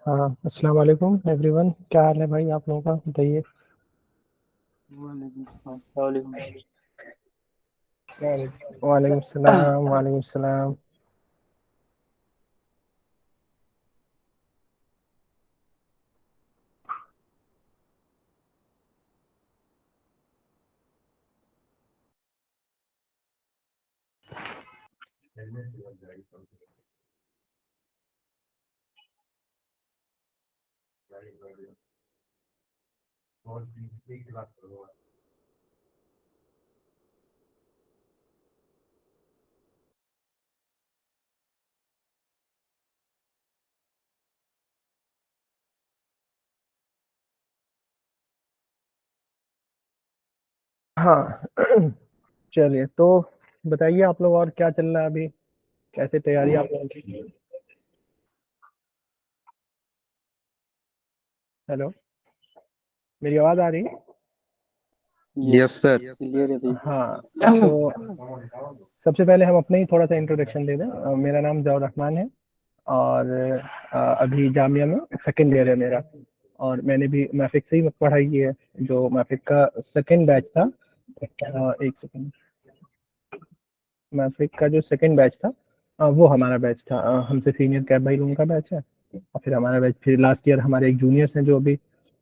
हाँ, अस्सलाम वालेकुम एवरीवन। क्या हाल है भाई आप लोगों का, बताइए। वालेकुम वालेकुम सलाम, वालेकुम सलाम। हाँ। चलिए तो बताइए आप लोग, और क्या चल रहा है अभी, कैसे तैयारी आप लोगों की। हेलो, मेरी आवाज़ आ रही है। Yes yes sir. क्लियर है भाई। हाँ, तो सबसे पहले हम अपने ही थोड़ा सा इंट्रोडक्शन दे दें। मेरा नाम जौर रहमान है, और अभी जामिया में सेकेंड ईयर है मेरा। और मैंने भी मैफिक से ही पढ़ाई की है। जो मैफिक का सेकेंड बैच था, एक सेकेंड, मैफिक का जो सेकंड बैच था, वो हमारा बैच था। हमसे सीनियर कैब भाई लोगों का बैच है, और फिर हमारा बैच। फिर लास्ट ईयर हमारे एक जूनियर्स हैं जो अभी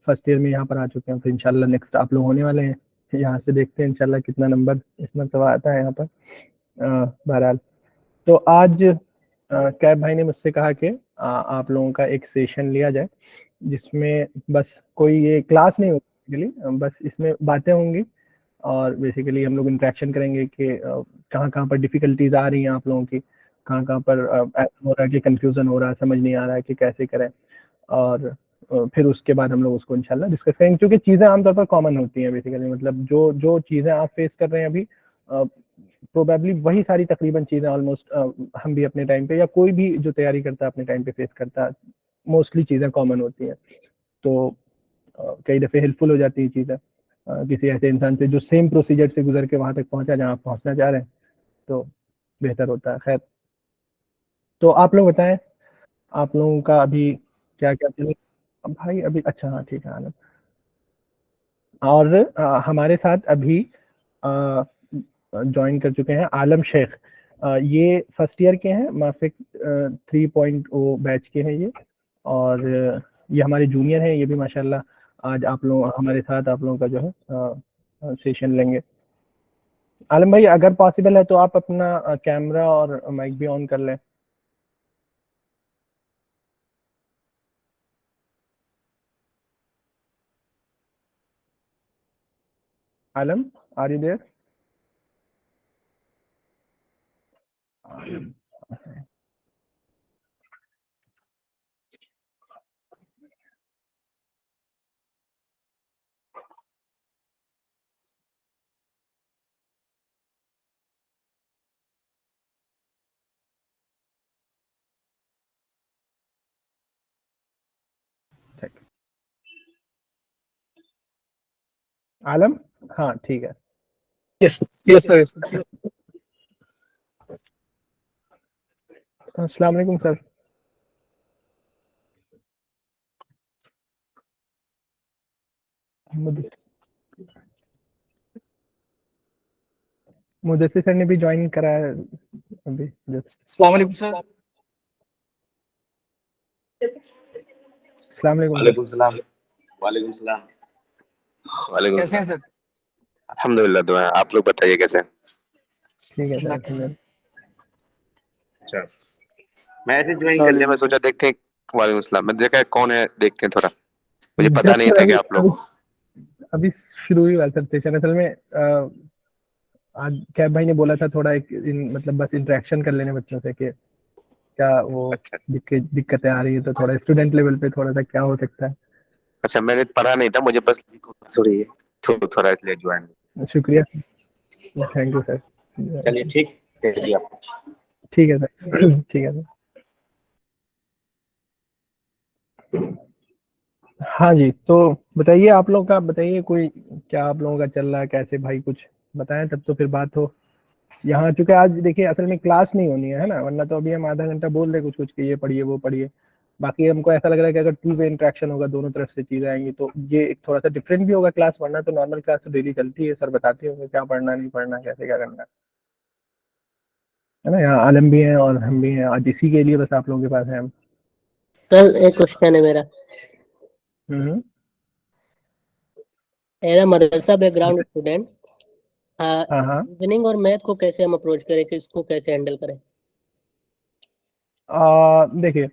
फर्स्ट ईयर में यहाँ पर आ चुके हैं। फिर इंशाल्लाह नेक्स्ट आप लोग होने वाले हैं। यहाँ से देखते हैं इंशाल्लाह कितना नंबर इस मरतबा आता है यहाँ पर। बहरहाल, तो आज कैब भाई ने मुझसे कहा कि आप लोगों का एक सेशन लिया जाए, जिसमें बस कोई ये क्लास नहीं होगी, बस इसमें बातें होंगी। और बेसिकली हम लोग इंटरेक्शन करेंगे कि कहाँ कहाँ पर डिफिकल्टीज आ रही हैं आप लोगों की, कहाँ कहाँ पर ऐसा हो रहा है कि कंफ्यूजन हो रहा है, समझ नहीं आ रहा है कि कैसे करें। और फिर उसके बाद हम लोग उसको इंशाल्लाह डिस्कस करेंगे, क्योंकि चीज़ें आमतौर पर कॉमन होती हैं। बेसिकली मतलब जो जो चीज़ें आप फेस कर रहे हैं अभी, प्रोबेबली वही सारी तकरीबन चीज़ें ऑलमोस्ट हम भी अपने टाइम पे, या कोई भी जो तैयारी करता है अपने टाइम पे फेस करता है। मोस्टली चीज़ें कॉमन होती हैं। तो कई दफ़े हेल्पफुल हो जाती है चीज़ें किसी ऐसे इंसान से जो सेम प्रोसीजर से गुजर के वहां तक पहुंचा जहां आप पहुंचना चाह रहे हैं। तो बेहतर होता है। खैर, तो आप लोग बताएं, आप लोगों का अभी क्या क्या चल। भाई अभी, अच्छा हाँ ठीक है आलम। और हमारे साथ अभी ज्वाइन कर चुके हैं आलम शेख। ये फर्स्ट ईयर के हैं, माफिक 3.0 बैच के हैं ये। और ये हमारे जूनियर हैं ये भी माशाल्लाह। आज आप लोग हमारे साथ आप लोगों का जो है सेशन लेंगे। आलम भाई अगर पॉसिबल है तो आप अपना कैमरा और माइक भी ऑन कर लें। आलम, आर यू देयर। आलम, हाँ ठीक है। Yes yes sir, yes sir. अस्सलाम वालेकुम सर। मुदस्सिर सर ने भी ज्वाइन करा है अभी जस्ट। अस्सलाम वालेकुम सर। अस्सलाम वालेकुम सर। वालेकुम सलाम। वालेकुम सलाम। वालेकुम कैसे हैं सलाम। सर? अल्हम्दुलिल्लाह, दुआ है। आप लोग बताइए कैसे हैं? ठीक है सर, अल्लाह का। ठीक है। अच्छा, मैं ऐसे ज्वाइन कर लिया। वालेकुम मैं सोचा देखते हैं। वालेकुम सलाम। मैं देखा कौन है, देखते हैं थोड़ा। मुझे पता जस्ट नहीं सर था कि अभी आप लोग अभी हो। अभी शुरू ही हुआ सर सेशन असल में। आज कैब भाई ने बोला था थोड़ा मतलब बस इंटरेक्शन कर लेने बच्चों से कि क्या वो अच्छा दिक्कतें आ रही है, तो थोड़ा स्टूडेंट लेवल पे थोड़ा सा क्या हो सकता अच्छा, मैंने पढ़ा नहीं था, मुझे बस सॉरी है, तो थोड़ा इसलिए ज्वाइन। है। शुक्रिया, थैंक यू सर। चलिए ठीक है जी। आप ठीक है सर। ठीक है सर। हाँ जी, तो बताइए आप लोग का, बताइए कोई क्या आप लोगों का चल रहा है, कैसे भाई कुछ बताएं तब तो फिर बात हो। यहाँ चूंकि आज देखिए असल में क्लास नहीं होनी है ना, वरना तो अभी हम आधा घंटा बोल रहे कुछ कुछ कि ये पढ़िए वो पढ़िए। बाकी हमको ऐसा लग रहा है कि अगर टू वे इंटरेक्शन होगा, दोनों तरफ से चीजें आएंगी, तो ये एक थोड़ा सा डिफरेंट भी होगा क्लास, वरना तो नॉर्मल क्लास तो डेली चलती है, सर बताते होंगे क्या पढ़ना नहीं पढ़ना, कैसे क्या करना है ना। यहाँ आलम भी हैं और हम भी हैं, आज इसी के लिए बस आप लोगों के पास हैं हम। सर एक क्वेश्चन है मेरा। Hmm. As a madrasa background student, हाँ हाँ। रीजनिंग और मैथ को कैसे हम अप्रोच करें, कि इसको कैसे हैंडल करें? देखिए,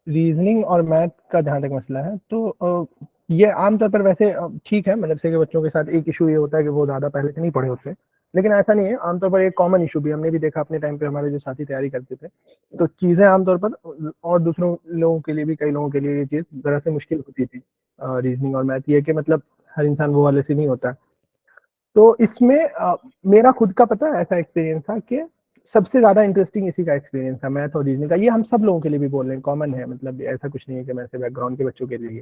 रीजनिंग और मैथ का जहाँ तक मसला है तो ये आमतौर पर वैसे ठीक है, मदरसे के बच्चों के साथ एक इशू ये होता है कि वो ज़्यादा पहले से नहीं पढ़े होते, लेकिन ऐसा नहीं है। आमतौर पर एक कॉमन इशू भी हमने भी देखा अपने टाइम पे, हमारे जो साथी तैयारी करते थे, तो चीज़ें आमतौर पर और दूसरों लोगों के लिए भी, कई लोगों के लिए ये चीज़ ज़रा से मुश्किल होती थी। रीजनिंग और मैथ ये कि मतलब हर इंसान वो वाले से नहीं होता। तो इसमें मेरा खुद का पता है ऐसा एक्सपीरियंस था कि सबसे ज्यादा इंटरेस्टिंग इसी का एक्सपीरियंस था, मैथ और रीजनिंग का। ये हम सब लोगों के लिए भी बोल रहे हैं, कॉमन है, मतलब ऐसा कुछ नहीं है कि वैसे बैकग्राउंड के बच्चों के लिए।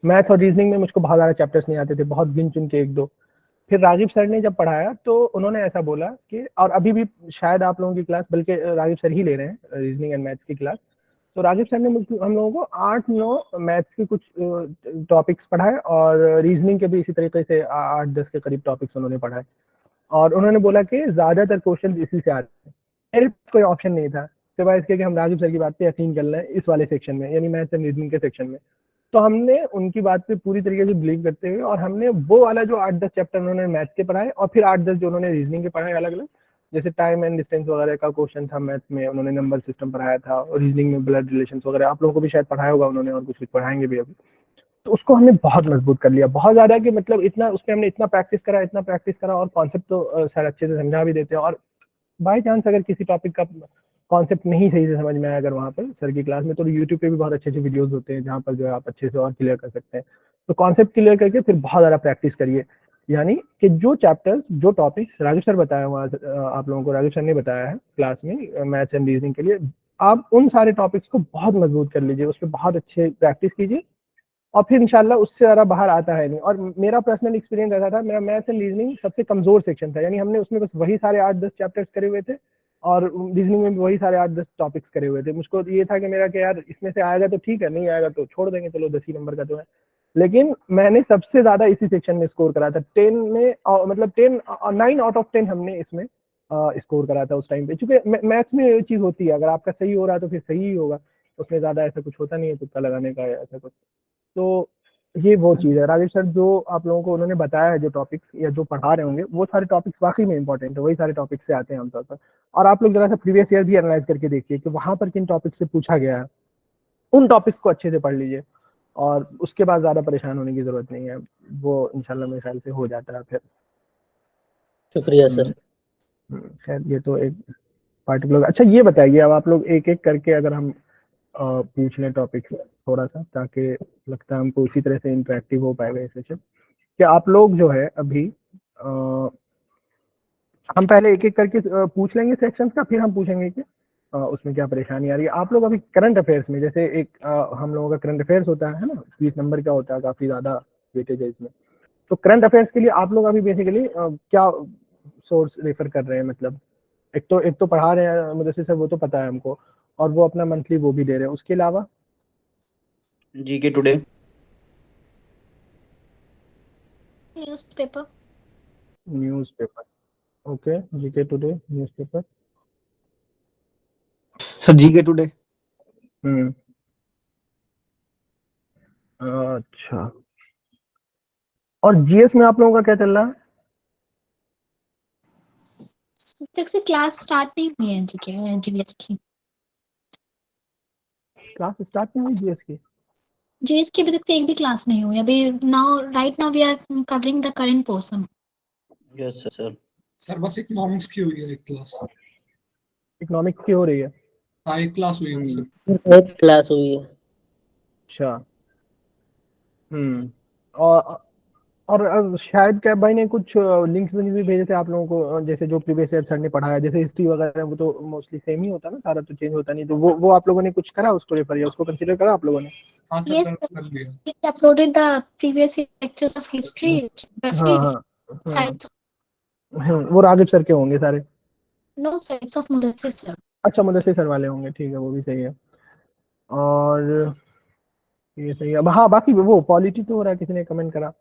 मैथ और रीजनिंग में मुझको बहुत ज्यादा चैप्टर्स नहीं आते थे, बहुत गिन चुन के एक दो। फिर राजीव सर ने जब पढ़ाया तो उन्होंने ऐसा बोला कि, और अभी भी शायद आप लोगों की क्लास, बल्कि राजीव सर ही ले रहे हैं रीजनिंग एंड मैथ्स की क्लास, तो राजीव सर ने हम लोगों को 8-9 मैथ्स के कुछ टॉपिक्स पढ़ाए, और रीजनिंग के भी इसी तरीके से 8-10 के करीब टॉपिक्स उन्होंने पढ़ाए। और उन्होंने बोला कि ज्यादातर क्वेश्चन इसी से आते हैं। मेरे पास कोई ऑप्शन नहीं था सिवाय इसके कि हम राजीव सर की बात पे यकीन कर लें इस वाले सेक्शन में, यानी मैथ्स एंड रीजनिंग के सेक्शन में। तो हमने उनकी बात पे पूरी तरीके से बिलीव करते हुए, और हमने वो वाला जो 8-10 चैप्टर उन्होंने मैथ के पढ़ाए, और फिर 8-10 जो उन्होंने रीजनिंग के पढ़ाए अलग अलग, जैसे टाइम एंड डिस्टेंस वगैरह का क्वेश्चन था मैथ में, उन्होंने नंबर सिस्टम पढ़ाया था, और रीजनिंग में ब्लड रिलेशंस वगैरह आप लोगों को भी शायद पढ़ाया होगा उन्होंने, और कुछ कुछ पढ़ाएंगे भी अभी। तो उसको हमने बहुत मजबूत कर लिया, बहुत ज्यादा, कि मतलब इतना उसमें हमने इतना प्रैक्टिस करा, इतना प्रैक्टिस करा, और कॉन्सेप्ट तो सर अच्छे से समझा भी देते हैं। और बाई चांस अगर किसी टॉपिक का कॉन्सेप्ट नहीं सही से समझ में आया अगर वहाँ पर सर की क्लास में, तो यूट्यूब पे भी बहुत अच्छे अच्छे वीडियोस होते हैं जहाँ पर जो है आप अच्छे से और क्लियर कर सकते हैं। तो कॉन्सेप्ट क्लियर करके फिर बहुत ज़्यादा प्रैक्टिस करिए, यानी कि जो चैप्टर्स, जो टॉपिक्स राजीव सर बताया वहाँ आप लोगों को, राजीव सर ने बताया है क्लास में मैथ्स एंड रीजनिंग के लिए, आप उन सारे टॉपिक्स को बहुत मजबूत कर लीजिए, उस पर बहुत अच्छे प्रैक्टिस कीजिए, और फिर इंशाल्लाह उससे ज़्यादा बाहर आता है नहीं। और मेरा पर्सनल एक्सपीरियंस ऐसा था, मेरा मैथ्स एंड रीजनिंग सबसे कमजोर सेक्शन था, यानी हमने उसमें बस वही सारे 8-10 चैप्टर्स करे हुए थे, और रीजनिंग में भी वही सारे 8-10 टॉपिक्स करे हुए थे। मुझको ये था कि मेरा कि यार इसमें से आएगा तो ठीक है, नहीं आएगा तो छोड़ देंगे, चलो 10 ही नंबर का तो है। लेकिन मैंने सबसे ज्यादा इसी सेक्शन में स्कोर करा था, 10 में मतलब 9 आउट ऑफ 10 हमने इसमें स्कोर करा था उस टाइम पे। चूंकि मैथ्स में ये चीज होती है, अगर आपका सही हो रहा है तो फिर सही ही होगा, उसमें ज्यादा ऐसा कुछ होता नहीं है तुक्का लगाने का या ऐसा कुछ। तो ये वो चीज़ है। राजेश सर जो आप लोगों को उन्होंने बताया है, जो टॉपिक्स या जो पढ़ा रहे होंगे, वो सारे टॉपिक्स वाकई में इंपॉर्टेंट है, वही सारे टॉपिक्स से आते हैं आमतौर पर। और आप लोग जरा सा प्रीवियस ईयर भी एनालाइज करके देखिए कि वहां पर किन टॉपिक्स से पूछा गया है, उन टॉपिक्स को अच्छे से पढ़ लीजिए, और उसके बाद ज़्यादा परेशान होने की ज़रूरत नहीं है, वो इंशाल्लाह मेरे ख्याल से हो जाता है फिर। शुक्रिया सर। खैर ये तो एक पार्टिकुलर। अच्छा ये बताइए, अब आप लोग एक एक करके अगर हम पूछ लें टॉपिक थोड़ा सा, ताकि लगता है हमको उसी तरह से इंटरेक्टिव हो पाएगा ये सेशन, कि आप लोग जो है अभी हम पहले एक एक करके पूछ लेंगे सेक्शंस का, फिर हम पूछेंगे कि उसमें क्या परेशानी आ रही है। आप लोग अभी करंट अफेयर्स में, जैसे एक हम लोगों का करंट अफेयर्स होता है ना, 20 नंबर का होता है, काफी ज्यादा वेटेज है इसमें। तो करंट अफेयर्स के लिए आप लोग अभी बेसिकली क्या सोर्स रेफर कर रहे हैं? मतलब एक तो पढ़ा रहे हैं मुदस्सिर सर, वो तो पता है हमको, और वो अपना मंथली वो भी दे रहे हैं, उसके अलावा GK today, newspaper. Newspaper. Okay, GK today, newspaper. Sir GK today. अच्छा, और जीएस में आप लोगों का क्या चल रहा है? तक से क्लास स्टार्ट नहीं हुई है जीएस की। क्लास स्टार्ट नहीं हुई जीएस की? जीएस की अभी तक से एक भी क्लास नहीं हुई अभी। Right now we are covering the current portion. Yes sir. Sir बस इकोनॉमिक्स की हुई है एक क्लास। इकोनॉमिक्स की हो रही है? हाँ एक क्लास हुई है सर। एक क्लास हुई है। अच्छा। और और शायद कैब भाई ने कुछ लिंक्स भी भेजे थे आप लोगों को, जैसे जो प्रीवियस ईयर सर ने पढ़ाया, जैसे हिस्ट्री वगैरह, वो तो मोस्टली सेम ही होता है ना, सारा तो चेंज होता नहीं, तो वो आप लोगों ने कुछ करा उसको रेफर, या उसको कंसीडर करा आप लोगों ने? हाँ सर Yes, कर लिया। we uploaded the previous lectures of history, हाँ geography, हाँ। sites. वो रागिब सर के होंगे सारे। No, sites of Mudassir sir. अच्छा मुदस्सिर सर वाले होंगे, ठीक है, वो भी सही है। और ये सही है। अब हाँ बाकी वो पॉलिटी तो हो रहा है, किसी ने कमेंट करा,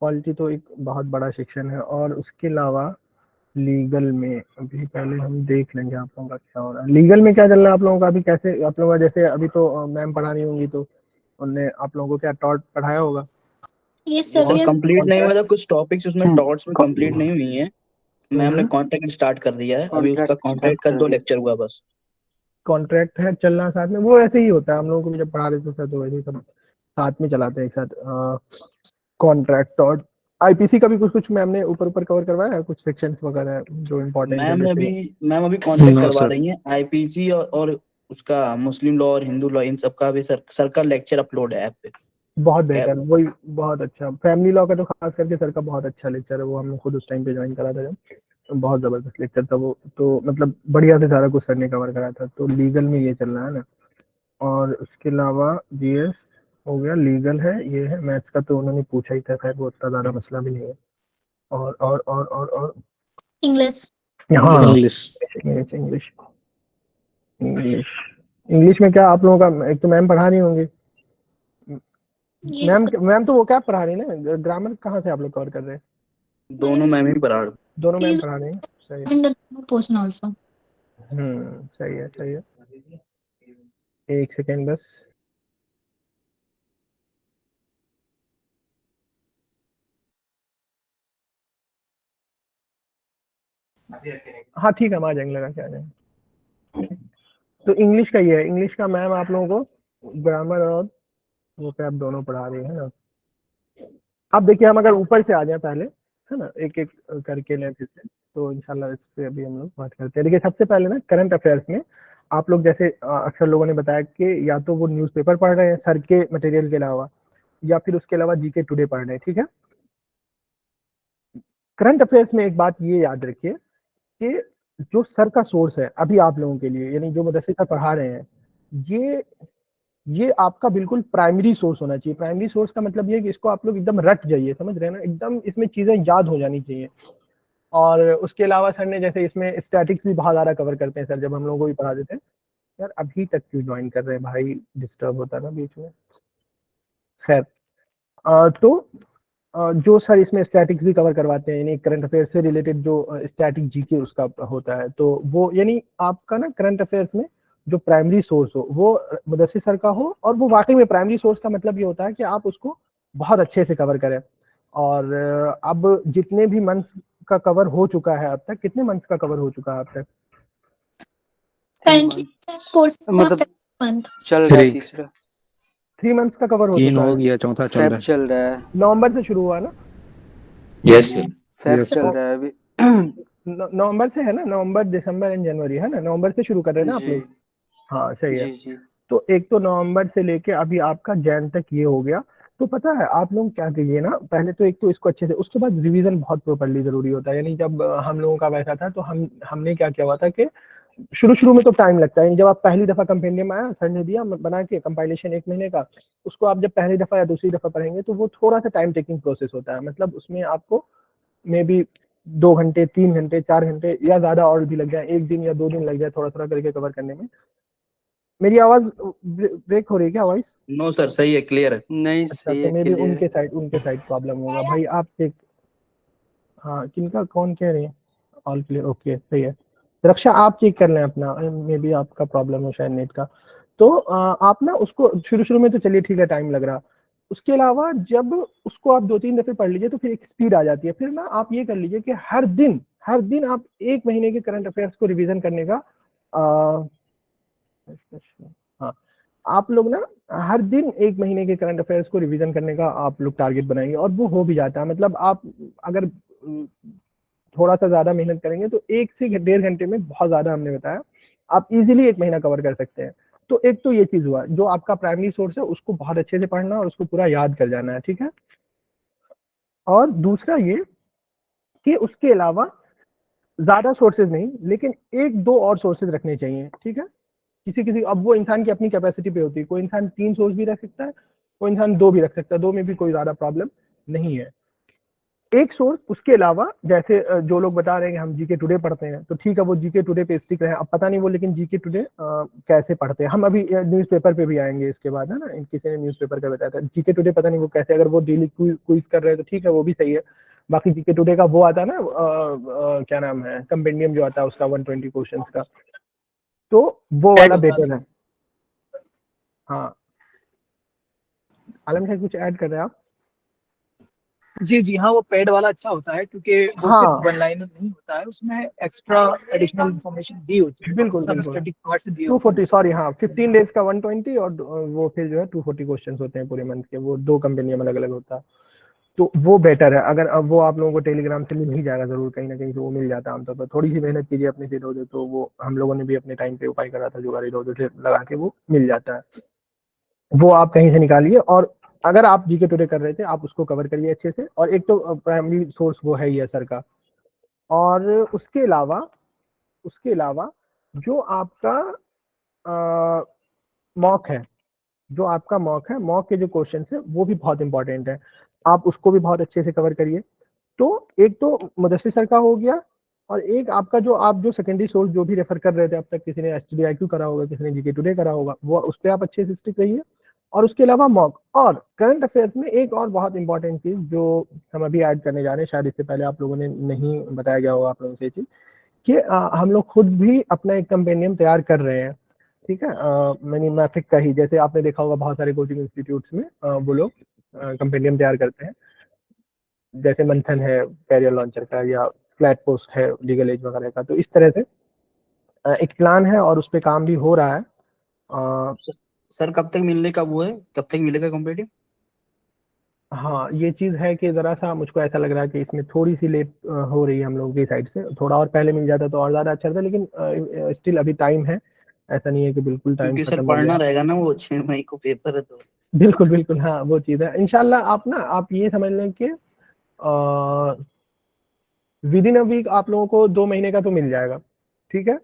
पॉलिटी तो एक बहुत बड़ा सेक्शन है। और उसके अलावा लीगल में अभी पहले हम देख लेंगे आप लोगों का क्या हो रहा है। लीगल में क्या चल रहा है आप लोगों का अभी, कैसे आप लोगों का, जैसे अभी तो मैम पढ़ा रही होंगी तो उनने आप लोगों को क्या टॉट पढ़ाया होगा? Yes, sir. और We are कंप्लीट नहीं हुआ था, कुछ टॉपिक्स उसमें टॉट्स में कंप्लीट नहीं हुई हैं। मैम ने कॉन्ट्रैक्ट स्टार्ट कर दिया है, अभी उसका कॉन्ट्रैक्ट का 2 लेक्चर हुआ बस। कॉन्ट्रैक्ट है चलना साथ में, वो ऐसे ही होता है हम लोगों को भी जब पढ़ा रहे थे सर, तो वैसे ही सब साथ में चलाते हैं एक साथ कॉन्ट्रैक्ट। और आईपीसी का भी कुछ कुछ मैम ने ऊपर ऊपर कवर करवाया है, कुछ सेक्शंस वगैरह जो इम्पोर्टेंट है जैसे। मैम अभी कॉन्ट्रैक्ट करवा रही हैं आईपीसी और उसका मुस्लिम लॉ और हिंदू लॉ, इन सब का भी सर का लेक्चर अपलोड है ऐप पे। बहुत बेहतर, वही बहुत अच्छा। फैमिली लॉ का तो खास करके सर का बहुत अच्छा लेक्चर है, वो हमने खुद उस टाइम पे ज्वाइन करा था जब, तो बहुत जबरदस्त लेक्चर था वो, तो मतलब बढ़िया से सारा कुछ सर ने कवर करा था। तो लीगल में ये चल रहा है ना। और उसके अलावा जीएस हो गया, लीगल है, ये है, मैथ्स का तो उन्होंने पूछा ही था, खैर वो उतना ज्यादा मसला भी नहीं है। और English. हाँ English. English English English English में क्या आप लोगों का, एक तो मैम पढ़ा रही होंगी, Yes, मैम sir. मैम तो वो क्या पढ़ा रही है ना, ग्रामर कहाँ से आप लोग कवर कर रहे हैं? दोनों मैम ही पढ़ा रही। दोनों मैम Please पढ़ा रहे हैं, सही है। in the portion also. सही है सही है। एक सेकेंड बस। हाँ ठीक है, हम आ जाएंगे, लगा के आ जाएंगे। तो इंग्लिश का ये है, इंग्लिश का मैम आप लोगों को ग्रामर और वो पे आप दोनों पढ़ा रहे हैं ना। अब देखिए हम अगर ऊपर से आ जाए पहले, है ना, एक एक करके लें फिर से, तो इंशाल्लाह इस पे अभी हम लोग बात करते हैं। देखिए सबसे पहले ना करंट अफेयर्स में आप लोग जैसे अक्सर लोगों ने बताया कि या तो वो न्यूज़पेपर पढ़ रहे हैं सर के मटेरियल के अलावा, या फिर उसके अलावा जीके टुडे पढ़ रहे हैं, ठीक है। करंट अफेयर्स में एक बात ये याद रखिए कि जो सर का सोर्स है अभी आप लोगों के लिए, यानी जो मुदस्सिर सर पढ़ा रहे हैं, ये आपका बिल्कुल प्राइमरी सोर्स होना चाहिए। प्राइमरी सोर्स का मतलब ये कि इसको आप लोग एकदम रट जाइए, समझ रहे हैं ना, एकदम इसमें चीजें याद हो जानी चाहिए। और उसके अलावा सर ने जैसे इसमें स्टैटिक्स भी बहुत ज्यादा कवर करते हैं सर, जब हम लोगों को भी पढ़ा देते हैं। यार अभी तक क्यों ज्वाइन कर रहे हैं भाई, डिस्टर्ब होता है ना बीच में। खैर तो जो सर इसमें स्टैटिक्स भी कवर करवाते हैं, यानी करंट अफेयर से रिलेटेड जो स्टैटिक जीके उसका होता है, तो वो यानी आपका ना करंट अफेयर्स में जो प्राइमरी सोर्स हो वो मुदस्सिर सर का हो। और वो वाकई में प्राइमरी सोर्स का मतलब ये होता है कि आप उसको बहुत अच्छे से कवर करें। और अब जितने भी मंथ्स का कवर हो चुका है अब तक, कितने मंथ्स का कवर हो चुका है अब तक? Currently, portion मतलब month. चल रहा है तीसरा 3 मंथ्स का कवर हो तीन चुका हो है। गया, चौथा चल फेब रहा है। चल रहा है नवंबर से शुरू हुआ ना, यस सर। फेब Yes, चल sir. रहा है अभी नवंबर से है ना, नवंबर दिसंबर एंड जनवरी, है ना, नवंबर से शुरू कर रहे हैं ना आप जी लोग। हाँ सही है। जी जी तो एक तो नवंबर से लेके अभी आपका जैन तक ये हो गया। तो पता है आप लोग क्या करिए ना, पहले तो एक तो इसको अच्छे से, उसके बाद रिवीजन बहुत प्रॉपर्ली जरूरी होता है। यानी जब हम लोगों का वैसा था तो हमने क्या किया हुआ था कि शुरू शुरू में तो टाइम लगता है। जब आप पहली दफा कंपेंडियम आया, सर ने दिया बना के कंपाइलेशन 1 महीने का, उसको आप जब पहली दफा या दूसरी दफा पढ़ेंगे तो वो थोड़ा सा टाइम टेकिंग प्रोसेस होता है। मतलब उसमें आपको मे बी 2 घंटे 3 घंटे 4 घंटे या ज्यादा और भी लग जाए, 1 दिन या 2 दिन लग जाए थोड़ा थोड़ा करके कवर करने में। मेरी आवाज ब्रेक हो रही है क्या वॉइस? नो सर, सही है, क्लियर है। नहीं अच्छा सही तो है मे बी क्लियर उनके साइड प्रॉब्लम होगा भाई, आप चेक। हाँ किनका, कौन कह रहे हैं? ऑल क्लियर, ओके सही है। रक्षा आप चेक कर लें अपना, मे बी आपका प्रॉब्लम है शायद नेट का। तो आप ना उसको शुरू शुरू में तो चलिए ठीक है, टाइम लग रहा। उसके अलावा जब उसको आप 2-3 दफे पढ़ लीजिए तो फिर एक स्पीड आ जाती है। फिर ना आप ये कर लीजिए कि हर दिन आप 1 महीने के करंट अफेयर्स को रिवीजन करने का हाँ, आप लोग ना हर दिन 1 महीने के करंट अफेयर्स को रिवीजन करने का आप लोग टारगेट बनाएंगे, और वो हो भी जाता है। मतलब आप अगर थोड़ा सा ज्यादा मेहनत करेंगे तो 1 से 1.5 घंटे में, बहुत ज्यादा हमने बताया, आप इजीली 1 महीना कवर कर सकते हैं। तो एक तो ये चीज हुआ, जो आपका प्राइमरी सोर्स है उसको बहुत अच्छे से पढ़ना और उसको पूरा याद कर जाना है, ठीक है। और दूसरा ये कि उसके अलावा ज्यादा सोर्सेज नहीं, लेकिन 1-2 और सोर्सेज रखने चाहिए, ठीक है। किसी किसी, अब वो इंसान की अपनी कैपेसिटी पे होती है, कोई इंसान 3 सोर्स भी रख सकता है, कोई इंसान 2 भी रख सकता है, 2 में भी कोई ज्यादा प्रॉब्लम नहीं है। एक सोर्स, उसके अलावा जैसे जो लोग बता रहे हैं कि हम जीके टुडे पढ़ते हैं, तो ठीक है वो जीके टुडे पे स्टिक रहे, अब पता नहीं वो लेकिन जीके टुडे कैसे पढ़ते हैं, हम अभी न्यूज़पेपर पे भी आएंगे इसके बाद, है ना, किसी ने न्यूज़पेपर का बताया था जीके टुडे, पता नहीं वो कैसे, अगर वो डेली क्विज कर रहे हैं तो ठीक है वो भी सही है। बाकी जीके टुडे का वो आता है ना, क्या नाम है, कंपेंडियम जो आता है उसका 120 क्वेश्चंस का, तो वो वाला बेटर है। हाँ आलम भाई कुछ ऐड कर रहे हैं आप? जी जी हाँ, वो पेड वाला अच्छा होता है क्योंकि वो हाँ। सिर्फ वन लाइनर नहीं होता है, उसमें एक्स्ट्रा एडिशनल इंफॉर्मेशन दी होती है, बिल्कुल, सब बिल्कुल। स्टैटिक पार्ट से दी होती 240 सॉरी, हाँ 15 डेज का 120 और वो फिर जो है 240 क्वेश्चंस होते हैं पूरे मंथ के, वो 2 कंपेंडियम अलग अलग होता है, तो वो बेटर है। अगर अब वो आप लोगों को टेलीग्राम से मिल ही जाएगा जरूर, कहीं ना कहीं से वो मिल जाता है आमतौर पर, थोड़ी सी मेहनत कीजिए अपनी से इधर, तो वो हम लोगों ने भी अपने टाइम पे उपाय करा था, जुगाड़ इधर से लगा के वो मिल जाता है, वो आप कहीं से निकालिए। और अगर आप जीके टुडे कर रहे थे आप उसको कवर करिए अच्छे से, और एक तो प्राइमरी सोर्स वो है ही है सर का, और उसके अलावा जो आपका मॉक है, जो आपका मॉक है, मॉक के जो क्वेश्चन है वो भी बहुत इंपॉर्टेंट है, आप उसको भी बहुत अच्छे से कवर करिए। तो एक तो मुदस्सिर सर का हो गया, और एक आपका जो आप जो सेकेंडरी सोर्स जो भी रेफर कर रहे थे अब तक, किसी ने एसटीडीआईक्यू करा होगा, किसी ने जीके टुडे करा होगा, वो उस पर आप अच्छे से स्टिक रहिए। और उसके अलावा मॉक और करंट अफेयर्स में एक और बहुत इंपॉर्टेंट चीज जो हम अभी ऐड करने जा रहे हैं, शायद इससे पहले आप लोगों ने नहीं बताया गया होगा आप लोगों से चीज, कि हम लोग खुद भी अपना एक कंपेनियम तैयार कर रहे हैं, ठीक है, मैंने मैफिक का ही, जैसे आपने देखा होगा बहुत सारे कोचिंग इंस्टीट्यूट्स में वो लोग कंपेनियम तैयार करते हैं, जैसे मंथन है कैरियर लॉन्चर का, या फ्लैट पोस्ट है लीगल एज वगैरह का, तो इस तरह से एक प्लान है और उस पर काम भी हो रहा है। सर कब तक मिलने का वो है, कब तक मिलेगा कॉम्पिटिटिव? हाँ ये चीज है कि जरा सा मुझको ऐसा लग रहा है कि इसमें थोड़ी सी लेट हो रही है हम लोगों की साइड से, थोड़ा और पहले मिल जाता तो और ज्यादा अच्छा था, लेकिन स्टिल अभी टाइम है, ऐसा नहीं है कि बिल्कुल टाइम क्योंकि सर खत्म हो पढ़ना गया। रहेगा ना, वो 6 मई को पेपर है तो। बिल्कुल बिल्कुल, हाँ वो चीज है, इंशाल्लाह आप ना आप ये समझ लें कि विद इन अ वीक आप लोगों को 2 महीने का तो मिल जाएगा, ठीक है,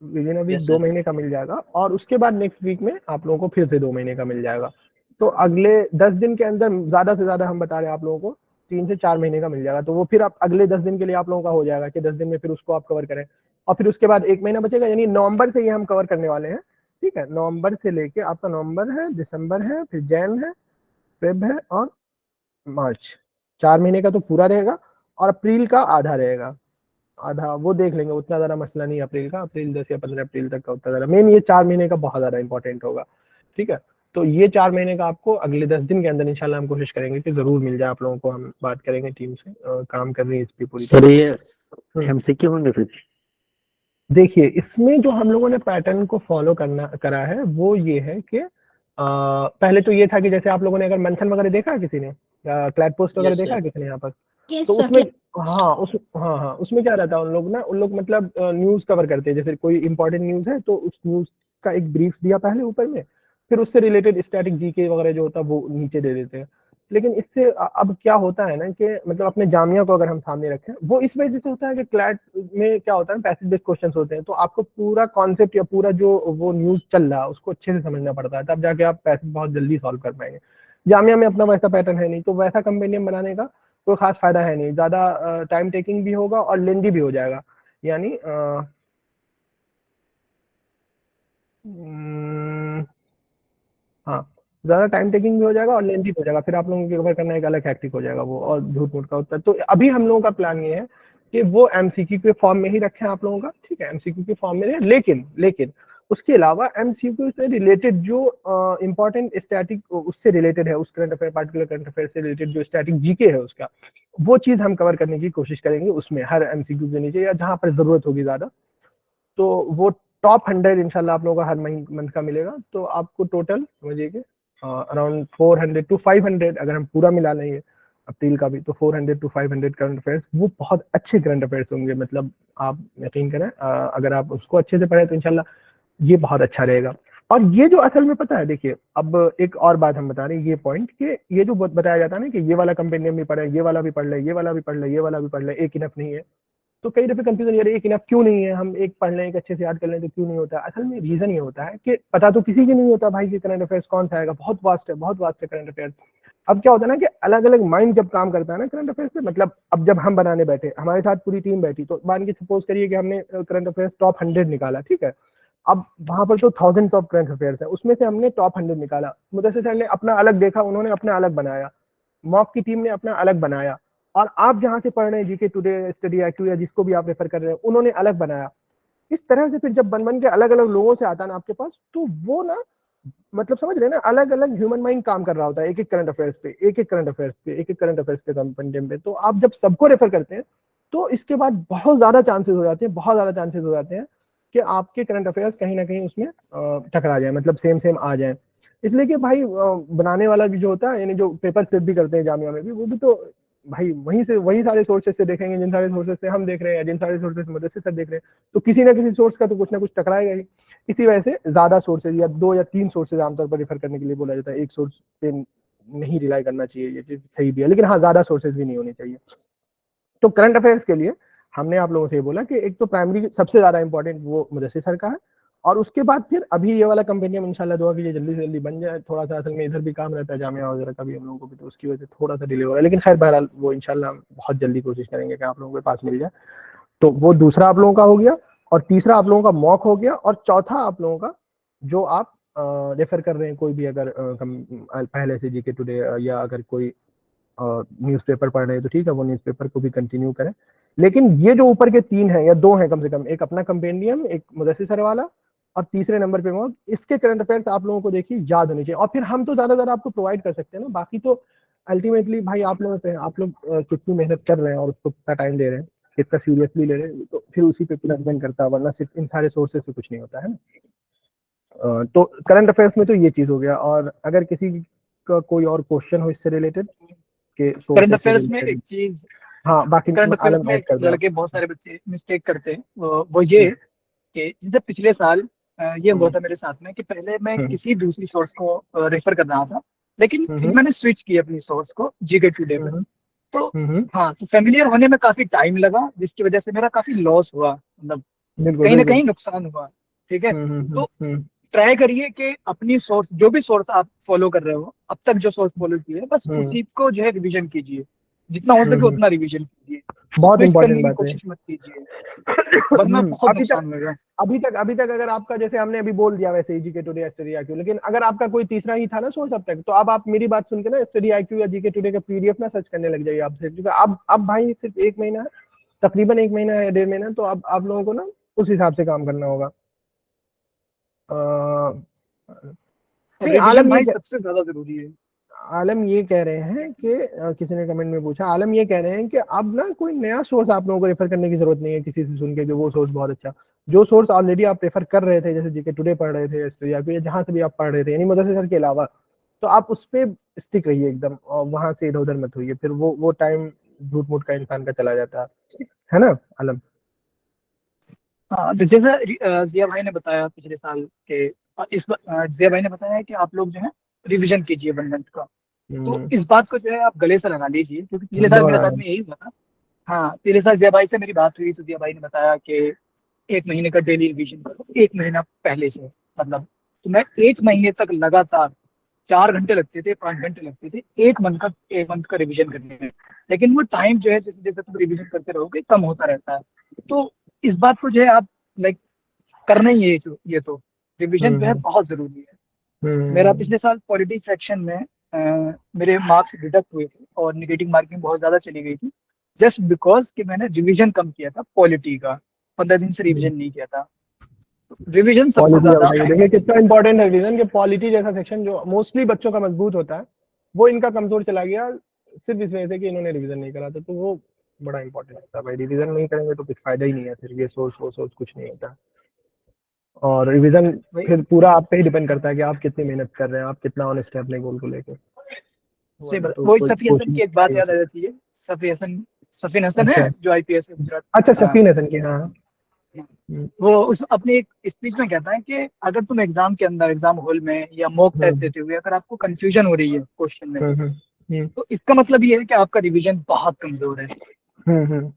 within a week yes 2 sir. महीने का मिल जाएगा, और उसके बाद नेक्स्ट वीक में आप लोगों को फिर से 2 महीने का मिल जाएगा। तो अगले 10 दिन के अंदर ज्यादा से ज्यादा हम बता रहे हैं आप लोगों को 3 से 4 महीने का मिल जाएगा, तो वो फिर आप अगले 10 दिन के लिए आप लोगों का हो जाएगा कि 10 दिन में फिर उसको आप कवर करें, और फिर उसके बाद 1 महीना बचेगा, यानी नवंबर से ये हम कवर करने वाले हैं, ठीक है, नवंबर से लेके आपका नवंबर है, दिसंबर है, फिर जैन है, फेब है और मार्च, 4 महीने का तो पूरा रहेगा, और अप्रैल का आधा रहेगा, आधा वो देख लेंगे, उतना ज्यादा मसला नहीं है अप्रैल का, अप्रैल 10 या 15 अप्रैल तक का उतना ज्यादा, मेन ये 4 महीने का बहुत ज्यादा इंपॉर्टेंट होगा, ठीक है। तो ये 4 महीने का आपको अगले 10 दिन के अंदर इंशाल्लाह हम कोशिश करेंगे कि जरूर मिल जाए आप लोगों को, हम बात करेंगे टीम से, काम कर रही है इस पे पूरी सर ये एमसीक्यू होंगे फिर? देखिए इसमें जो हम लोगों ने पैटर्न को फॉलो करा है वो ये है कि पहले तो ये था कि जैसे आप लोगों ने अगर मंथन वगैरह देखा है किसी ने, या क्लैट पोस्ट वगैरह Yes, देखा है sir. किसी ने यहाँ पर, Yes, तो sir. उसमें हाँ उसमें क्या रहता है, उन लोग मतलब न्यूज कवर करते हैं, जैसे कोई इंपॉर्टेंट न्यूज है तो उस न्यूज का एक ब्रीफ दिया पहले ऊपर में, फिर उससे रिलेटेड स्टैटिक जीके वगैरह जो होता है वो नीचे दे देते हैं। लेकिन इससे अब क्या होता है ना कि मतलब अपने जामिया को अगर हम सामने रखें, वो इस वजह से होता है कि क्लैट में क्या होता है, पैसेज बेस्ड क्वेश्चन होते हैं, तो आपको पूरा कॉन्सेप्ट या पूरा जो वो न्यूज चल रहा है उसको अच्छे से समझना पड़ता है, तब जाके आप पैसेज बहुत जल्दी सॉल्व कर पाएंगे। जामिया में अपना वैसा पैटर्न है नहीं, तो वैसा कंपेनियम बनाने का कोई खास फायदा है नहीं, ज्यादा टाइम टेकिंग भी होगा और लेंदी भी हो जाएगा, यानी हाँ ज्यादा टाइम टेकिंग भी हो जाएगा और लेंथी हो जाएगा, फिर आप लोगों को कवर करना एक अलग हैक्टिक हो जाएगा वो, और झूठ मूठ का उत्तर। तो अभी हम लोगों का प्लान ये है कि वो एमसीक्यू के फॉर्म में ही रखें आप लोगों का, ठीक है, एमसीक्यू के फॉर्म में रहे, लेकिन उसके अलावा एमसीक्यू से रिलेटेड जो इंपॉर्टेंट स्टैटिक उससे रिलेटेड है, उस current affair particular current affair से रिलेटेड जो स्टैटिक जीके है उसका, वो चीज हम कवर करने की कोशिश करेंगे उसमें, हर एमसीक्यू के नीचे या जहां पर जरूरत होगी ज्यादा, तो वो टॉप 100 इंशाल्लाह आप लोगों का हर मंथ का मिलेगा। तो आपको टोटल समझिए कि अराउंड 400 टू 500 अगर हम पूरा मिला लेंगे अप्रैल का भी, तो 400 टू 500 करंट अफेयर्स, वो बहुत अच्छे करंट अफेयर्स होंगे, मतलब आप यकीन करें अगर आप उसको अच्छे से पढ़े तो इंशाल्लाह ये बहुत अच्छा रहेगा। और ये जो असल में पता है, देखिए अब एक और बात हम बता रहे हैं, ये पॉइंट कि ये जो बताया जाता है ना कि ये वाला कंपेनियम भी पढ़े, ये वाला भी पढ़ ले, ये वाला भी पढ़ ले, ये वाला भी पढ़ ले, एक इनफ नहीं है, तो कई दफे कंफ्यूजन ये रही है कि ना क्यों नहीं है, हम एक पढ़ लें, एक अच्छे से याद कर लें तो क्यों नहीं होता। असल में रीजन ये होता है कि पता तो किसी की नहीं होता भाई कि करंट अफेयर्स कौन सा आएगा, बहुत वास्ट है करंट अफेयर्स। अब क्या होता है ना कि अलग अलग माइंड जब काम करता है ना करंट अफेयर्स पे, मतलब अब जब हम बनाने बैठे, हमारे साथ पूरी टीम बैठी, तो मान के सपोज करिए कि हमने करंट अफेयर्स टॉप 100 निकाला, ठीक है। अब वहां पर तो थाउजेंड्स ऑफ करंट अफेयर्स है, उसमें से हमने टॉप 100 निकाला, मुदस्सिर सर ने अपना अलग देखा, उन्होंने अपना अलग बनाया, मॉक की टीम ने अपना अलग बनाया, और आप जहां से पढ़ रहे हैं जीके टुडे, स्टडी IQ या जिसको भी आप रेफर कर रहे हैं, उन्होंने अलग बनाया। इस तरह से फिर जब बन बन के अलग अलग लोगों से आता है ना आपके पास, तो वो ना, मतलब समझ रहे हैं ना, अलग अलग ह्यूमन माइंड काम कर रहा होता है एक एक करंट अफेयर्स पे, एक एक करंट अफेयर्स पे, एक एक करंट अफेयर्स पे कंपेंडियम पे। तो आप जब सबको रेफर करते हैं तो इसके बाद बहुत ज्यादा चांसेस हो जाते हैं, बहुत ज्यादा चांसेस हो जाते हैं कि आपके करंट अफेयर्स कहीं ना कहीं उसमें टकरा जाए, मतलब सेम सेम आ जाए। इसलिए कि भाई बनाने वाला भी जो होता है, यानी जो पेपर सेट भी करते हैं जामिया में भी, वो भी तो भाई वही सारे सोर्सेज से देखेंगे जिन सारे सोर्सेज से हम देख रहे हैं, जिन सारे सोर्सेज से मुदस्सिर सर देख रहे हैं, तो किसी ना किसी सोर्स का तो कुछ ना कुछ टकराएगा ही। इसी वजह से ज्यादा सोर्सेज या 2 या 3 सोर्सेज आमतौर पर रेफर करने के लिए बोला जाता है, एक सोर्स पे नहीं रिलाई करना चाहिए, ये चीज सही भी है, लेकिन हाँ ज्यादा सोर्सेज भी नहीं होने चाहिए। तो करंट अफेयर्स के लिए हमने आप लोगों से ये बोला कि एक तो प्राइमरी सबसे ज्यादा इंपॉर्टेंट वो मुदस्सिर सर का है, और उसके बाद फिर अभी ये वाला कंपेंडियम इंशाल्लाह दुआ कीजिए जल्दी से जल्दी बन जाए। थोड़ा सा असल में इधर भी काम रहता है जामिया वगैरह का भी हम लोगों को भी, तो उसकी वजह से थोड़ा सा डिले हो रहा है, लेकिन खैर बहरहाल वो इंशाल्लाह बहुत जल्दी कोशिश करेंगे कि आप लोगों के पास मिल जाए। तो वो दूसरा आप लोगों का हो गया, और तीसरा आप लोगों का मॉक हो गया, और चौथा आप लोगों का जो आप रेफर कर रहे हैं कोई भी, अगर पहले से जीके टुडे या अगर कोई न्यूज़पेपर पढ़ रहे हैं तो ठीक है, वो न्यूज़पेपर को भी कंटिन्यू करें। लेकिन ये जो ऊपर के 3 हैं या 2 हैं कम से कम, एक अपना कंपेंडियम, एक मुदस्सिर सर वाला, और तीसरे नंबर पे मॉक, इसके करंट अफेयर्स आप लोगों को देखिए याद होनी चाहिए। और फिर हम तो ज्यादा आपको प्रोवाइड कर सकते हैं ना, बाकी तो अल्टीमेटली भाई आप लोगों पे, आप लोग कितनी मेहनत कर रहे हैं और उसको कितना टाइम दे रहे हैं, कितना सीरियसली ले रहे हैं, तो फिर उसी पे पूरा डिपेंड करता है, वरना सिर्फ इन सारे सोर्सेज से कुछ नहीं होता है ना। तो करंट अफेयर्स में तो ये चीज हो गया, और अगर किसी का कोई और क्वेश्चन हो इससे रिलेटेड के करंट अफेयर्स में एक चीज, हाँ बाकी करंट अफेयर्स आलम में ऐड कर दो। लड़के बहुत सारे बच्चे मिस्टेक करते हैं, वो ये कि जैसे पिछले साल ये हुआ था मेरे साथ में कि पहले मैं किसी दूसरी सोर्स को रेफर कर रहा था, लेकिन फिर मैंने स्विच किया अपनी सोर्स को जीके टुडे पे। तो हाँ, तो फेमिलियर होने में काफी टाइम लगा, जिसकी वजह से मेरा काफी लॉस हुआ, मतलब कहीं ना कहीं नुकसान हुआ, ठीक है। तो ट्राई करिए कि अपनी सोर्स, जो भी सोर्स आप फॉलो कर रहे हो, अब तक जो सोर्स फॉलो किए बस उसी को जो है रिवीजन कीजिए, जितना हो सके उतना रिवीजन कीजिए, बहुत स्विच इंपॉर्टेंट करने की बात है। कोशिश मत कीजिए, वरना बहुत नुकसान होगा। अभी तक अगर आपका, जैसे हमने अभी बोल दिया वैसे जीके टुडे स्टडी IQ, लेकिन अगर आपका कोई तीसरा ही था ना सोर्स अब तक, तो अब आप मेरी बात सुन के ना स्टडी IQ या जीके टुडे का PDF ना सर्च करने लग जाइए आपसे, क्योंकि अब भाई सिर्फ 1 महीना है, तकरीबन 1 महीना या 1.5 महीना, तो अब आप लोगों को ना उस हिसाब से काम करना होगा। नहीं, रिवीजन भाई सबसे ज्यादा जरूरी है। आलम ये कह रहे हैं कि किसी ने कमेंट में पूछा, आलम ये कह रहे हैं कि अब ना कोई नया सोर्स आप लोगों को रेफर करने की जरूरत नहीं है किसी से सुन के, जो वो सोर्स बहुत अच्छा, जो सोर्स ऑलरेडी आप रेफर कर रहे थे, जैसे जीके टुडे पढ़ रहे थे या फिर जहां से भी आप पढ़ रहे थे, यानी मुदस्सिर सर के अलावा, तो आप उस पर स्टिक रहिए एकदम, और वहां से इधर उधर मत होइए, फिर वो टाइम झूठ मूठ का इंसान का चला जाता है ना आलम। हाँ, तो जैसा जिया भाई ने बताया पिछले साल के, जिया भाई ने बताया कि आप लोग जो है रिवीजन कीजिए बंधन का, तो इस बात को जो है आप गले से लगा लीजिए, क्योंकि पिछले साल मेरे साथ में यही हुआ था। हाँ, पिछले साल जिया भाई से मेरी बात हुई, तो जिया भाई ने बताया कि 1 महीने का डेली रिवीजन करो, 1 महीना पहले से, मतलब तो मैं 1 महीने तक लगातार 4 घंटे लगते थे, 5 घंटे लगते थे एक मंथ का रिवीजन करने में, लेकिन वो टाइम जो है जैसे जैसे तुम रिवीजन करते रहोगे कम होता रहता है। तो इस बात को जो है आप लाइक करना ही है, ये तो रिवीजन जो है बहुत जरूरी है। मेरा पिछले साल पॉलिटी सेक्शन में मेरे मार्क्स डिडक्ट हुए थे और नेगेटिव मार्किंग बहुत ज्यादा चली गई थी, जस्ट बिकॉज कि मैंने रिवीजन कम किया था पॉलिटी का, 15 दिन से रिवीजन नहीं किया था। रिवीजन सबसे ज्यादा, देखिए कितना इंपॉर्टेंट है रिवीजन, कि पॉलिटी जैसा सेक्शन जो मोस्टली बच्चों का मजबूत होता है, वो इनका कमजोर चला गया सिर्फ इस वजह से कि इन्होंने रिवीजन नहीं करा था। तो वो बड़ा इंपॉर्टेंट होता है भाई, रिवीजन नहीं करेंगे तो कुछ फायदा ही नहीं है, फिर ये सोच कुछ नहीं होता। और रिवीजन फिर पूरा आप पे ही डिपेंड करता है कि आप कितनी मेहनत कर रहे हैं, आप कितना ऑनेस्ट है अपने गोल को लेकर। वो सफी हसन की एक बात याद आ जाती है, सफीन हसन है जो IPS है गुजरात। अच्छा, सफीन हसन की, हाँ। वो उस अपने एक स्पीच में कहता है कि अगर तुम एग्जाम के अंदर, एग्जाम हॉल में या मॉक टेस्ट देते हुए अगर आपको कंफ्यूजन हो रही है क्वेश्चन में, तो इसका मतलब ये है कि आपका रिवीजन बहुत कमजोर है।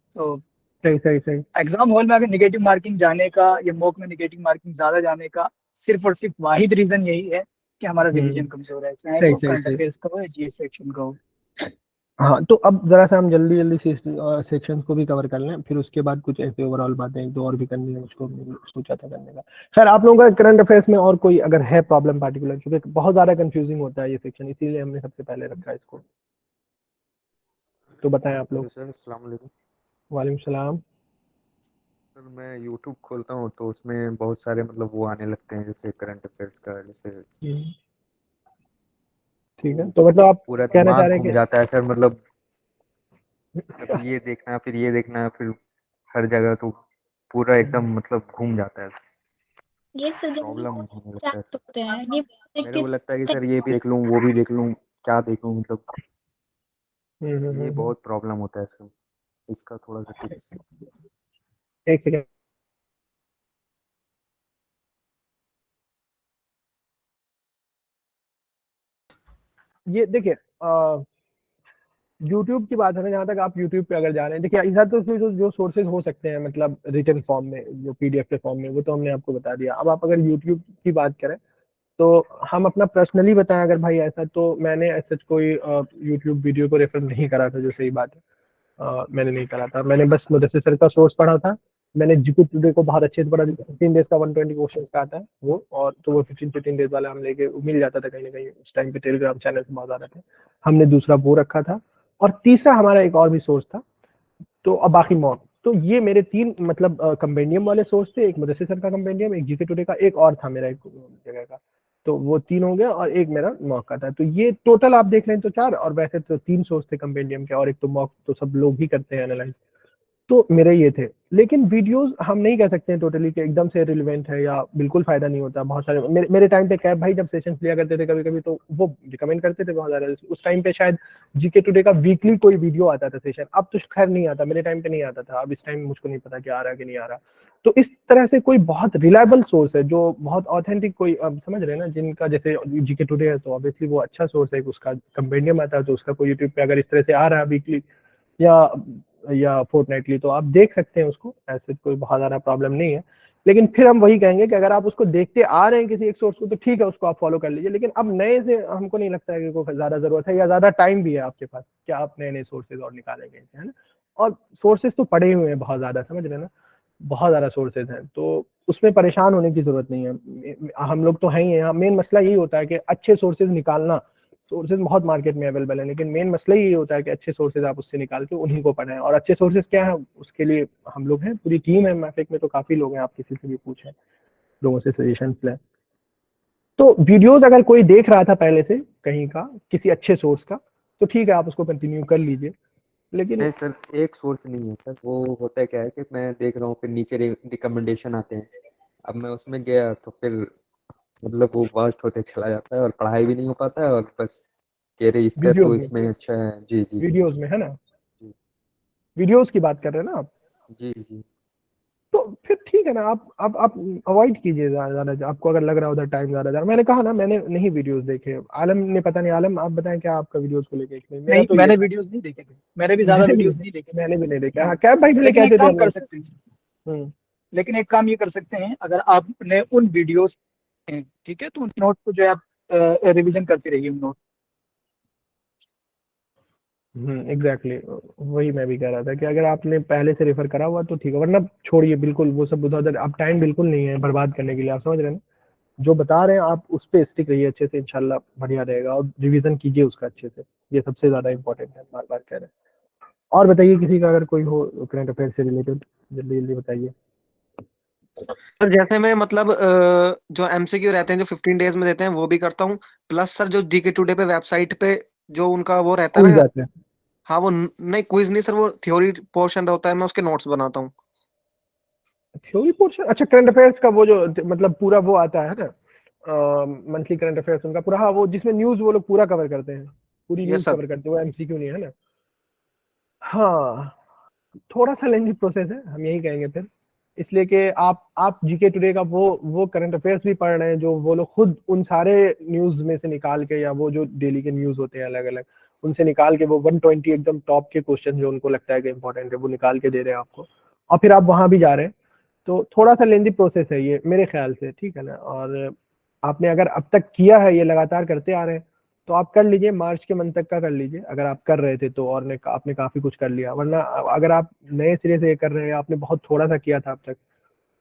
तो सही एग्जाम हॉल में अगर नेगेटिव मार्किंग जाने का या मॉक में नेगेटिव मार्किंग ज्यादा जाने का सिर्फ और सिर्फ वाहिद रीजन यही है कि हमारा रिवीजन कमजोर है, चाहे सही वो सही करंट सही। अफेयर्स का हो या जीएस सेक्शन का हो। हाँ तो अब जरा सा हम जल्दी जल्दी सेक्शंस को भी कवर कर लें, फिर उसके बाद कुछ ऐसे ओवरऑल बातें एक दो और भी करनी है मुझको, सोचा था करने का। खैर आप लोगों का करंट अफेयर्स में और कोई अगर है प्रॉब्लम पार्टिकुलर, क्योंकि बहुत ज्यादा कंफ्यूजिंग होता है ये सेक्शन, इसीलिए हमने सबसे पहले रखा है इसको, तो बताएं आप लोग। सर अस्सलाम वालेकुम। वालेकुम सलाम। सर मैं यूट्यूब खोलता हूँ तो उसमें बहुत सारे मतलब वो आने लगते हैं, जैसे करंट अफेयर्स का, जैसे ठीक है, तो मतलब आप पूरा कहना चाह दिमाग रहे हैं घूम कि जाता है सर, मतलब कभी ये देखना है, फिर ये देखना है, फिर हर जगह तो पूरा एकदम मतलब घूम जाता है, ये सजेशन प्रॉब्लम होने लगता है। होते हैं ये मेरे को लगता है कि सर ये भी देख लूँ, वो भी देख लूँ, क्या देखूँ, मतलब ये बहुत प्रॉब्लम होता है सर, इसका थोड़ा सा टिप्स। एक सेकेंड। ये देखिए यूट्यूब की बात है ना, जहाँ तक आप यूट्यूब पे अगर जा रहे हैं, देखिए इधर तो उसमें जो सोर्सेज हो सकते हैं मतलब रिटन फॉर्म में, जो पीडीएफ के फॉर्म में, वो तो हमने आपको बता दिया। अब आप अगर यूट्यूब की बात करें तो हम अपना पर्सनली बताएं अगर भाई ऐसा, तो मैंने ऐसा कोई यूट्यूब वीडियो को रेफर नहीं करा था, जो सही बात है। मैंने नहीं करा था, मैंने बस मुदस्सिर सर का सोर्स पढ़ा था। मैंने जीके टुडे को बहुत अच्छे से पढ़ा, 15 डेज का 120 क्वेश्चन का आता है वो, और तो वो 15 डेज वाला हम लेके मिल जाता था कहीं ना कहीं, उस टाइम पे टेलीग्राम चैनल से बहुत ज्यादा थे। हमने दूसरा वो रखा था, और तीसरा हमारा एक और भी सोर्स था, तो अब बाकी मॉक। तो ये मेरे तीन मतलब कंपेंडियम वाले सोर्स थे, एक मुदस्सिर सर का कंपेंडियम, एक जीके टुडे का, एक और था मेरा एक जगह का, तो वो तीन हो गया, और एक मेरा मॉक का था। तो ये टोटल आप देख लें तो चार, और वैसे तो तीन सोर्स थे कंपेंडियम के, और एक तो मॉक, तो सब लोग ही करते हैं एनालाइज। तो मेरे ये थे, लेकिन वीडियोस हम नहीं कह सकते हैं टोटली कि एकदम से रिलेवेंट है या बिल्कुल फायदा नहीं होता। बहुत सारे मेरे टाइम पे कैब भाई जब सेशंस लिया करते थे कभी कभी, तो वो रिकमेंड करते थे बहुत ज्यादा। उस टाइम पे शायद जीके टुडे का वीकली कोई वीडियो आता था सेशन, अब तो खैर नहीं आता, मेरे टाइम पे नहीं आता था, अब इस टाइम मुझको नहीं पता कि आ रहा है कि नहीं आ रहा। तो इस तरह से कोई बहुत रिलायबल सोर्स है जो बहुत ऑथेंटिक कोई, अब समझ रहे हैं ना, जिनका जैसे जीके टुडे है तो ऑब्वियसली वो अच्छा सोर्स है, उसका कंपेंडियम आता है, तो उसका कोई यूट्यूब पे अगर इस तरह से आ रहा है वीकली या फोर्टनाइटली, तो आप देख सकते हैं उसको, ऐसे कोई बहुत ज्यादा प्रॉब्लम नहीं है। लेकिन फिर हम वही कहेंगे कि अगर आप उसको देखते आ रहे हैं किसी एक सोर्स को, तो ठीक है, उसको आप फॉलो कर लीजिए, लेकिन अब नए से हमको नहीं लगता है कि कोई ज्यादा जरूरत है, या ज्यादा टाइम भी है आपके पास कि आप नए नए सोर्सेज और निकालेंगे, है ना। और सोर्सेज तो पड़े हुए हैं बहुत ज्यादा, समझ रहे हैं ना, बहुत ज्यादा सोर्सेज हैं, तो उसमें परेशान होने की जरूरत नहीं है। हम लोग तो हैं ही हैं, मेन मसला यही होता है कि अच्छे सोर्सेज निकालना। सोर्सेज बहुत मार्केट में अवेलेबल है, लेकिन मेन मसला यही होता है कि अच्छे सोर्सेज आप उससे निकाल के उन्हीं को पढ़ें। और अच्छे सोर्सेज क्या है, उसके लिए हम लोग हैं, पूरी टीम है मैफिक में, तो काफी लोग हैं, आप किसी से भी पूछें, लोगों से सजेशन लें। तो वीडियोज अगर कोई देख रहा था पहले से कहीं का, किसी अच्छे सोर्स का, तो ठीक है, आप उसको कंटिन्यू कर लीजिए। लेकिन नहीं सर, एक सोर्स नहीं है सर, वो होता है क्या है कि मैं देख रहा हूँ, फिर नीचे रिकमेंडेशन आते हैं, अब मैं उसमें गया तो फिर मतलब वो वास्ट होते चला जाता है, और पढ़ाई भी नहीं हो पाता है, और बस कह रहे इसका तो वीडियोज में, इसमें अच्छा है। जी जी जी वीडियोज में है ना, जी वीडियोज की बात कर रहे हैं ना आप, जी जी। तो फिर ठीक है ना, आप अवॉइड कीजिए ज्यादा, आपको अगर लग रहा है उधर टाइम ज्यादा जा रहा। मैंने कहा ना, मैंने नहीं वीडियोस देखे, आलम ने पता नहीं, आलम आप बताएं क्या आपका वीडियोस को लेके एक्सपीरियंस? मेरा नहीं, तो ये मैंने था, वीडियोस नहीं देखे थे, मैंने भी ज्यादा वीडियोस नहीं देखे थे। मैंने भी नहीं देखा। हाँ कैब भाई पहले लेकिन एक कहते थे काम हम कर लोग। सकते हैं, लेकिन एक काम ये कर सकते हैं, अगर आपने उन वीडियोस, ठीक है, तो उन नोट्स को जो है आप रिवीजन करते रहिए उन नोट्स। एग्जैक्टली, वही मैं भी कह रहा था कि अगर आपने पहले से रेफर करा हुआ तो ठीक है, वरना छोड़िए बिल्कुल वो सब उधर उधर, अब टाइम बिल्कुल नहीं है बर्बाद करने के लिए, आप समझ रहे हैं ना। जो बता रहे हैं आप उस पर स्टिक रहिए अच्छे से, इंशाल्लाह बढ़िया रहेगा, और रिवीजन कीजिए उसका अच्छे से, ये सबसे ज्यादा इंपॉर्टेंट है, बार बार कह रहे हैं। और बताइए किसी का अगर कोई हो करंट अफेयर से रिलेटेड, जल्दी जल्दी बताइए। सर जैसे मैं मतलब जो एमसीक्यू रहते हैं जो 15 डेज में देते हैं वो भी करता हूँ, प्लस सर जो जीके टुडे पे वेबसाइट पे जो उनका वो रहता है स्कूल ना। जाते हैं। हाँ वो नहीं क्विज नहीं सर, वो थ्योरी पोर्शन होता है, मैं उसके नोट्स बनाता हूँ। थ्योरी पोर्शन, अच्छा करंट अफेयर्स का वो जो मतलब पूरा वो आता है ना, मंथली करंट अफेयर्स उनका पूरा, हाँ वो जिसमें न्यूज वो लोग पूरा कवर करते हैं, पूरी यस न्यूज सर। कवर करते हैं, वो एमसीक्यू नहीं है ना। हाँ थोड़ा सा लेंथी प्रोसेस है, हम यही कहेंगे फिर, इसलिए कि आप जीके टुडे का वो करंट अफेयर्स भी पढ़ रहे हैं जो वो लोग खुद उन सारे न्यूज में से निकाल के, या वो जो डेली के न्यूज होते हैं अलग अलग, उनसे निकाल के वो 120 एकदम टॉप के क्वेश्चन जो उनको लगता है कि इंपॉर्टेंट है वो निकाल के दे रहे हैं आपको, और फिर आप वहां भी जा रहे हैं। तो थोड़ा सा लेंदी प्रोसेस है ये मेरे ख्याल से, ठीक है ना। और आपने अगर अब तक किया है, ये लगातार करते आ रहे हैं, तो आप कर लीजिए, मार्च के मंथ तक का कर लीजिए अगर आप कर रहे थे तो, और आपने काफी कुछ कर लिया। वरना अगर आप नए सिरे से ये कर रहे हैं, आपने बहुत थोड़ा सा किया था अब तक,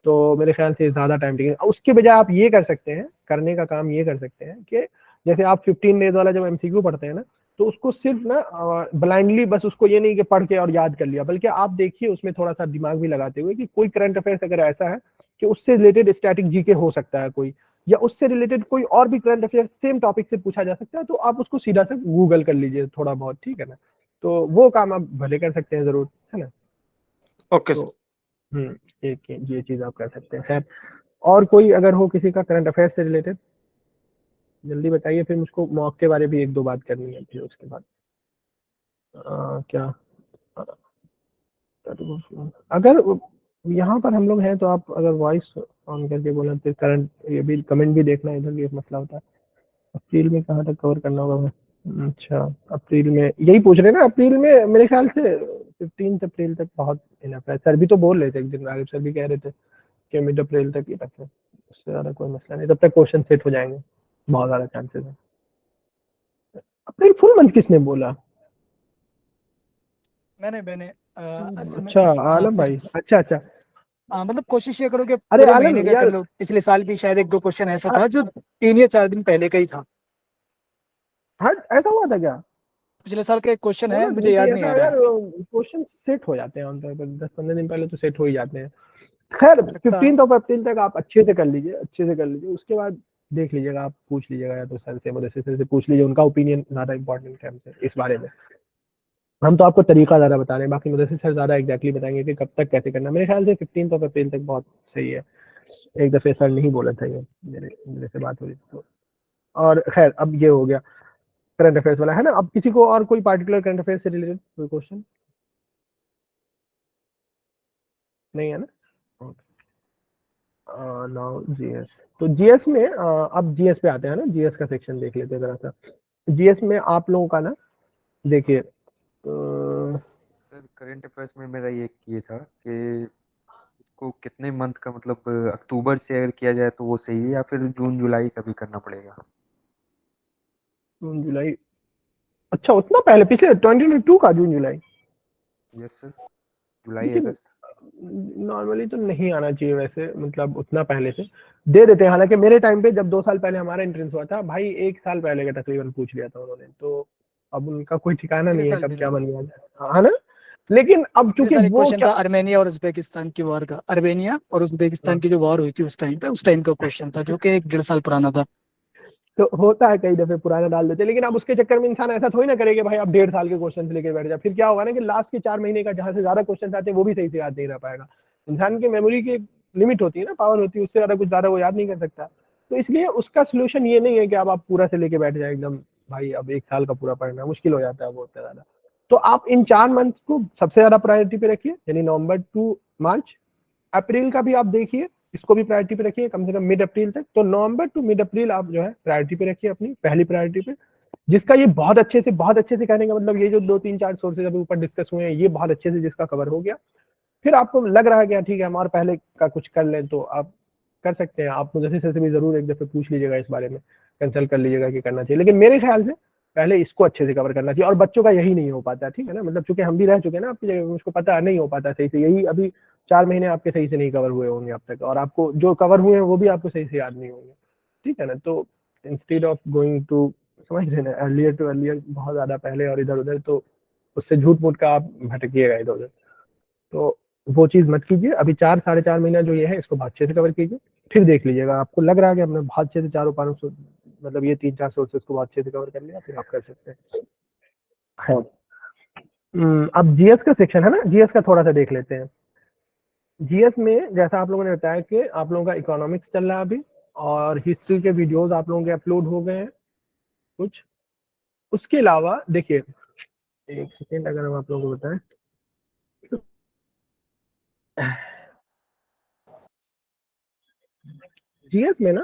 तो मेरे ख्याल से ज्यादा टाइम टेकिंग। उसके बजाय आप ये कर सकते हैं, करने का काम ये कर सकते हैं कि जैसे आप 15 डेज वाला जब एमसीक्यू पढ़ते हैं ना, तो उसको सिर्फ ना ब्लाइंडली बस उसको ये नहीं कि पढ़ के और याद कर लिया, बल्कि आप देखिए उसमें थोड़ा सा दिमाग भी लगाते हुए कि कोई करंट अफेयर्स अगर ऐसा है कि उससे रिलेटेड स्टैटिक जीके हो सकता है कोई, या उससे रिलेटेड कोई और भी करंट अफेयर सेम टॉपिक से पूछा जा सकता है, तो आप उसको सीधा से गूगल कर लीजिए थोड़ा बहुत, ठीक है ना। तो वो काम आप भले कर सकते हैं जरूर, है ना। ओके तो एक ये चीज आप कर सकते हैं। खैर, और कोई अगर हो किसी का करंट अफेयर से रिलेटेड, जल्दी बताइए, फिर मुझको मॉक के बारे में एक दो बात करनी है, फिर उसके बाद क्या अगर यहाँ पर हम लोग हैं तो आप अगर वॉइस ऑन करके बोले, फिर करंट ये भी कमेंट भी देखना, इधर भी एक मसला होता है। अप्रैल में कहाँ तक कवर करना होगा हमें? अच्छा, अप्रैल में यही पूछ रहे ना, अप्रैल में मेरे ख्याल से 15 अप्रैल तक बहुत इनफ है। सर भी तो बोल रहे थे एक दिन, राघव सर भी कह रहे थे कि मिड अप्रैल तक ही रखें, उससे ज़्यादा कोई मसला नहीं, तब तक क्वेश्चन सेट हो जाएंगे, बहुत ज़्यादा चांसेस है। अप्रैल फुल मंथ किसने बोला? मैंने असल में अच्छा आलम भाई, अच्छा मतलब कोशिश ये करो कि अरे पूरे आलम महीने का यार, कर लो। पिछले साल भी शायद एक दो क्वेश्चन ऐसा था जो 3 या 4 दिन पहले का ही था। हाँ ऐसा हुआ था क्या? पिछले साल का एक क्वेश्चन है, होना मुझे याद नहीं आ रहा यार, है। क्वेश्चन सेट हो जाते हैं आमतौर पर, 10-15 दिन पहले तो सेट हो ही जाते हैं। खैर, सकता 15 अप्रैल तक आप अच्छे से कर लीजिए, उसके बाद देख लीजिएगा, आप पूछ लीजिएगा, या तो सर से मदद से पूछ लीजिए, उनका ओपिनियन ज्यादा इंपॉर्टेंट है हमसे इस बारे में। हम तो आपको तरीका ज्यादा बता रहे हैं, बाकी मदद से सर ज्यादा एग्जैक्टली बताएंगे कि कब तक कैसे करना। मेरे ख्याल से 15 अप्रैल तक बहुत सही है। एक दफे सर नहीं बोला था ये, मेरे से बात हुई तो। और खैर, अब ये हो गया करंट अफेयर्स वाला, है ना। अब किसी को और कोई पार्टिकुलर करंट अफेयर से रिलेटेड कोई क्वेश्चन नहीं है ना? नाउ जीएस, तो जीएस में अब जीएस पे आते हैं ना, जीएस का सेक्शन देख लेते हैं जरा सा। जीएस में आप लोगों का ना, देखिए सर करंट अफेयर्स में मेरा ये था कि इसको कितने मंथ का, मतलब अक्टूबर से अगर किया जाए तो वो सही है, या फिर जून जुलाई का भी करना पड़ेगा? जून जुलाई, अच्छा उतना पहले, पिछले 2022 का जून जुलाई? यस सर, जुलाई लेकिन अगस्त। नॉर्मली तो नहीं आना चाहिए वैसे, मतलब उतना पहले से दे देते हैं। हालांकि मेरे टाइम पे जब 2 साल पहले हमारा एंट्रेंस हुआ था भाई, 1 साल पहले का तकरीबन पूछ लिया था उन्होंने, तो अब उनका कोई ठिकाना पिछले नहीं है साल कब भी क्या नहीं। बन गया, है ना। लेकिन अब पिछले चूंकि साल एक वो क्वेश्चन था आर्मेनिया और उज्बेकिस्तान की वॉर का। आर्मेनिया और उज्बेकिस्तान की जो वॉर हुई थी उस टाइम का क्वेश्चन था, जो कि 1-1.5 साल पुराना था। तो होता है, कई दफे पुराना डाल देते हैं, लेकिन अब उसके चक्कर में इंसान ऐसा थोड़ी ना करेगा भाई अब 1.5 साल के क्वेश्चन लेके बैठ जाए। फिर क्या होगा ना कि लास्ट के 4 महीने का जहां से ज्यादा क्वेश्चन आते हैं वो भी सही से याद नहीं रह पाएगा। इंसान की मेमोरी की लिमिट होती है ना, पावर होती है, उससे ज्यादा कुछ ज्यादा वो याद नहीं कर सकता। तो इसलिए उसका सोल्यूशन ये नहीं है कि अब आप पूरा से लेके बैठ जाए एकदम, भाई अब 1 साल का पूरा पढ़ना मुश्किल हो जाता है बहुत ज्यादा। तो आप इन 4 मंथ को सबसे ज्यादा प्रायोरिटी पे रखिए, यानी नवंबर टू मार्च। अप्रैल का भी आप देखिए, इसको भी प्रायोरिटी पे रखिए कम से कम मिड अप्रैल तक। तो नवंबर टू मिड अप्रैल आप जो है प्रायोरिटी पे रखिए, अपनी पहली प्रायोरिटी पे, जिसका ये बहुत अच्छे से कहने का मतलब, ये जो 2-3-4 सोर्सेज अभी ऊपर डिस्कस हुए हैं, ये बहुत अच्छे से जिसका कवर हो गया, फिर आपको लग रहा है कि ठीक है हम और पहले का कुछ कर लें, तो आप कर सकते हैं। आप मुझे से भी जरूर एक दफे पूछ लीजिएगा इस बारे में, कंसल्ट कर लीजिएगा कि करना चाहिए। लेकिन मेरे ख्याल से पहले इसको अच्छे से कवर करना चाहिए, और बच्चों का यही नहीं हो पाता, ठीक है ना। मतलब चूंकि हम भी रह चुके हैं ना आपकी जगह, मुझको पता नहीं हो पाता सही से, यही अभी 4 महीने आपके सही से नहीं कवर हुए होंगे अब तक, और आपको जो कवर हुए हैं वो भी आपको सही से याद नहीं होंगे, ठीक है ना। तो इंस्टेड ऑफ गोइंग टू, समझ रहे ना, अर्लियर टू अर्लियर, बहुत ज्यादा पहले और इधर उधर, तो उससे झूठ मूठ का आप भटकिएगा इधर उधर। तो वो चीज मत कीजिए। अभी 4-4.5 महीना जो ये है, इसको बहुत अच्छे से कवर कीजिए, फिर देख लीजिएगा आपको लग रहा है कि हमने बहुत अच्छे से चारों पारों मतलब ये 3-4 सोर्सेस को बहुत अच्छे से कवर कर लिया, फिर आप कर सकते हैं। हाँ। अब जीएस का सेक्शन है ना, जीएस का थोड़ा सा देख लेते हैं। जीएस में जैसा आप लोगों ने बताया कि आप लोगों का इकोनॉमिक्स चल रहा है अभी, और हिस्ट्री के वीडियोस आप लोगों के अपलोड हो गए हैं कुछ। उसके अलावा देखिए, एक सेकेंड अगर हम आप लोगों को बताएं, जीएस में ना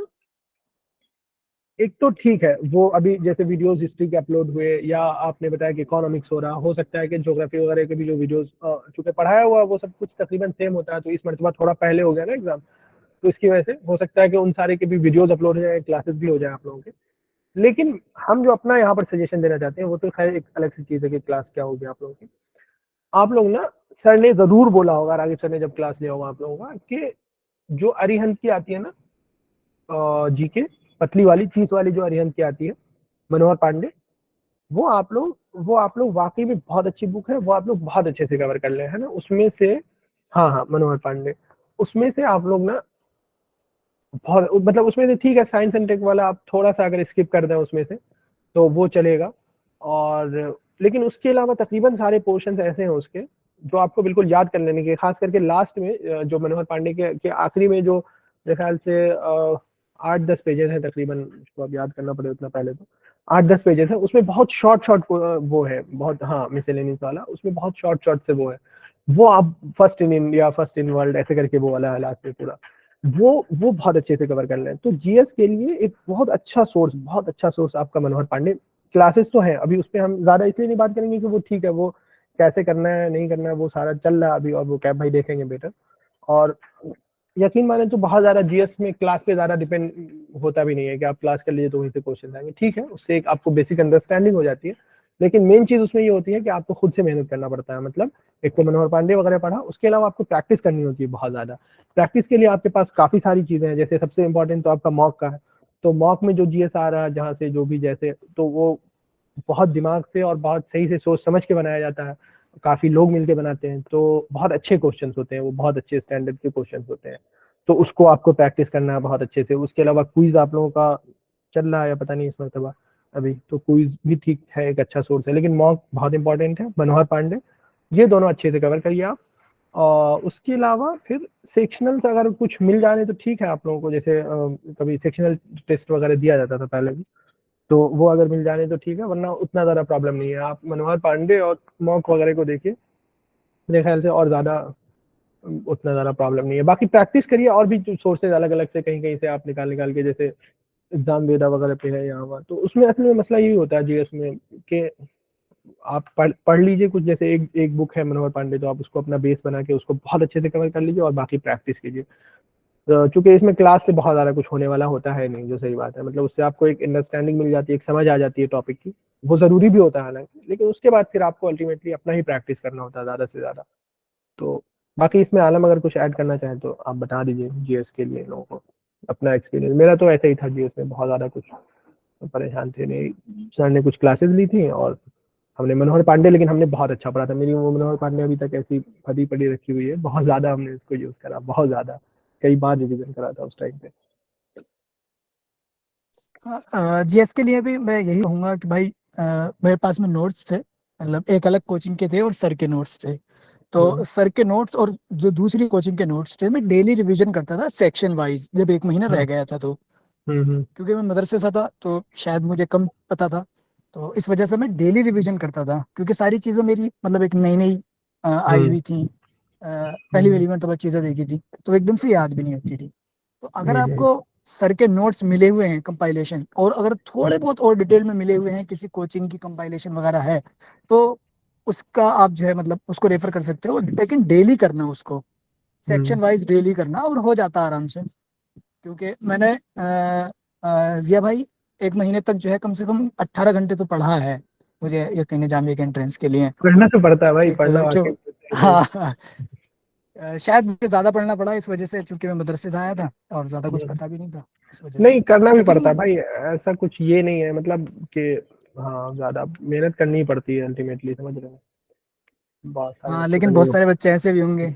एक तो ठीक है, वो अभी जैसे वीडियोस हिस्ट्री के अपलोड हुए, या आपने बताया कि इकोनॉमिक्स हो रहा, हो सकता है कि ज्योग्राफी वगैरह के भी जो वीडियोस चूंकि पढ़ाया हुआ वो सब कुछ तकरीबन सेम होता है, तो इस मरतबा थोड़ा पहले हो गया ना एग्जाम, तो इसकी वजह से हो सकता है कि उन सारे के भी वीडियोस अपलोड हो जाए, क्लासेस भी हो जाए आप लोगों के। लेकिन हम जो अपना यहाँ पर सजेशन देना चाहते हैं वो तो खैर एक अलग सी चीज़ है कि क्लास क्या होगी आप लोगों की। आप लोग ना, सर ने ज़रूर बोला होगा, रागिब सर ने जब क्लास लिया होगा आप लोगों का, कि जो अरिहंत की आती है ना जीके, पतली वाली 30 वाली जो अरिहंत की आती है, मनोहर पांडे, वो आप लोग वाकई में बहुत अच्छी बुक है, वो आप लोग बहुत अच्छे से कवर कर ले, है ना। उसमें से हाँ मनोहर पांडे, उसमें से आप लोग ना बहुत, मतलब उसमें से ठीक है, साइंस एंड टेक वाला आप थोड़ा सा अगर स्किप कर दें उसमें से तो वो चलेगा। और लेकिन उसके अलावा तकरीबन सारे पोर्शन ऐसे हैं उसके जो आपको बिल्कुल याद कर लेने के, खास करके लास्ट में जो मनोहर पांडे के आखिरी में जो मेरे ख्याल से 8-10 पेजेस हैं तकरीबन, उसको अब याद करना पड़े उतना, पहले तो 8-10 पेजेस है उसमें, बहुत शॉर्ट वो है बहुत, हाँ मिसलेनियस वाला, उसमें बहुत शॉर्ट से वो है, वो आप first in India, first in world ऐसे करके वो वाला है लास्ट में पूरा, वो बहुत अच्छे से कवर कर लें। तो जीएस के लिए एक बहुत अच्छा सोर्स आपका मनोहर पांडे। क्लासेस तो है अभी, उस पर हम ज्यादा इसलिए नहीं बात करेंगे कि वो ठीक है, वो कैसे करना है नहीं करना है वो सारा चल रहा है अभी, और वो कैब भाई देखेंगे बेटर। और यकीन माने तो बहुत ज्यादा जीएस में क्लास पे ज्यादा डिपेंड होता भी नहीं है कि आप क्लास कर लीजिए तो वहीं से क्वेश्चन आएंगे, ठीक है, उससे एक आपको बेसिक अंडरस्टैंडिंग हो जाती है। लेकिन मेन चीज उसमें ये होती है कि आपको खुद से मेहनत करना पड़ता है। मतलब एक तो मनोहर पांडे वगैरह पढ़ा, उसके अलावा आपको प्रैक्टिस करनी होती है बहुत ज्यादा। प्रैक्टिस के लिए आपके पास काफी सारी चीजें हैं, जैसे सबसे इंपॉर्टेंट तो आपका मॉक का है। तो मॉक में जो जीएस आ रहा है जहाँ से जो भी जैसे, तो वो बहुत दिमाग से और बहुत सही से सोच समझ के बनाया जाता है, काफी लोग मिलके बनाते हैं, तो बहुत अच्छे क्वेश्चंस होते हैं वो, बहुत अच्छे स्टैंडर्ड के क्वेश्चंस होते हैं। तो उसको आपको प्रैक्टिस करना है बहुत अच्छे से। उसके अलावा क्विज आप लोगों का चल रहा है या पता नहीं इस मरतबा अभी, तो क्विज भी ठीक है, एक अच्छा सोर्स है। लेकिन मॉक बहुत इंपॉर्टेंट है, मनोहर पांडे, ये दोनों अच्छे से कवर करिए आप। और उसके अलावा फिर सेक्शनल अगर कुछ मिल जाने तो ठीक है आप लोगों को, जैसे कभी सेक्शनल टेस्ट वगैरह दिया जाता था पहले भी, तो वो अगर मिल जाने तो ठीक है, वरना उतना ज़्यादा प्रॉब्लम नहीं है। आप मनोहर पांडे और मॉक वगैरह को देखिए, मेरे ख्याल से और ज़्यादा उतना ज़्यादा प्रॉब्लम नहीं है। बाकी प्रैक्टिस करिए, और भी सोर्सेज अलग अलग से कहीं से आप निकाल के, जैसे एग्जाम वेदा वगैरह पे है यहाँ वहाँ, तो उसमें असल में मसला यही होता है जीएस में कि आप पढ़ लीजिए कुछ, जैसे एक बुक है मनोहर पांडे, तो आप उसको अपना बेस बना के उसको बहुत अच्छे से कवर कर लीजिए और बाकी प्रैक्टिस कीजिए। चूंकि इसमें क्लास से बहुत ज़्यादा कुछ होने वाला होता है नहीं, जो सही बात है, मतलब उससे आपको एक अंडरस्टैंडिंग मिल जाती है, एक समझ आ जाती है टॉपिक की, वो ज़रूरी भी होता है हालांकि, लेकिन उसके बाद फिर आपको अल्टीमेटली अपना ही प्रैक्टिस करना होता है ज़्यादा से ज़्यादा। तो बाकी इसमें आलम अगर कुछ ऐड करना चाहें तो आप बता दीजिए जीएस के लिए लोगों को अपना एक्सपीरियंस। मेरा तो ऐसा ही था, जीएस में बहुत ज़्यादा कुछ परेशान थे नहीं, सर ने कुछ क्लासेस ली थी और हमने मनोहर पांडे, लेकिन हमने बहुत अच्छा पढ़ा था। मेरी वो मनोहर पांडे अभी तक ऐसी फटी पड़ी रखी हुई है, बहुत ज़्यादा हमने इसको यूज़ करा, बहुत ज़्यादा, कई बार रिविजन करा था उस टाइम पे। जीएस के लिए भी मैं यही कहूँगा कि भाई मेरे पास में नोट्स थे, मतलब एक अलग कोचिंग के थे और सर के नोट्स थे। तो सर के नोट्स और जो दूसरी कोचिंग के नोट्स थे, मैं डेली रिवीजन करता था सेक्शन वाइज, जब एक महीना रह गया था तो, क्योंकि मैं मदरसे से था तो शायद मुझे कम पता था, तो इस वजह से मैं डेली रिवीजन करता था, क्योंकि सारी चीज़ें मेरी मतलब एक नई नई आई हुई थी, पहली मरतबा चीज़ें देखी थी, तो एकदम से याद भी नहीं होती थी। तो अगर आपको सर के नोट्स मिले हुए हैं कंपाइलेशन, और अगर थोड़े बहुत और डिटेल में मिले हुए हैं किसी कोचिंग की कंपाइलेशन वगैरह है, तो उसका आप जो है मतलब उसको रेफर कर सकते हो, लेकिन डेली करना उसको, सेक्शन वाइज डेली करना, और हो जाता आराम से। क्योंकि मैंने जिया भाई एक महीने तक जो है कम से कम 18 घंटे तो पढ़ा है, मुझे यकीन है जामिया के एंट्रेंस के लिए। पढ़ना तो पड़ता है भाई, एक पढ़ना जो वाकई। हाँ शायद मुझे ज्यादा पढ़ना पड़ा इस वजह से, क्योंकि मैं मदरसे से आया था और ज्यादा कुछ पता भी नहीं था इस वजह से। नहीं, करना भी लेकिन पड़ता है भाई, ऐसा कुछ ये नहीं है मतलब कि हाँ ज्यादा मेहनत करनी ही पड़ती है अल्टीमेटली, समझ रहे हैं। बहुत सारे हाँ, बच्चों का लेकिन नहीं बहुत सारे बच्चे ऐसे भी होंगे,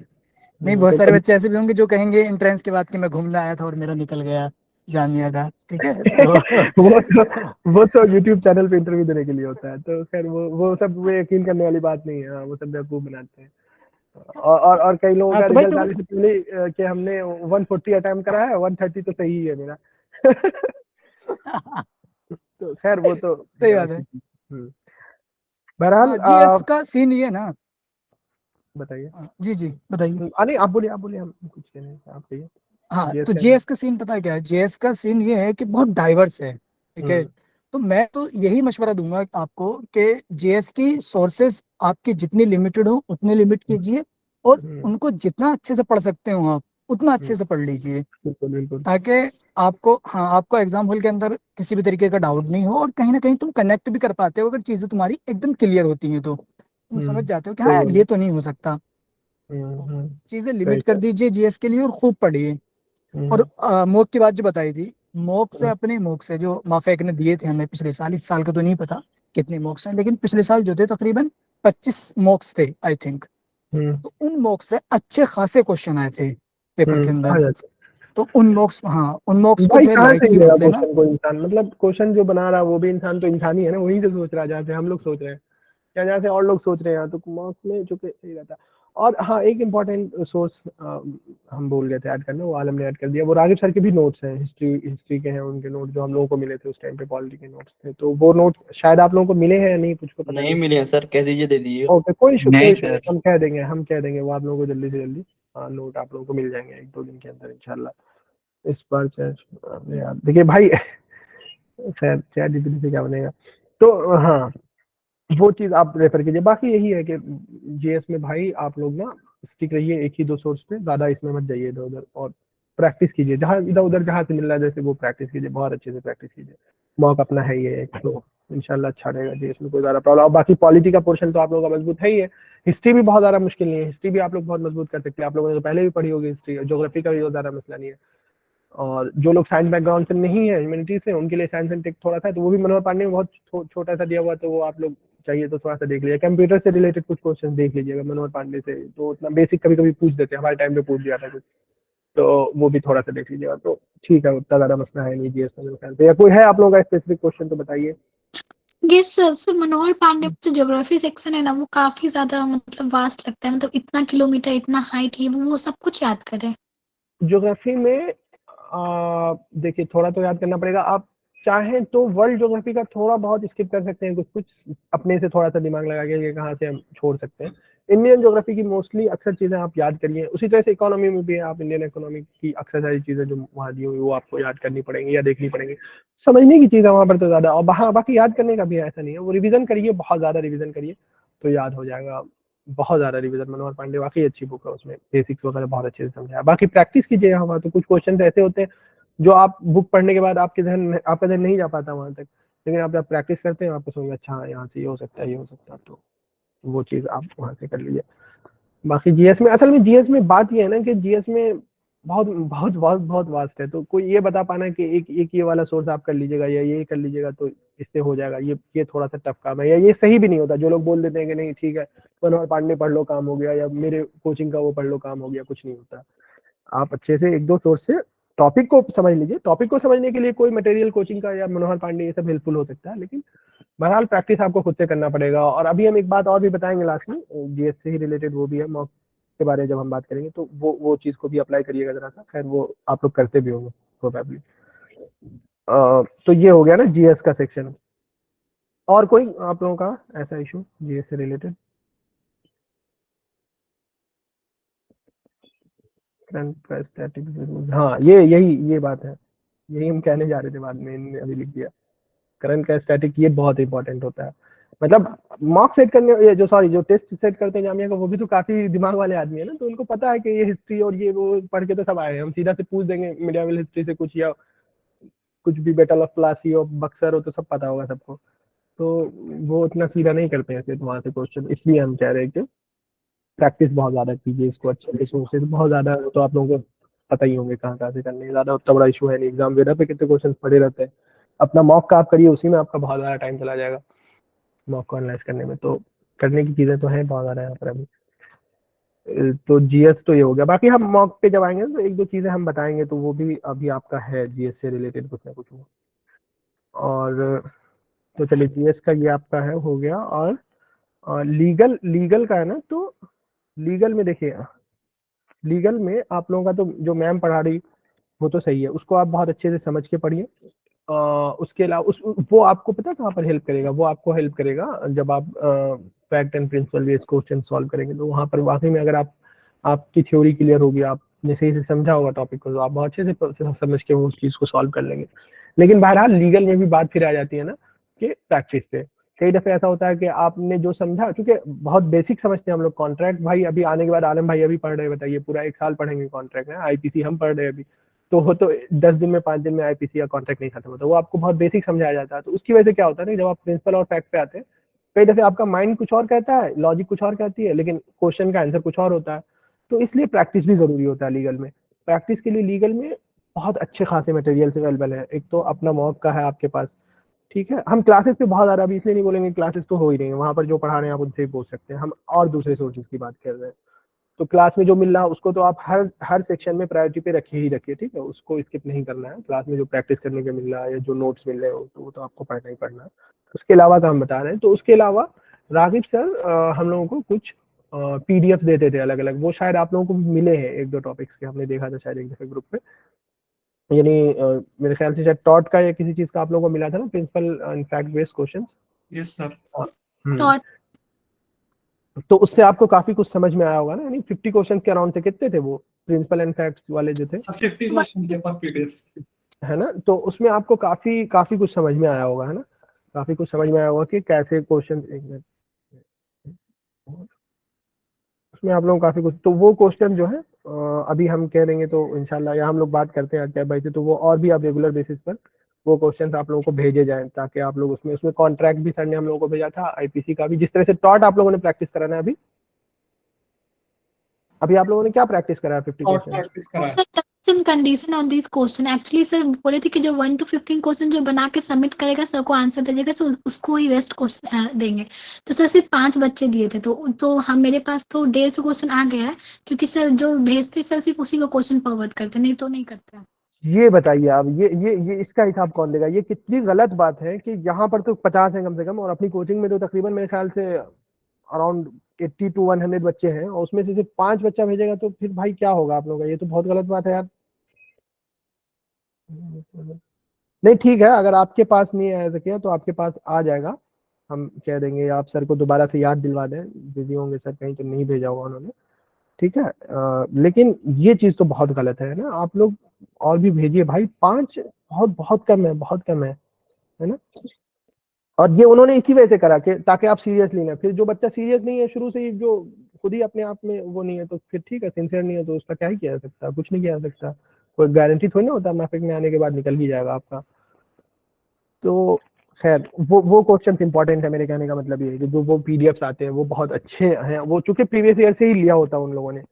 नहीं बहुत तो सारे बच्चे ऐसे भी होंगे जो कहेंगे एंट्रेंस के बाद कि मैं घूमने आया था और मेरा निकल गया जामिया का, ठीक है तो वो तो यूट्यूब चैनल पे इंटरव्यू देने के लिए होता है, तो खैर वो सब वो यकीन करने वाली बात नहीं है। हाँ, वो सब बेवकूफ बनाते हैं। और कई लोगों हाँ का तो भाई रिजल्ट तो आने से पहले कि हमने 140 अटेम्प्ट करा है, 130 तो सही है मेरा। तो खैर वो तो सही बात है। बहरहाल हाँ, जीएस का सीन ये ना, बताइए। जी जी बताइए। नहीं आप बोलिए, हम कुछ कह रहे हैं, आप कहिए। हाँ, जीएस तो का जीएस का सीन पता है क्या है, जीएस का सीन ये है कि बहुत डाइवर्स है, ठीक है। तो मैं तो यही मशवरा दूंगा आपको कि जीएस की सोर्सेज आपकी जितनी लिमिटेड हो उतनी लिमिट कीजिए, और उनको जितना अच्छे से पढ़ सकते हो आप उतना अच्छे से पढ़ लीजिए बिल्कुल बिल्कुल। ताकि आपको एग्जाम हॉल के अंदर किसी भी तरीके का डाउट नहीं हो, और कहीं ना कहीं तुम कनेक्ट भी कर पाते हो अगर चीजें तुम्हारी एकदम क्लियर होती हैं, तो तुम समझ जाते हो कि हाँ सही यार बोल ये तो नहीं हो सकता। हम्म, चीजें सही लिमिट कर दीजिए जीएस के लिए और खूब पढ़िए। और मॉक की बात जो बताई थी, मॉक से जो माफेक ने दिए थे हमें पिछले साल, इस साल का तो नहीं पता कितने मॉक्स हैं, लेकिन पिछले साल जो थे तकरीबन 25 मॉक्स थे आई थिंक। तो उन मॉक्स से अच्छे खासे क्वेश्चन आए थे पेपर के आ अंदर। जाते तो उन मॉक्स को भाई जो है कहाँ से लाइटली लेगा मत लेना। क्वेश्चन कोई इंसान, मतलब क्वेश्चन जो बना रहा है वो भी इंसान तो इंसान ही है ना, वहीं से सोच रहा है जहाँ से हम लोग सोच रहे हैं या जहाँ से और लोग सोच रहे हैं, तो मार्क्स में जो कि सही रहता है। और हाँ एक इम्पॉर्टेंट सोर्स हम भूल गए थे ऐड करना, वो आलम ने ऐड कर दिया, वो रागिब सर के भी नोट्स हैं, हिस्ट्री के हैं उनके नोट जो हम लोगों को मिले थे उस टाइम पे, पॉलिटी के नोट्स थे, तो वो नोट शायद आप लोगों को मिले हैं या नहीं कुछ को पता नहीं नहीं। मिले हैं सर, कह दीजिए दे दीजिए। ओके कोई इशू नहीं कोई issue सर। नहीं, हम कह देंगे वो आप लोगों को जल्दी से जल्दी। हाँ नोट आप लोगों को मिल जाएंगे 1-2 दिन के अंदर इंशाल्लाह। इस बार यार देखिए भाई खैर चैट जीपीटी से क्या बनेगा, तो हाँ वो चीज आप रेफर कीजिए। बाकी यही है कि जीएस में भाई आप लोग ना स्टिक रहिए एक ही दो सोर्स पे, ज्यादा इसमें मत जाइए इधर उधर, और प्रैक्टिस कीजिए जहाँ इधर उधर जहाँ से मिल रहा है जैसे वो प्रैक्टिस कीजिए, बहुत अच्छे से प्रैक्टिस कीजिए। मॉक अपना है ही है एक, तो इंशाल्लाह अच्छा रहेगा जीएस में, कोई ज्यादा प्रॉब्लम। और बाकी पॉलिटी का पोर्शन तो आप लोगों का मजबूत है ही है, हिस्ट्री भी बहुत ज्यादा मुश्किल नहीं है, हिस्ट्री भी आप लोग बहुत मजबूत कर सकते हैं, आप लोगों ने तो पहले भी पढ़ी होगी हिस्ट्री, ज्योग्राफी का भी बहुत ज्यादा मसला नहीं है। और जो लोग साइंस बैकग्राउंड से नहीं है, ह्यूमैनिटीज से, उनके लिए साइंस एंड टेक थोड़ा सा, तो वो भी मनोहर पांडे में बहुत छोटा सा दिया हुआ, तो वो आप लोग चाहिए तो थोड़ा सा देख लीजिए, कंप्यूटर से रिलेटेड कुछ क्वेश्चन देख लीजिएगा मनोहर पांडे से, तो उतना बेसिक कभी कभी पूछ देते हैं, हमारे टाइम पे पूछ दिया था कुछ, तो वो भी थोड़ा सा देख लीजिएगा, तो ठीक है, उतना ज्यादा मसला है नहीं जीएस में मेरे ख्याल से। या कोई है आप लोगों का स्पेसिफिक क्वेश्चन तो बताइए। Yes sir. सर मनोहर पांडे जो ज्योग्राफी सेक्शन है ना, वो काफी ज्यादा मतलब वास्ट लगता है, मतलब इतना किलोमीटर, इतना हाइट, ये वो सब कुछ याद करें। ज्योग्राफी में देखिए थोड़ा तो याद करना पड़ेगा, आप चाहें तो वर्ल्ड ज्योग्राफी का थोड़ा बहुत स्किप कर सकते हैं, कुछ कुछ अपने से थोड़ा सा दिमाग लगा के कहाँ से हम छोड़ सकते हैं। इंडियन ज्योग्राफी की मोस्टली अक्सर चीजें आप याद करिए, उसी तरह से इकोनॉमी में भी है, आप इंडियन इकोनॉमी की अक्सर सारी चीजें जो वहाँ दी हुई वो आपको याद करनी पड़ेंगी या देखनी पड़ेंगी, समझने की चीज़ है वहाँ पर तो ज्यादा। और हाँ बाकी याद करने का भी ऐसा नहीं है, वो रिविजन करिए, बहुत ज्यादा रिविजन करिए तो याद हो जाएगा, बहुत ज्यादा रिविजन। मनोहर पांडे वाकई अच्छी बुक है, उसमें बेसिक्स वगैरह बहुत अच्छे से समझाया। बाकी प्रैक्टिस कीजिए वहाँ, तो कुछ क्वेश्चन ऐसे होते हैं जो आप बुक पढ़ने के बाद आपका जहन नहीं जा पाता वहां तक, लेकिन आप जब प्रैक्टिस करते हैं आपको समझ में अच्छा यहाँ से ये हो सकता है, ये हो सकता है, तो वो चीज आप वहां से कर लीजिए। बाकी जीएस में, असल में जीएस में बात ये है ना कि जीएस में बहुत बहुत बहुत बहुत वास्ट है, तो कोई ये बता पाना कि एक ये वाला सोर्स आप कर लीजिएगा या ये कर लीजिएगा तो इससे हो जाएगा, ये थोड़ा सा टफ काम है, या ये सही भी नहीं होता। जो लोग बोल देते हैं कि नहीं ठीक है मनोहर पांडे पढ़ लो काम हो गया, या मेरे कोचिंग का वो पढ़ लो काम हो गया, कुछ नहीं होता। आप अच्छे से एक दो सोर्स से टॉपिक को समझ लीजिए, टॉपिक को समझने के लिए कोई मटेरियल कोचिंग का या मनोहर पांडे ये सब हेल्पफुल हो सकता है, लेकिन बहरहाल प्रैक्टिस आपको खुद से करना पड़ेगा। और अभी हम एक बात और भी बताएंगे लास्ट में, जीएस से ही रिलेटेड, वो भी है मॉक के बारे में जब हम बात करेंगे, तो वो चीज को भी अप्लाई करिएगा जरा सा, खैर वो आप लोग करते भी होंगे प्रोबेबली। तो ये हो गया ना जीएस का सेक्शन। और कोई आप लोगों का ऐसा इशू जीएस से रिलेटेड? हाँ ये बात है, यही हम कहने जा रहे थे, बाद में इन्होंने अभी लिख दिया। करंट का स्टैटिक ये बहुत इंपॉर्टेंट होता है, मतलब मार्क सेट करने, जो टेस्ट सेट करते हैं जामिया का, वो भी तो काफी दिमाग वाले आदमी है ना, तो उनको पता है कि ये हिस्ट्री और ये वो पढ़ के तो सब आए हैं, हम सीधा से पूछ देंगे मिडियावल हिस्ट्री से कुछ, या कुछ भी बैटल ऑफ प्लासी और बक्सर हो तो सब पता होगा सबको, तो वो उतना सीधा नहीं करते हैं सिर्फ वहां से क्वेश्चन। इसलिए हम कह रहे हैं कि प्रैक्टिस बहुत ज्यादा कीजिए इसको, अच्छे से बहुत ज्यादा, तो आप लोगों को पता ही होंगे कहाँ से करने, ज्यादा उतना बड़ा इशू है नहीं। एग्जाम देना पे कितने क्वेश्चन पड़े रहते हैं, अपना मॉक का आप करिए, उसी में आपका बहुत ज्यादा टाइम चला जाएगा मॉक को एनालाइज करने में, तो करने की चीजें तो हैं बहुत ज्यादा यहाँ पर अभी। तो जीएस तो ये हो गया, बाकी हम मॉक पे जब आएंगे तो एक दो चीजें हम बताएंगे, तो वो भी अभी आपका है जीएस से रिलेटेड कुछ ना कुछ वो। और तो चलिए जीएस का ये आपका है हो गया। और लीगल का है ना, तो लीगल में देखिए, लीगल में आप लोगों का तो जो मैम पढ़ा रही वो तो सही है, उसको आप बहुत अच्छे से समझ के पढ़िए। उसके अलावा वो आपको पता है कहाँ पर हेल्प करेगा, वो आपको हेल्प करेगा जब आप fact and principle based question solve करेंगे, तो वहाँ पर वाकई में अगर आपकी थ्योरी क्लियर होगी, आपने सही से समझा होगा टॉपिक को, तो आप बहुत अच्छे से समझ के वो उस चीज़ को सॉल्व कर लेंगे। लेकिन बहरहाल लीगल में भी बात फिर आ जाती है ना कि प्रैक्टिस पे, कई दफे ऐसा होता है कि आपने जो समझा, क्योंकि बहुत बेसिक समझते हैं हम लोग कॉन्ट्रैक्ट, भाई अभी आने के बाद आलम भाई अभी पढ़ रहे हैं, बताइए पूरा 1 साल पढ़ेंगे कॉन्ट्रैक्ट है, आईपीसी हम पढ़ रहे हैं अभी, तो वो तो 10 दिन में 5 दिन में आईपीसी या कॉन्ट्रैक्ट नहीं खत्म होता, वो आपको बहुत बेसिक समझाया जाता है। तो उसकी वजह से क्या होता है ना, जब आप प्रिंसिपल और फैक्ट पे आते हैं, कई दफे आपका माइंड कुछ और कहता है, लॉजिक कुछ और कहती है, लेकिन क्वेश्चन का आंसर कुछ और होता है। तो इसलिए प्रैक्टिस भी जरूरी होता है लीगल में। प्रैक्टिस के लिए लीगल में बहुत अच्छे खासे मटेरियल्स अवेलेबल है। एक तो अपना मॉक का है आपके पास, ठीक है। हम क्लासेस पे बहुत ज़्यादा अभी इसलिए नहीं बोलेंगे, क्लासेस तो हो ही रही है, वहाँ पर जो पढ़ा रहे हैं आप उनसे ही पूछ सकते हैं, हम और दूसरे सोर्सेज की बात कर रहे हैं। तो क्लास में जो मिल रहा है उसको तो आप हर सेक्शन में प्रायोरिटी पे रखिए ही रखिए, ठीक है, उसको स्किप नहीं करना है। क्लास में जो प्रैक्टिस करने के मिल रहा है या जो नोट्स मिल रहे हो तो वो तो आपको पढ़ना ही पढ़ना है। उसके अलावा का हम बता रहे हैं। तो उसके अलावा रागिब सर हम लोगों को कुछ पीडीएफ देते थे अलग अलग, वो शायद आप लोगों को भी मिले हैं 1-2 टॉपिक्स के, हमने देखा था शायद एक दफे ग्रुप पे, यानी मेरे ख्याल से शायद टॉट का या किसी चीज का आप लोगों को मिला था ना, principle in fact based questions. Yes sir. टॉट तो उससे आपको काफी कुछ समझ में आया होगा ना, यानी 50 क्वेश्चंस के अराउंड थे, कितने थे वो प्रिंसिपल एंड फैक्ट्स वाले जो थे, सर 50 क्वेश्चन थे पर पीडीएफ। है ना। तो उसमें आपको काफी काफी कुछ समझ में आया होगा, है ना, काफी कुछ समझ में आया होगा कि कैसे क्वेश्चन, एक मिनट, उसमें आप लोगों को काफी कुछ, तो वो क्वेश्चन जो है अभी हम कह देंगे तो इंशाल्लाह, या हम लोग बात करते हैं आज कैब भाई से, तो वो और भी आप रेगुलर बेसिस पर वो क्वेश्चंस आप लोगों को भेजे जाएं, ताकि आप लोग उसमें कॉन्ट्रैक्ट भी सर ने हम लोगों को भेजा था, आईपीसी का भी, जिस तरह से टॉट आप लोगों ने प्रैक्टिस कराना है अभी आप लोगों ने क्या प्रैक्टिस करा है 50 और क्वेश्चन? प्रैक्टिस कराया। Sir terms and condition on this question, actually sir बोले थे कि जो 1 to 15 क्वेश्चन जो बना के सबमिट करेगा सर को आंसर भेजेगा, सर उसको ही रेस्ट क्वेश्चन देंगे। तो सर सिर्फ 5 बच्चे दिए थे, तो हम मेरे पास तो 150 क्वेश्चन आ गया है, क्योंकि सर जो भेजते सर सिर्फ उसी को क्वेश्चन फॉरवर्ड करते, नहीं तो नहीं करते। ये बताइए आप, ये इसका हिसाब कौन देगा? ये कितनी गलत बात है कि यहाँ पर तो 50 है कम से कम, और अपनी कोचिंग में तो तकरीबन मेरे ख्याल से अराउंड 80 to 100 बच्चे हैं, और उसमें से सिर्फ 5 बच्चा भेजेगा, तो फिर भाई क्या होगा आप लोगों का? ये तो बहुत गलत बात है यार। नहीं ठीक है, अगर आपके पास नहीं आया सके तो आपके पास आ जाएगा, हम कह देंगे, आप सर को दोबारा से याद दिलवा दें, बिजी होंगे सर, कहीं तो नहीं भेजा होगा उन्होंने, ठीक है। लेकिन ये चीज तो बहुत गलत है ना, आप लोग और भी भेजिए भाई, 5 बहुत बहुत कम है, बहुत कम है ना। और ये उन्होंने इसी वजह से करा कि ताकि आप सीरियसली ना, फिर जो बच्चा सीरियस नहीं है शुरू से ही, जो खुद ही अपने आप में वो नहीं है, तो फिर ठीक है, सिंसियर नहीं है तो उसका क्या ही किया जा सकता, कुछ नहीं किया जा सकता, कोई गारंटी थोड़ी ना होता मैफिक में आने के बाद निकल ही जाएगा आपका। तो खैर वो क्वेश्चन इंपॉर्टेंट है, मेरे कहने का मतलब ये है कि जो वो पीडीएफ्स आते हैं वो बहुत अच्छे हैं, वो चूंकि प्रीवियस ईयर से ही लिया होता है उन लोगों ने,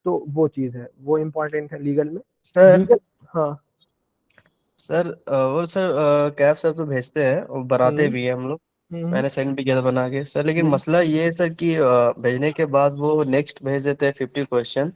तो वो चीज है, वो इम्पोर्टेंट है लीगल में। सर लीगल, हाँ सर और सर कैब सर तो भेजते हैं और बनाते भी हैं हम लोग। मैंने सेंड भी किया था बना के सर, लेकिन मसला ये है सर कि भेजने के बाद वो नेक्स्ट भेज देते हैं 50 क्वेश्चन,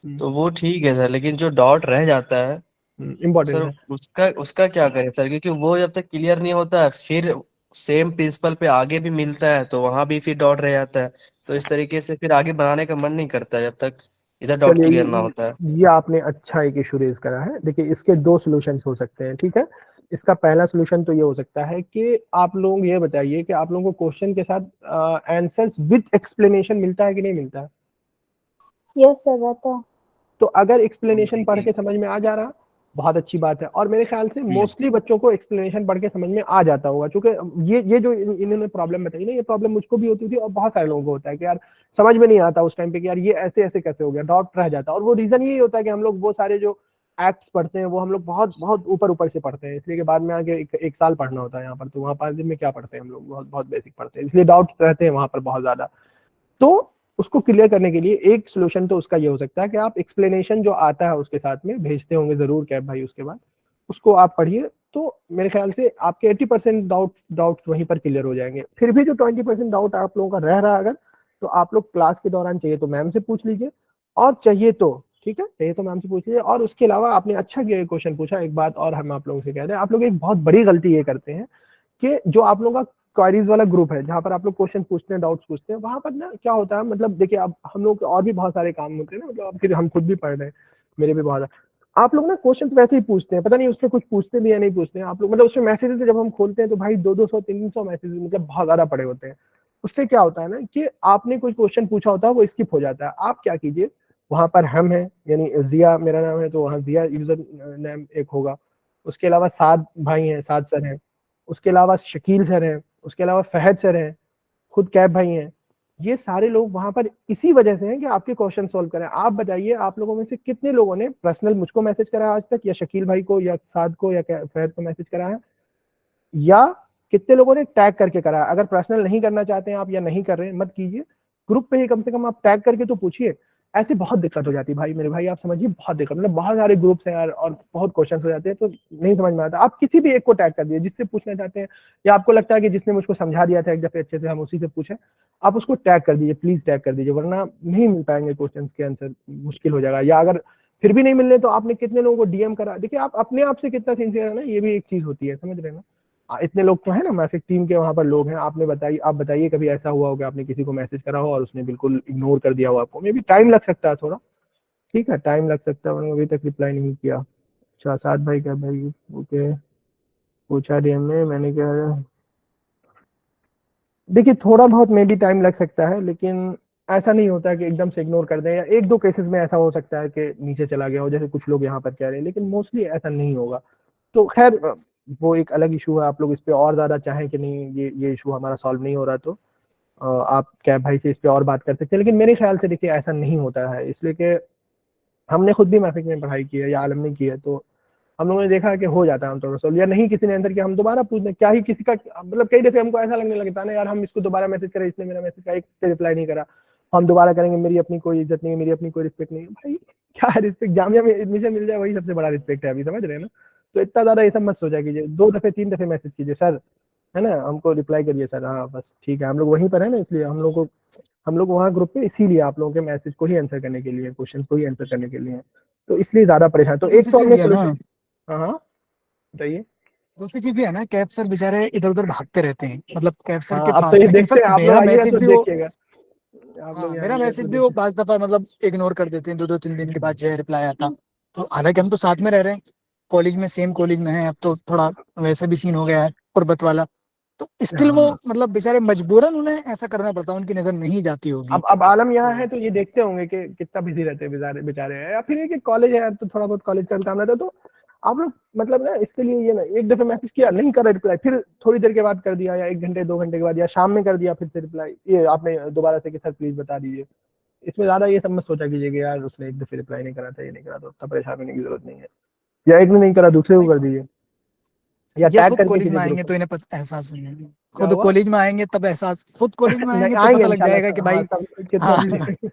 तो वो ठीक है सर, लेकिन जो डॉट रह जाता है इम्पोर्टेंट सर है। उसका उसका क्या करें सर, क्योंकि वो जब तक क्लियर नहीं होता है फिर सेम प्रिंसिपल पे आगे भी मिलता है तो वहां भी फिर डॉट रह जाता है, तो इस तरीके से फिर आगे बनाने का मन नहीं करता जब तक इधर डॉट चलिए क्लियर ना होता है। ये आपने अच्छा एक इशू रेज करा है। देखिए इसके 2 सॉल्यूशंस हो सकते हैं, ठीक है। इसका पहला सॉल्यूशन तो ये हो सकता है कि आप लोग ये बताइए कि आप लोगों को क्वेश्चन के साथ आंसर्स विद एक्सप्लेनेशन मिलता है कि नहीं मिलता है? यस सर रहता है। तो अगर एक्सप्लेनेशन पढ़ के समझ में आ जा रहा, बहुत अच्छी बात है, और मेरे ख्याल से मोस्टली बच्चों को एक्सप्लेनेशन पढ़ के समझ में आ जाता होगा, क्योंकि ये जो इन्होंने प्रॉब्लम बताई ना, ये प्रॉब्लम मुझको भी होती थी और बहुत सारे लोगों को होता है कि यार समझ में नहीं आता उस टाइम पे कि यार ये ऐसे ऐसे कैसे हो गया, डाउट रह जाता है। और वो रीजन यही होता है कि हम लोग वो सारे जो एक्ट्स पढ़ते हैं वो हम लोग बहुत बहुत ऊपर ऊपर से पढ़ते हैं, इसलिए कि बाद में आगे एक साल पढ़ना होता है यहाँ पर, तो वहाँ 5 दिन में क्या पढ़ते हैं हम लोग, बहुत बहुत बेसिक पढ़ते हैं, इसलिए डाउट रहते हैं वहाँ पर बहुत ज्यादा। तो उसको क्लियर करने के लिए एक सोल्यूशन तो उसका ये हो सकता है कि आप एक्सप्लेनेशन जो आता है उसके साथ में भेजते होंगे जरूर कैब भाई, उसके बाद उसको आप पढ़िए, तो मेरे ख्याल से आपके 80% डाउट वहीं पर क्लियर हो जाएंगे। फिर भी जो 20% डाउट आप लोगों का रह रहा है अगर, तो आप लोग क्लास के दौरान चाहिए तो मैम से पूछ लीजिए, और चाहिए तो ठीक है, चाहिए तो मैम से पूछ लीजिए। और उसके अलावा आपने अच्छा किया क्वेश्चन पूछा, एक बात और हम आप लोगों से कह रहे हैं, आप लोग एक बहुत बड़ी गलती ये करते हैं कि जो आप लोगों का क्वेरीज वाला ग्रुप है जहाँ पर आप लोग क्वेश्चन पूछते हैं, डाउट्स पूछते हैं, वहां पर ना क्या होता है, मतलब देखिए अब हम लोग और भी बहुत सारे काम होते हैं ना, मतलब फिर हम खुद भी पढ़ रहे हैं, मेरे भी बहुत, आप लोग ना क्वेश्चंस वैसे ही पूछते हैं, पता नहीं उसमें कुछ पूछते भी या नहीं पूछते हैं आप लोग, मतलब उसमें मैसेजेस जब हम खोलते हैं तो भाई 200 300 मैसेज, मतलब बहुत ज्यादा पड़े होते हैं। उससे क्या होता है ना कि आपने कोई क्वेश्चन पूछा होता है वो स्किप हो जाता है। आप क्या कीजिए, वहां पर हम हैं, यानी जिया मेरा नाम है तो वहाँ जिया यूजर नेम एक होगा, उसके अलावा 7 भाई हैं, 7 सर हैं, उसके अलावा शकील सर हैं, उसके अलावा फहद सर हैं, खुद कैब भाई हैं, ये सारे लोग वहां पर इसी वजह से हैं कि आपके क्वेश्चन सॉल्व करें। आप बताइए, आप लोगों में से कितने लोगों ने पर्सनल मुझको मैसेज करा आज तक, या शकील भाई को या साद को या फहद को मैसेज करा है, या कितने लोगों ने टैग करके करा है? अगर पर्सनल नहीं करना चाहते हैं आप या नहीं कर रहे हैं, मत कीजिए, ग्रुप पे ही कम से कम आप टैग करके तो पूछिए। ऐसे बहुत दिक्कत हो जाती है भाई, मेरे भाई आप समझिए, बहुत दिक्कत, मतलब बहुत सारे ग्रुप्स हैं यार और बहुत क्वेश्चन हो जाते हैं तो नहीं समझ में आता। आप किसी भी एक को टैग कर दिए जिससे पूछना चाहते हैं, या आपको लगता है कि जिसने मुझको समझा दिया था एक दफे अच्छे से, हम उसी से पूछे, आप उसको टैग कर दीजिए, प्लीज टैग कर दीजिए, वरना नहीं मिल पाएंगे क्वेश्चन के आंसर, मुश्किल हो जाएगा। या अगर फिर भी नहीं मिल रहे तो आपने कितने लोगों को डीएम करा, देखिए आप अपने आप से कितना सिंसियर है ना, ये भी एक चीज होती है, समझ रहे हैं ना। इतने लोग तो है ना, मैफिक टीम के वहां पर लोग हैं, आपने बताइए, आप बताइए कभी ऐसा हुआ हो कि आपने किसी को मैसेज करा हो और उसने बिल्कुल इग्नोर कर दिया हो आपको? मे भी टाइम लग सकता है थोड़ा, ठीक है, टाइम लग सकता है, उन्होंने अभी तक रिप्लाई नहीं किया। अच्छा, साथ भाई क्या भाई, ओके, पूछा डीएम में मैंने क्या, देखिए थोड़ा बहुत मे भी टाइम लग सकता है, लेकिन ऐसा नहीं होता है कि एकदम से इग्नोर कर दें, या एक दो केसेस में ऐसा हो सकता है कि नीचे चला गया हो, जैसे कुछ लोग यहाँ पर कह रहे हैं, लेकिन मोस्टली ऐसा नहीं होगा। तो खैर वो एक अलग इशू है, आप लोग इस पे और ज्यादा चाहें कि नहीं ये इशू हमारा सॉल्व नहीं हो रहा, तो आप कैब भाई से इस पे और बात कर सकते हैं। लेकिन मेरे ख्याल से देखिए ऐसा नहीं होता है, इसलिए कि हमने खुद भी मैफिक में पढ़ाई की है या आलम ने की है, तो हम लोगों ने देखा है कि हो जाता है आमतौर पर सॉल्व। या नहीं किसी ने आंसर किया, हम दोबारा पूछ दें, क्या ही किसी का, मतलब कई दफे हमको ऐसा लगने लगता है ना यार, हम इसको दोबारा मैसेज करें, इसने मेरा मैसेज का एक से रिप्लाई नहीं करा, हम दोबारा करेंगे, मेरी अपनी कोई इज्जत नहीं है, मेरी अपनी कोई रिस्पेक्ट नहीं है। भाई क्या रिस्पेक्ट, जामिया में एडमिशन मिल जाए वही सबसे बड़ा रिस्पेक्ट है, अभी समझ रहे हैं ना। तो इतना ज्यादा ये सब मत सोचा कीजिए, 2 दफे 3 दफे मैसेज कीजिए, सर है ना, हमको रिप्लाई करिए सर, हाँ बस ठीक है, हम लोग वहीं पर है ना, इसलिए हम लोग वहाँ ग्रुप पे इसीलिए आप लोगों के मैसेज को ही आंसर करने के लिए, क्वेश्चन को ही आंसर करने के लिए हैं, तो इसलिए ज्यादा परेशान। तो एक तो हमने सोल्यूशन, हाँ हाँ बताइए। दूसरी चीज ये है ना, कैब सर बेचारे इधर उधर भागते रहते हैं, मतलब कैब सर के हाँ, अब पास तो ये में देखते हैं, इनफैक्ट आप लोग मेरा आइएगा मैसेज तो भी वो, देखिएगा, आप लोग मेरा आइएगा मैसेज तो भी वो देखिए। 5 दफा मतलब इग्नोर कर देते हैं, 2-2 3 दिन के बाद जो है रिप्लाई आता। तो हालांकि हम तो साथ में रह रहे हैं, कॉलेज में, सेम कॉलेज में है, अब तो थोड़ा वैसा भी सीन हो गया है कुर्बत वाला, तो स्टिल वो हाँ, मतलब बेचारे मजबूरन उन्हें ऐसा करना पड़ता है, उनकी नजर नहीं जाती होगी। अब आलम यहाँ तो है तो ये देखते होंगे कि कितना बिजी रहते हैं बेचारे बेचारे हैं, या फिर ये कि कॉलेज है यार तो थोड़ा बहुत कॉलेज का भी काम रहता है, तो आप लोग मतलब ना इसके लिए ये ना, एक दफे मैसेज किया नहीं कर रिप्लाई, फिर थोड़ी देर के बाद कर दिया, या 1 घंटे 2 घंटे के बाद, या शाम में कर दिया फिर से रिप्लाई, ये आपने दोबारा से कि सर प्लीज बता दीजिए। इसमें ज्यादा ये सब मत सोचा कीजिए कि यार उसने एक दफे रिप्लाई नहीं करा था, ये नहीं करा, तो उतना परेशान होने की जरूरत नहीं है, या एक ने नहीं करा दूसरे को कर दीजिए, या ये टैग खुद करके कॉलेज में कीजिए ग्रुप आएंगे में। तो इन्हें एहसास नहीं है, क्या खुद हुआ? कॉलेज में आएंगे तब एहसास, खुद कॉलेज में नहीं आएंगे तो आएंगे पता लग इंशाल्लाह, जाएगा कि हाँ भाई सब कितना हाँ बिजी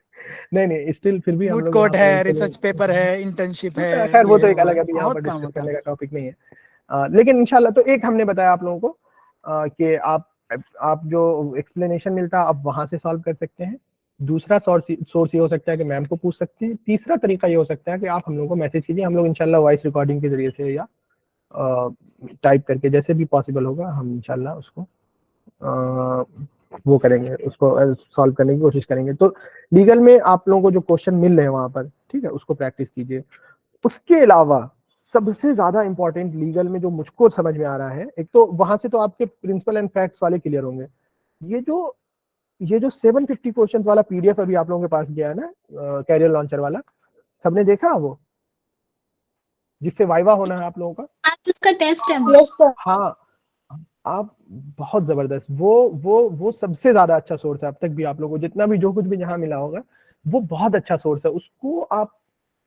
नहीं नहीं, स्टिल फिर भी हम मूड लोग यहाँ कोर्ट पर है, चलो, रिसर्च पेपर है, इंटर्नशिप है, खैर वो ये तो है एक वो अलग है, अभी यहाँ पर बहुत काम डिस्कस होता है। करने का टॉपिक नहीं है। लेकिन इंशाल्लाह, तो एक हमने बताया आप लोगों को कि आप जो एक्सप्लेनेशन मिलता है आप वहां से सॉल्व कर सकते हैं। दूसरा सोर्स ये हो सकता है कि मैम को पूछ सकते हैं। तीसरा तरीका ये हो सकता है कि आप हम लोग को मैसेज कीजिए, हम लोग इंशाल्लाह वॉइस रिकॉर्डिंग के जरिए से या टाइप करके जैसे भी पॉसिबल होगा हम इंशाल्लाह उसको वो करेंगे, उसको सॉल्व करने की कोशिश करेंगे। तो लीगल में आप लोगों को जो क्वेश्चन मिल रहे हैं वहां पर, ठीक है, उसको प्रैक्टिस कीजिए। उसके अलावा सबसे ज्यादा इंपॉर्टेंट लीगल में जो मुझको समझ में आ रहा है, एक तो वहां से तो आपके प्रिंसिपल एंड फैक्ट्स वाले क्लियर होंगे। ये जो 750 क्वेश्चन वाला पीडीएफ अभी आप लोगों के पास गया है ना, कैरियर लॉन्चर वाला, सबने देखा वो जिससे वाइवा होना है आप लोगों का? आज उसका टेस्ट है। Yes sir. हाँ, आप बहुत जबरदस्त, वो सबसे ज्यादा अच्छा सोर्स है अब तक भी आप लोगों को, जितना भी जो कुछ भी यहाँ मिला होगा वो बहुत अच्छा सोर्स है। उसको आप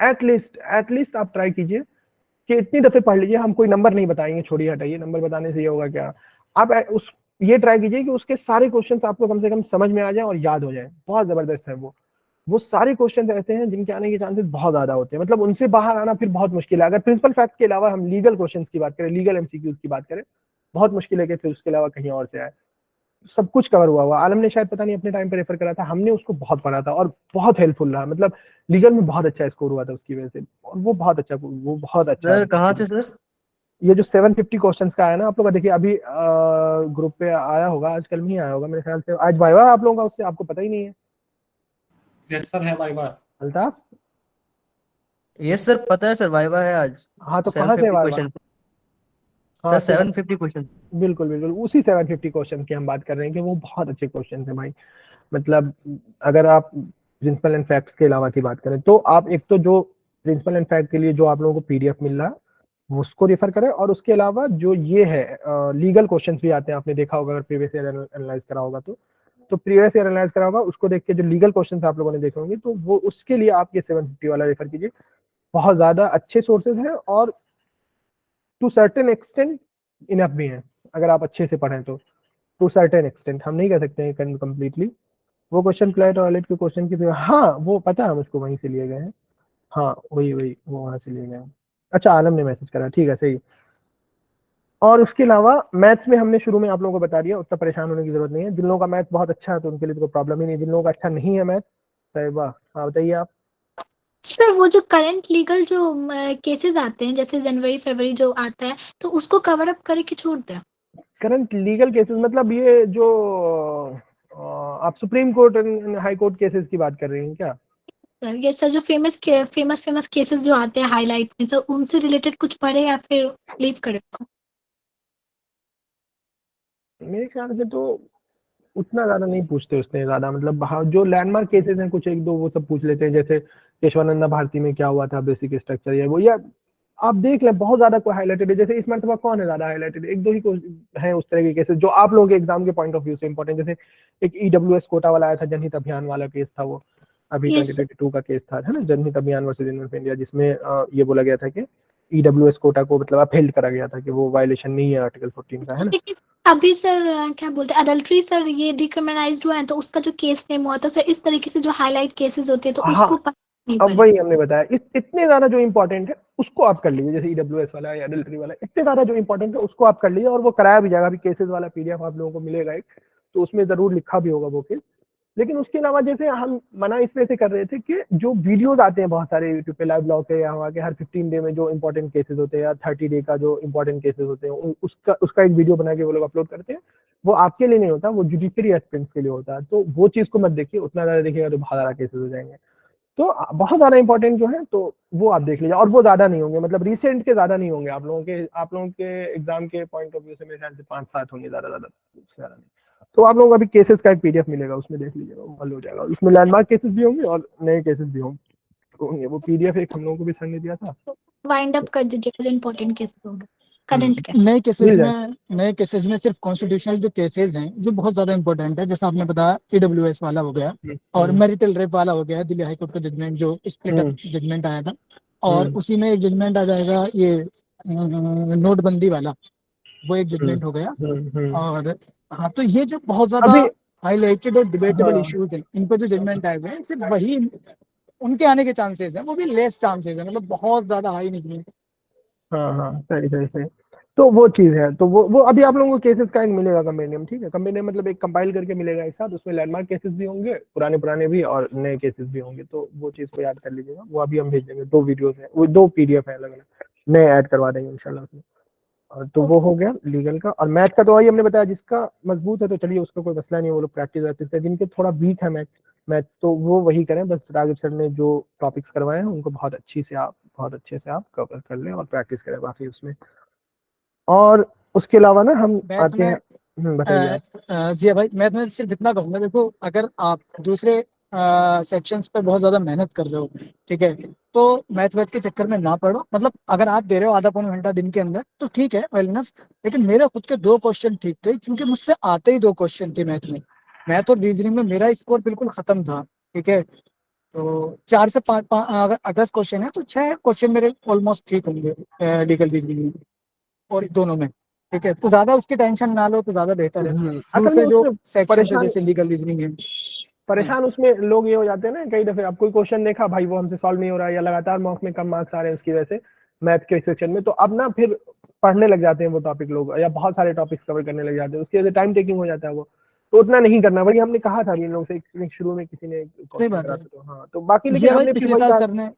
एटलीस्ट आप ट्राई कीजिए कि इतनी दफे पढ़ लीजिए। हम कोई नंबर नहीं बताएंगे, छोड़िए हटाइए, नंबर बताने से ये होगा क्या, आप उस ये ट्राई कीजिए कि उसके सारे क्वेश्चंस आपको कम से कम समझ में आ जाए और याद हो जाए। बहुत जबरदस्त है वो सारे क्वेश्चन ऐसे हैं जिनके आने के चांसेस बहुत ज्यादा होते हैं, मतलब उनसे बाहर आना फिर बहुत मुश्किल है। अगर प्रिंसिपल फैक्ट के अलावा हम लीगल क्वेश्चन की बात करें, लीगल एमसीक्यूज की बात करें, बहुत मुश्किल है कि फिर उसके अलावा कहीं और से आए। सब कुछ कवर हुआ आलम ने शायद पता नहीं अपने टाइम पे रेफर करा था, हमने उसको बहुत पढ़ा था और बहुत हेल्पफुल रहा, मतलब लीगल में बहुत अच्छा स्कोर हुआ था उसकी वजह से, और वो बहुत अच्छा सर कहाँ से सर? ये जो 750 क्वेश्चंस का आया ना आप लोग का, देखिए अभी ग्रुप पे आया होगा, आजकल में ही आया होगा मेरे ख्याल से, आज वाइवा आप लोगों का, उससे आपको पता ही नहीं है। यस सर है वाइवा। अल्ताफ? यस सर पता है सर, वाइवा है आज। हाँ तो कहाँ से 750 वाइवा? क्वेश्चन हाँ सर, 750 क्वेश्चन। बिल्कुल बिल्कुल उसी 750 क्वेश्चन की हम बात कर रहे हैं कि वो बहुत अच्छे क्वेश्चन थे भाई। मतलब अगर आप प्रिंसिपल एंड फैक्ट्स के अलावा की बात करें तो आप एक तो जो प्रिंसिपल एंड फैक्ट के लिए जो आप लोगों को पीडीएफ मिल रहा उसको रेफर करें। और उसके अलावा जो ये है लीगल क्वेश्चंस भी आते हैं, आपने देखा होगा अगर प्रीवियस ईयर एनालाइज करा होगा तो प्रीवियस ईयर एनालाइज करा होगा, उसको देख के जो लीगल क्वेश्चंस आप लोगों ने देखे होंगे तो वो उसके लिए आप ये 750 वाला रेफर कीजिए। बहुत ज्यादा अच्छे सोर्सेज हैं और टू सर्टेन एक्सटेंट इनफ भी हैं अगर आप अच्छे से पढ़ें तो। टू सर्टेन एक्सटेंट हम नहीं कह सकते हैं कंप्लीटली। वो क्वेश्चन फ्लैट और के क्वेश्चन की, हाँ वो पता है मुझको, वहीं से लिए गए हैं। हाँ वही वही वो वहां से लिए गए हैं। अच्छा आलम ने मैसेज करा, ठीक है सही। और उसके अलावा मैथ्स में हमने शुरू में आप लोगों को बता दिया, उतना परेशान होने की जरूरत नहीं है। जिन लोगों का मैथ बहुत अच्छा है तो उनके लिए तो कोई प्रॉब्लम ही नहीं, जिन लोगों का अच्छा नहीं है मैथ, साहिबा हाँ बताइए आप। सर वो जो करंट लीगल जो केसेस आते हैं जैसे जनवरी फरवरी जो आता है तो उसको कवर अप करके छोड़ दें। करंट लीगल केसेस मतलब ये जो आप supreme court high court cases की बात कर रही हैं क्या? सर ये सर जो फेमस केसेस जो आते हैं हाईलाइट में, सर उनसे रिलेटेड कुछ पढ़े या फिर लीव करे उसको? मेरे ख्याल से तो उतना ज्यादा नहीं पूछते उसने, ज्यादा मतलब हाँ, जो लैंडमार्क केसेस हैं कुछ एक दो वो सब पूछ लेते हैं, जैसे केशवानंदा भारती में क्या हुआ था, बेसिक स्ट्रक्चर या वो, या आप देख लें बहुत ज्यादा कोई हाईलाइटेड है। जैसे इस मरतबा कौन है ज्यादा हाईलाइटेड, एक दो ही है उस तरह के केसेस जो आप लोगों के एग्जाम के पॉइंट ऑफ व्यू से इंपॉर्टेंट। जैसे एक ईडब्ल्यूएस कोटा वाला आया था, जनहित अभियान वाला केस था वो, अभी 2022 का केस था, है ना, जनहित अभियान वर्सेस यूनियन ऑफ इंडिया, जिसमें ये बोला गया था कि ईडब्ल्यूएस कोटा को मतलब अपहेल्ड करा गया था कि वो वायलेशन नहीं है आर्टिकल 14 का, है ना। लेकिन अभी सर क्या बोलते हैं अडल्ट्री सर ये डिक्रिमिनलाइज्ड हुआ है तो उसका जो केस नेम हुआ तो सर इस तरीके से जो हाईलाइट केसेस होते हैं तो उसको नहीं अब वही हमने बताया, इतने ज्यादा जो इंपॉर्टेंट है उसको आप कर लीजिए, जैसे ईडब्ल्यूएस वाला या एडल्ट्री वाला, इतने ज्यादा जो इंपॉर्टेंट है उसको आप कर लीजिए। और वो कराया भी जाएगा, अभी केसेस वाला पीडीएफ आप लोगों को मिलेगा एक, तो उसमें जरूर लिखा भी होगा वो केस। लेकिन उसके अलावा जैसे हम मना इस वजह से कर रहे थे कि जो वीडियोज आते हैं बहुत सारे यूट्यूब पे लाइव ब्लॉग के या वहाँ के, हर 15 डे में जो इंपॉर्टेंट केसेस होते हैं या 30 डे का जो इंपॉर्टेंट केसेस होते हैं उसका एक वीडियो बना के वो लोग अपलोड करते हैं। वो आपके लिए नहीं होता, वो जुडिशरी एस्पिरेंट्स के लिए होता है। तो वो चीज को मत देखिए, उतना ज्यादा देखिएगा तो बहुत सारा केसेस हो जाएंगे। तो बहुत ज्यादा इंपॉर्टेंट जो है तो वो आप देख लीजिए, और वो ज्यादा नहीं होंगे, मतलब रिसेंट के ज्यादा नहीं होंगे। आप लोगों के एग्जाम के पॉइंट ऑफ व्यू से मेरे ख्याल से 5-7 होंगे, ज्यादा ज्यादा नहीं। तो आप लोगों को अभी केसेस का एक पीडीएफ मिलेगा, उसमें देख लीजिएगा, वो हल हो जाएगा। उसमें लैंडमार्क केसेस भी होंगे और नए केसेस भी होंगे। वो पीडीएफ एक हम लोगों को भी सर ने दिया था। वाइंड अप कर दीजिएगा जो इंपॉर्टेंट केसेस होंगे करंट के। नए केसेस में सिर्फ कॉन्स्टिट्यूशनल जो केसेस हैं जो बहुत ज्यादा इंपॉर्टेंट है, जैसा आपने बताया ईडब्ल्यूएस वाला हो गया और मैरिटल रेप वाला हो गया, दिल्ली हाईकोर्ट का जजमेंट जो स्प्लिट अप जजमेंट आया था, और उसी में एक जजमेंट आ जाएगा ये नोटबंदी वाला, वो एक जजमेंट हो गया। और हाँ, तो ये जो बहुत ज्यादा हाईलाइटेड और डिबेटेबल इश्यूज हैं, इन पर जो जजमेंट आए हुए हैं सिर्फ वही उनके आने के चांसेस हैं, वो भी लेस चांसेस है, मतलब बहुत ज्यादा हाई नहीं। हाँ सही। तो वो चीज है, तो वो अभी आप लोगों को केसेस का एक मिलेगा कंपेंडियम, ठीक है। कंपेंडियम मतलब एक कंपाइल करके मिलेगा एक साथ, उसमें लैंडमार्क केसेस भी होंगे, पुराने भी और नए केसेस भी होंगे। तो वो चीज को याद कर लीजिएगा, वो अभी हम भेज देंगे। 2 वीडियोस हैं, वो 2 पीडीएफ है अलग अलग, नए ऐड करवा देंगे इंशाल्लाह उसमें। और तो वो हो गया लीगल का। और मैथ का तो वही हमने बताया, जिसका मजबूत है तो चलिए उसका कोई मसला नहीं है, वो लोग प्रैक्टिस करते हैं। जिनके थोड़ा वीक है मैथ तो वो वही करें, बस राघव सर ने जो टॉपिक्स करवाए हैं उनको बहुत अच्छे से आप कवर कर लें और प्रैक्टिस करें बाकी उसमें। और उसके अलावा ना हम आते हैं, बताइए जिया भाई, मैं तुम्हें सिर्फ इतना कहूंगा, देखो अगर आप दूसरे सेक्शंस पे बहुत ज्यादा मेहनत कर रहे हो, ठीक है, तो मैथ के चक्कर में ना पढ़ो। मतलब अगर आप दे रहे हो आधा पौन घंटा दिन के अंदर तो ठीक है, वेल इनफ। लेकिन मेरे खुद के 2 क्वेश्चन ठीक थे, क्योंकि मुझसे आते ही 2 क्वेश्चन थे मैथ और रीजनिंग में मेरा स्कोर बिल्कुल खत्म था, ठीक है। तो 4 से 5 अगर 10 क्वेश्चन है तो 6 क्वेश्चन मेरे ऑलमोस्ट ठीक होंगे लीगल रीजनिंग में और दोनों में, ठीक है। तो ज्यादा उसकी टेंशन ना लो तो ज्यादा बेहतर है। दूसरे जो सेक्शन है जैसे लीगल रीजनिंग है, परेशान उसमें लोग ये हो जाते हैं ना, कई दफे आप कोई क्वेश्चन देखा भाई वो हमसे सॉल्व नहीं हो रहा है, या लगातार मॉक में कम मार्क्स आ रहे हैं उसकी वजह से मैथ के सेक्शन में, तो अब ना फिर पढ़ने लग जाते हैं वो टॉपिक लोग, या बहुत सारे टॉपिक्स कवर करने लग जाते हैं, उसकी वजह से टाइम टेकिंग हो जाता है वो। तो उतना नहीं करना, वही हमने कहा था इन लोगों से शुरू में, किसी ने तो हाँ। तो बाकी लेकिन हमने पिछले साल सर ने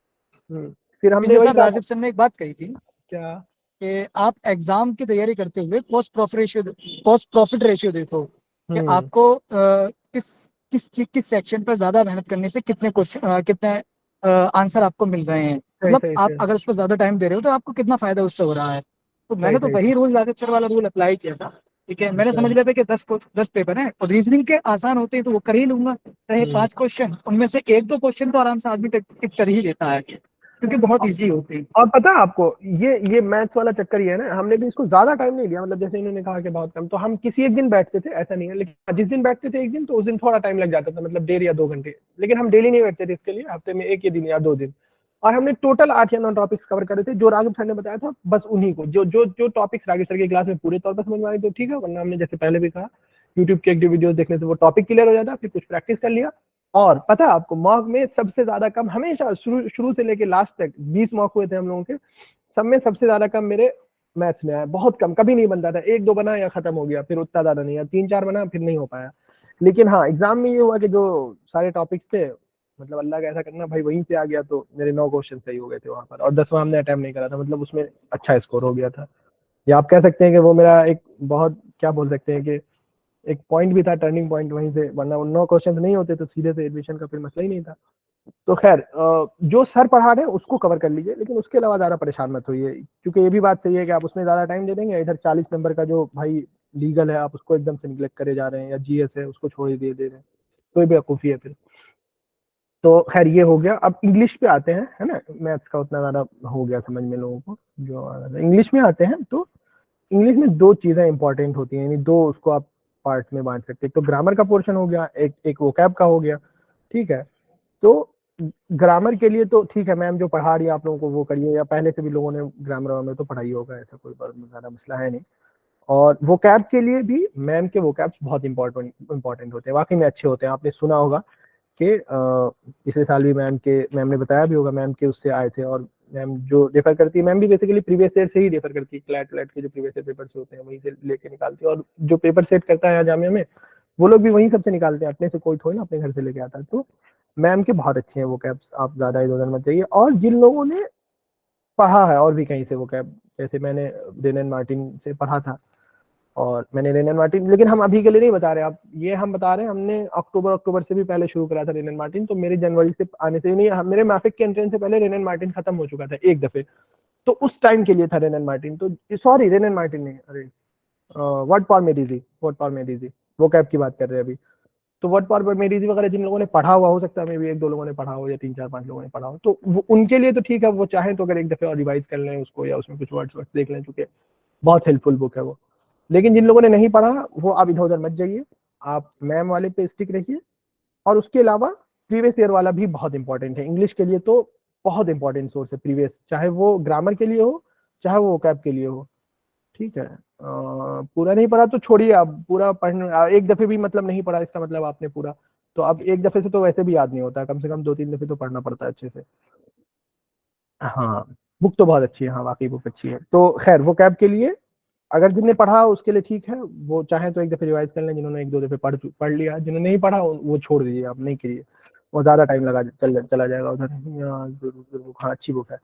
फिर हमने राजीव सर ने एक बात कही थी क्या कि आप एग्जाम की तैयारी करते हुए कॉस्ट प्रॉफिट रेशियो देखो कि आपको किस सेक्शन पर ज्यादा मेहनत करने से कितने आंसर आपको मिल रहे हैं। मतलब आप अगर उस पर ज्यादा टाइम दे रहे हो तो आपको कितना फायदा उससे हो रहा है। तो मैंने तो वही रूल राजीव सर वाला रूल अप्लाई किया था, ठीक है। मैंने समझ लिया था कि 10 पेपर हैं और रीजनिंग के आसान होते हैं तो वो कर ही लूंगा, रहे 5 क्वेश्चन, उनमें से 1-2 क्वेश्चन तो आराम से आदमी टिक कर ही लेता है। क्योंकि बहुत इजी होते हैं। और पता है आपको ये मैथ्स वाला चक्कर ये है ना, हमने भी इसको ज्यादा टाइम नहीं लिया, मतलब जैसे इन्होंने कहा कि बहुत कम, तो हम किसी एक दिन बैठते थे, ऐसा नहीं है, लेकिन जिस दिन बैठते थे एक दिन तो उस दिन थोड़ा टाइम लग जाता था, मतलब 1.5 या 2 घंटे, लेकिन हम डेली नहीं बैठते थे इसके लिए, हफ्ते में 1 दिन या 2 दिन। और हमने टोटल 8 या 9 टॉपिक्स कवर करे थे, जो राघव सर ने बताया था बस उन्हीं को, जो टॉपिक्स राघव सर की क्लास में पूरे तौर पर समझ में आए तो ठीक है, वरना हमने जैसे पहले भी कहा यूट्यूब के एक वीडियो देखने से वो टॉपिक क्लियर हो जाता, फिर कुछ प्रैक्टिस कर लिया। और पता है आपको मॉक में सबसे ज्यादा कम हमेशा शुरू से लेके लास्ट तक 20 मॉक हुए थे हम लोगों के, सब में सबसे ज्यादा कम मेरे मैथ्स में आया, बहुत कम, कभी नहीं बनता था, 1-2 बना या खत्म हो गया, फिर उतना ज्यादा नहीं, 3-4 बना फिर नहीं हो पाया। लेकिन हाँ एग्जाम में ये हुआ कि जो सारे टॉपिक्स थे, मतलब अल्लाह का ऐसा करना भाई वहीं से आ गया, तो मेरे 9 क्वेश्चन सही हो गए थे वहां पर, और 10वां हमने अटेम्प्ट नहीं करा था, मतलब उसमें अच्छा स्कोर हो गया था। या आप कह सकते हैं कि वो मेरा एक बहुत क्या बोल सकते हैं कि एक पॉइंट भी था, टर्निंग पॉइंट वहीं से, वरना 9 क्वेश्चन नहीं होते तो सीधे से एडमिशन का फिर मसला ही नहीं था। तो खैर जो सर पढ़ा रहे हैं उसको कवर कर लीजिए, लेकिन उसके अलावा ज्यादा परेशान मत होइए, क्योंकि ये भी बात सही है कि आप उसमें ज्यादा टाइम दे देंगे, इधर 40 नंबर का जो भाई लीगल है आप उसको एकदम से निगलेक्ट करे जा रहे हैं, या जीएस है उसको छोड़ दे रहे हैं, तो ये बेवकूफी है फिर। तो खैर ये हो गया, अब इंग्लिश पे आते हैं, है ना, मैथ्स का उतना ज्यादा हो गया समझ में लोगों को, जो इंग्लिश में आते हैं तो इंग्लिश में 2 चीजें इंपॉर्टेंट होती हैं, यानी 2 उसको आप पार्ट में बांट सकते हैं। तो ग्रामर का पोर्शन हो गया, एक वोकैब का हो गया, ठीक है। तो ग्रामर के लिए तो ठीक है, मैम जो पढ़ा रही है आप लोगों को वो करिए, या पहले से भी लोगों ने ग्रामर में तो पढ़ाई होगा, ऐसा कोई ज्यादा मसला है नहीं। और वोकैब के लिए भी मैम के वोकैब्स बहुत इंपॉर्टेंट होते हैं, वाकई में अच्छे होते हैं। आपने सुना होगा कि पिछले साल भी मैम ने बताया भी होगा, मैम के उससे आए थे, और मैम जो रेफर करती है, मैम भी बेसिकली प्रीवियस ईयर से ही रेफर करती है, क्लैट के जो प्रीवियस ईयर पेपर होते हैं वहीं से लेके निकालती है, और जो पेपर सेट करता है जामिया में वो लोग भी वहीं सबसे निकालते हैं, अपने से कोई थोड़ी ना अपने घर से लेके आता है। तो मैम के बहुत अच्छे हैं वो कैब्स, आप ज्यादा इधर मत जाइए। और जिन लोगों ने पढ़ा है और भी कहीं से वो कैब, जैसे मैंने रेनन मार्टिन से पढ़ा था, और मैंने रेनन मार्टिन, लेकिन हम अभी के लिए नहीं बता रहे, आप ये हम बता रहे हैं, हमने अक्टूबर से भी पहले शुरू करा था रेनन मार्टिन, तो मेरे जनवरी से आने से नहीं, मेरे मैफिक के एंट्रेंस से पहले रेनन मार्टिन खत्म हो चुका था एक दफे, तो उस टाइम के लिए था रेनन मार्टिन। तो सॉरी रेनन मार्टिन नहीं, अरे व्हाट फॉर मेडिजी वो कैब की बात कर रहे हैं अभी। तो व्हाट फॉर मेडिजी वगैरह जिन लोगों ने पढ़ा हुआ, हो सकता है मे भी 1-2 लोगों ने पढ़ा हो, या 3-4-5 लोगों ने पढ़ा हो, तो उनके लिए तो ठीक है, वो चाहें तो अगर एक दफे और रिवाइज कर लें उसको, या उसमें कुछ वर्ड्स देख लें, चूंकि बहुत हेल्पफुल बुक है वो। लेकिन जिन लोगों ने नहीं पढ़ा वो आप इधर उधर मत जाइए, आप मैम वाले पे स्टिक रखिए। और उसके अलावा प्रीवियस ईयर वाला भी बहुत इंपॉर्टेंट है, इंग्लिश के लिए तो बहुत इंपॉर्टेंट सोर्स है प्रीवियस, चाहे वो ग्रामर के लिए हो चाहे वो वोकैब के लिए हो, ठीक है। पूरा नहीं पढ़ा तो छोड़िए, आप पूरा पढ़ने एक दफे भी मतलब नहीं पढ़ा इसका मतलब आपने पूरा, तो अब एक दफे से तो वैसे भी याद नहीं होता, कम से कम 2-3 दफे तो पढ़ना पड़ता है अच्छे से। हाँ बुक तो बहुत अच्छी है, हाँ वाकई बुक अच्छी है। तो खैर वो कैब के लिए अगर जिनने पढ़ा उसके लिए ठीक है, वो चाहे तो एक दफे रिवाइज कर लें, जिन्होंने 1-2 दफे पढ़ लिया, जिन्होंने नहीं पढ़ा वो छोड़ दीजिए, आप नहीं करिए, वो ज्यादा टाइम लगा चला जाएगा उधर। हाँ अच्छी बुक है।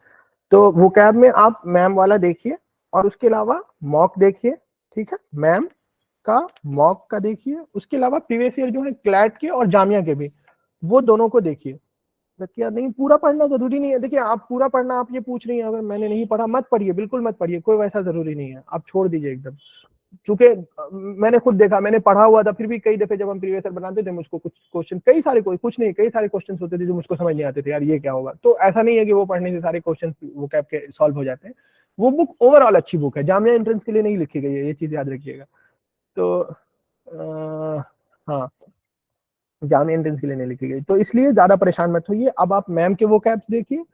तो वो कैब में आप मैम वाला देखिए, और उसके अलावा मॉक देखिए, ठीक है, मैम का मॉक का देखिए, उसके अलावा प्रीवियस ईयर जो है क्लैट के और जामिया के भी, वो दोनों को देखिए। देखिए नहीं पूरा पढ़ना जरूरी नहीं है, देखिए आप पूरा पढ़ना, आप ये पूछ रही हैं अगर मैंने नहीं पढ़ा, मत पढ़िए, बिल्कुल मत पढ़िए, कोई वैसा जरूरी नहीं है, आप छोड़ दीजिए एकदम। क्योंकि मैंने खुद देखा, मैंने पढ़ा हुआ था, फिर भी कई दफे जब हम प्रीवियस ईयर बनाते थे मुझको कुछ क्वेश्चन, कई सारे क्वेश्चन होते थे जो मुझको समझ नहीं आते थे, यार ये क्या होगा। तो ऐसा नहीं है कि वो पढ़ने से सारे क्वेश्चन वो कैब के सॉल्व हो जाते हैं, वो बुक ओवरऑल अच्छी बुक है, जामिया एंट्रेंस के लिए नहीं लिखी गई है, ये चीज याद रखिएगा। तो हाँ जामिया एंट्रेंस के लिए नहीं लिखी गई, तो इसलिए ज्यादा परेशान मत होइए। अब आप मैम के वो कैब्स देखिए,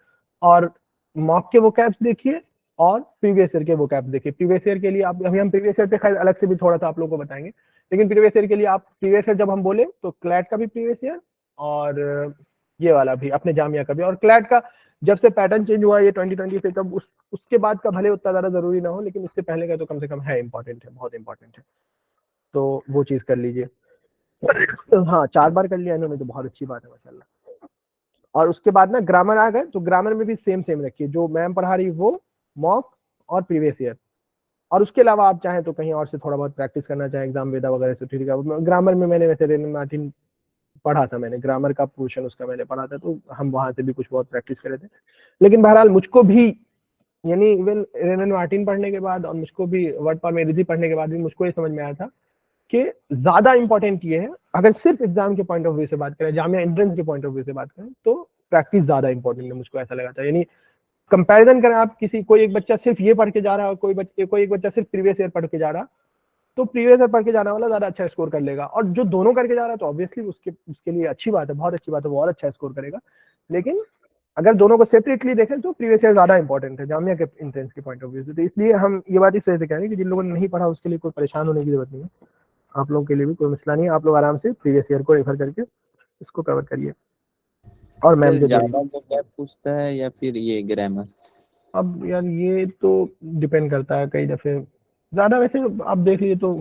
और मॉक के वो कैब्स देखिए, और प्रीवियस ईयर के वो कैब्स देखिए। प्रीवियस ईयर के लिए आप, अभी हम प्रीवियस ईयर पे खैर अलग से भी थोड़ा सा आप लोगों को बताएंगे, लेकिन प्रीवियस ईयर के लिए आप प्रीवियस ईयर जब हम बोले तो क्लैट का भी प्रीवियस ईयर, और ये वाला भी अपने जामिया का भी, और क्लैट का जब से पैटर्न चेंज हुआ ये 2020 से, तब उसके बाद का भले उतना ज्यादा जरूरी ना हो, लेकिन उससे पहले का तो कम से कम है, इंपॉर्टेंट है, बहुत इंपॉर्टेंट है, तो वो चीज कर लीजिए। हाँ 4 बार कर लिया इन्होंने तो बहुत अच्छी बात है माशाल्लाह। और उसके बाद ना ग्रामर आ गए, तो ग्रामर में भी सेम रखिए, जो मैम पढ़ा रही वो मॉक और प्रीवियस ईयर, और उसके अलावा आप चाहें तो कहीं और से थोड़ा बहुत प्रैक्टिस करना चाहें एग्जाम वेदा वगैरह से, ठीक है। ग्रामर में मैंने वैसे रेनन मार्टिन पढ़ा था, मैंने ग्रामर का पोर्शन उसका मैंने पढ़ा था, तो हम वहां से भी कुछ बहुत प्रैक्टिस करे थे। लेकिन बहरहाल मुझको भी, यानी इवन रेनन मार्टिन पढ़ने के बाद और मुझको भी वर्ड फॉर मेडिजी पढ़ने के बाद भी मुझको ये समझ में आया था कि ज्यादा इंपॉर्टेंट ये है, अगर सिर्फ एग्जाम के पॉइंट ऑफ व्यू से बात करें, जामिया एंट्रेंस के पॉइंट ऑफ व्यू से बात करें, तो प्रैक्टिस ज्यादा इंपॉर्टेंट है, मुझको ऐसा लगा था। यानी कंपैरिजन करें आप, किसी कोई एक बच्चा सिर्फ ये पढ़ के जा रहा है, कोई एक बच्चा सिर्फ प्रीवियस ईयर पढ़ के जा रहा, तो प्रीवियस ईयर पढ़ के जाने वाला ज्यादा अच्छा स्कोर कर लेगा, और जो दोनों करके जा रहा है तो ऑब्वियसली उसके लिए अच्छी बात है, बहुत अच्छी बात है, वो और अच्छा स्कोर करेगा। लेकिन अगर दोनों को सेपरेटली देखें तो प्रीवियस ईयर ज्यादा इंपॉर्टेंट है जामिया के एंट्रेंस के पॉइंट ऑफ व्यू से। तो इसलिए हम ये बात इस वजह से कह रहे हैं कि जिन लोगों ने नहीं पढ़ा उसके लिए कोई परेशान होने की जरूरत नहीं है, आप लोगों के लिए भी कोई मसला नहीं है, आप लोग आराम से प्रीवियस ईयर को रेफर करके इसको कवर करिए। और मैम जो पूछता है या फिर ये ग्रामर? अब यार ये तो डिपेंड करता है, कई दफे ज्यादा वैसे आप देख लीजिए तो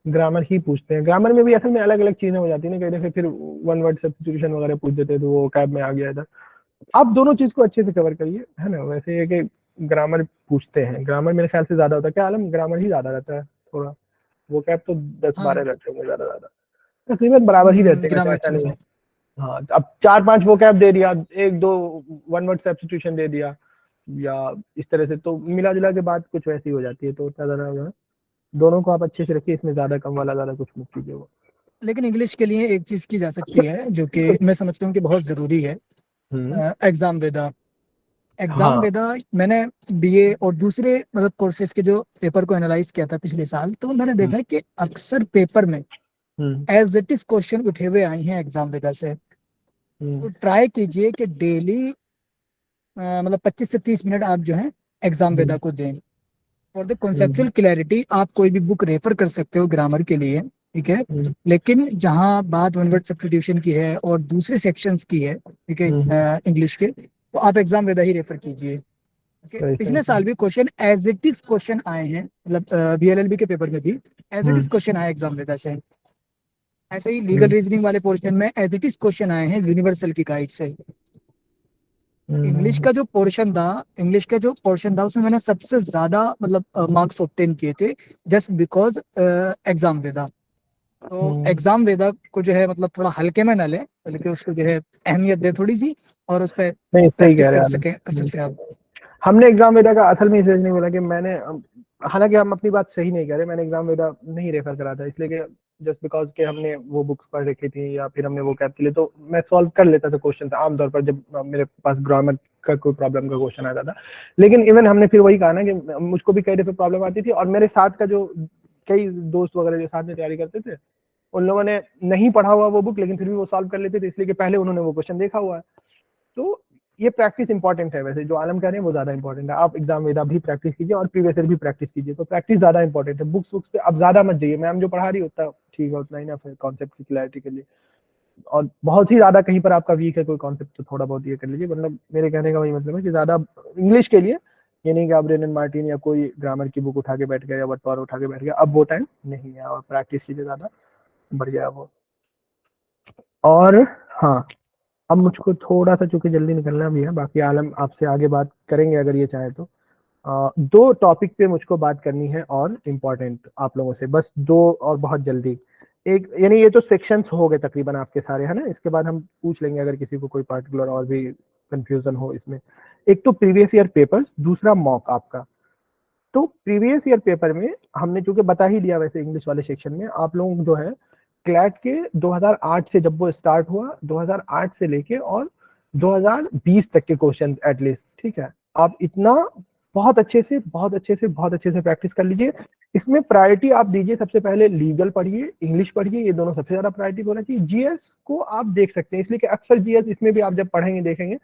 ग्रामर ही पूछते हैं। ग्रामर में भी असल में अलग अलग चीजें हो जाती है ना, कई दफे फिर वन वर्ड सब्स्टिट्यूशन वगैरह पूछ देते हैं तो वो कैब में आ गया इधर। आप दोनों चीज को अच्छे से कवर करिए, है ना। वैसे ये कि ग्रामर पूछते हैं, ग्रामर मेरे ख्याल से ज्यादा होता है, क्या आलम ग्रामर ही ज्यादा रहता है थोड़ा, वो कैब तो 10-12 रहते हैं ज्यादा तकरीबन बराबर ही रहते हैं, ऐसा नहीं है। हाँ, अब 4-5 वो कैब दे दिया, 1-2 वन वर्ड सब्स्टिट्यूशन दे दिया या इस तरह से, तो मिला जुला के बाद कुछ वैसी हो जाती है। तो ज्यादा दोनों को आप अच्छे से रखिए, इसमें ज्यादा कम वाला ज्यादा कुछ मत कीजिए वो। लेकिन इंग्लिश के लिए एक चीज की जा सकती है जो कि मैं समझता हूँ कि बहुत जरूरी है, एग्जाम वेदा। एग्जाम वेदा मैंने बीए और दूसरे मतलब कोर्सेज के जो पेपर को एनालाइज किया था पिछले साल, तो मैंने देखा है कि अक्सर पेपर में एज इट इज क्वेश्चन उठे हुए आए हैं एग्जाम वेदा से। तो ट्राई कीजिए कि डेली मतलब 25 से 30 मिनट आप जो है एग्जाम वेदा को दें। फॉर द कॉन्सेप्चुअल क्लैरिटी आप कोई भी बुक रेफर कर सकते हो ग्रामर के लिए, ठीक है, लेकिन जहां बात वन वर्ड सब्स्टिट्यूशन की है और दूसरे सेक्शंस की है, ठीक है, इंग्लिश के, तो आप एग्जाम वेदा ही रेफर कीजिए। पिछले साल भी question as it is question आए हैं, मतलब बीएलएलबी के पेपर में भी एज इट इज क्वेश्चन आए एग्जाम वेदा से। ऐसे ही लीगल रीजनिंग वाले पोर्शन में एज इट इज क्वेश्चन आए हैं यूनिवर्सल की गाइड से। इंग्लिश का जो पोर्शन था उसमें मैंने सबसे ज्यादा मतलब मार्क्स ऑब्टेन किए थे जस्ट बिकॉज एग्जाम वेदा। तो एग्जाम वेदा को जो है मतलब थोड़ा हल्के में न ले, बल्कि उसको जो है अहमियत दे थोड़ी सी, और उस पर प्रैक्टिस कर सकते हैं आप। हमने एग्जाम वेदा का असल में इसलिए नहीं बोला कि मैंने, हालांकि हम अपनी बात सही नहीं कह रहे, मैंने एग्जाम वेदा नहीं रेफर करा था इसलिए कि जस्ट बिकॉज के हमने वो बुक्स पढ़ रखी थी या फिर हमने वो कैब के लिए, तो मैं सॉल्व कर लेता था क्वेश्चन आमतौर पर जब मेरे पास ग्रामर का कोई प्रॉब्लम का क्वेश्चन आता था। लेकिन इवन हमने फिर वही कहा ना कि मुझको भी कई दफे प्रॉब्लम आती थी, और मेरे साथ का जो कई दोस्त वगैरह जो साथ में तैयारी करते थे उन लोगों ने नहीं पढ़ा हुआ वो बुक, लेकिन फिर भी वो सॉल्व कर लेते थे, इसलिए कि पहले उन्होंने वो क्वेश्चन देखा हुआ है। तो ये प्रैक्टिस इंपॉर्टेंट है, वैसे जो आलम कह रहे हैं वो ज्यादा इंपॉर्टेंट है। आप एग्जाम वेदा भी प्रैक्टिस कीजिए और प्रीवियस ईयर भी प्रैक्टिस कीजिए, तो प्रैक्टिस ज्यादा इंपॉर्टेंट है। बुक्स पे अब ज्यादा मत जाइए, मैम जो पढ़ा रही उतना ठीक है, उतना ही ना, फिर कॉन्सेप्ट की क्लैरिटी के लिए। और बहुत ही ज्यादा कहीं पर आपका वीक है कोई कॉन्सेप्ट तो थोड़ा बहुत ये कर लीजिए, मतलब मेरे कहने का वही मतलब है कि ज्यादा इंग्लिश के लिए ये नहीं कि आप ब्रेनन मार्टिन या कोई ग्रामर की बुक उठा के बैठ गया या वर्ड उठा के बैठ गया, अब वो टाइम नहीं है, और प्रैक्टिस कीजिए ज्यादा बढ़िया वो। और हाँ, अब मुझको थोड़ा सा चूंकि जल्दी निकलना भी है, बाकी आलम आपसे आगे बात करेंगे अगर ये चाहे तो। 2 टॉपिक पे मुझको बात करनी है और इम्पोर्टेंट आप लोगों से, बस 2 और बहुत जल्दी। एक यानी ये तो सेक्शंस हो गए तकरीबन आपके सारे, है ना। इसके बाद हम पूछ लेंगे अगर किसी को कोई पार्टिकुलर और भी कंफ्यूजन हो इसमें। एक तो प्रीवियस ईयर पेपर, दूसरा मॉक आपका। तो प्रीवियस ईयर पेपर में हमने चूंकि बता ही दिया वैसे इंग्लिश वाले सेक्शन में, आप लोग जो है क्लैट के 2008 से जब वो स्टार्ट हुआ, 2008 से लेके और 2020 तक के क्वेश्चन एटलीस्ट, ठीक है, आप इतना बहुत अच्छे से प्रैक्टिस कर लीजिए। इसमें प्रायोरिटी आप दीजिए, सबसे पहले लीगल पढ़िए, इंग्लिश पढ़िए, ये दोनों सबसे ज्यादा प्रायोरिटी होना चाहिए। जीएस को आप देख सकते हैं, इसलिए कि अक्सर जीएस इसमें भी आप जब पढ़ेंगे देखेंगे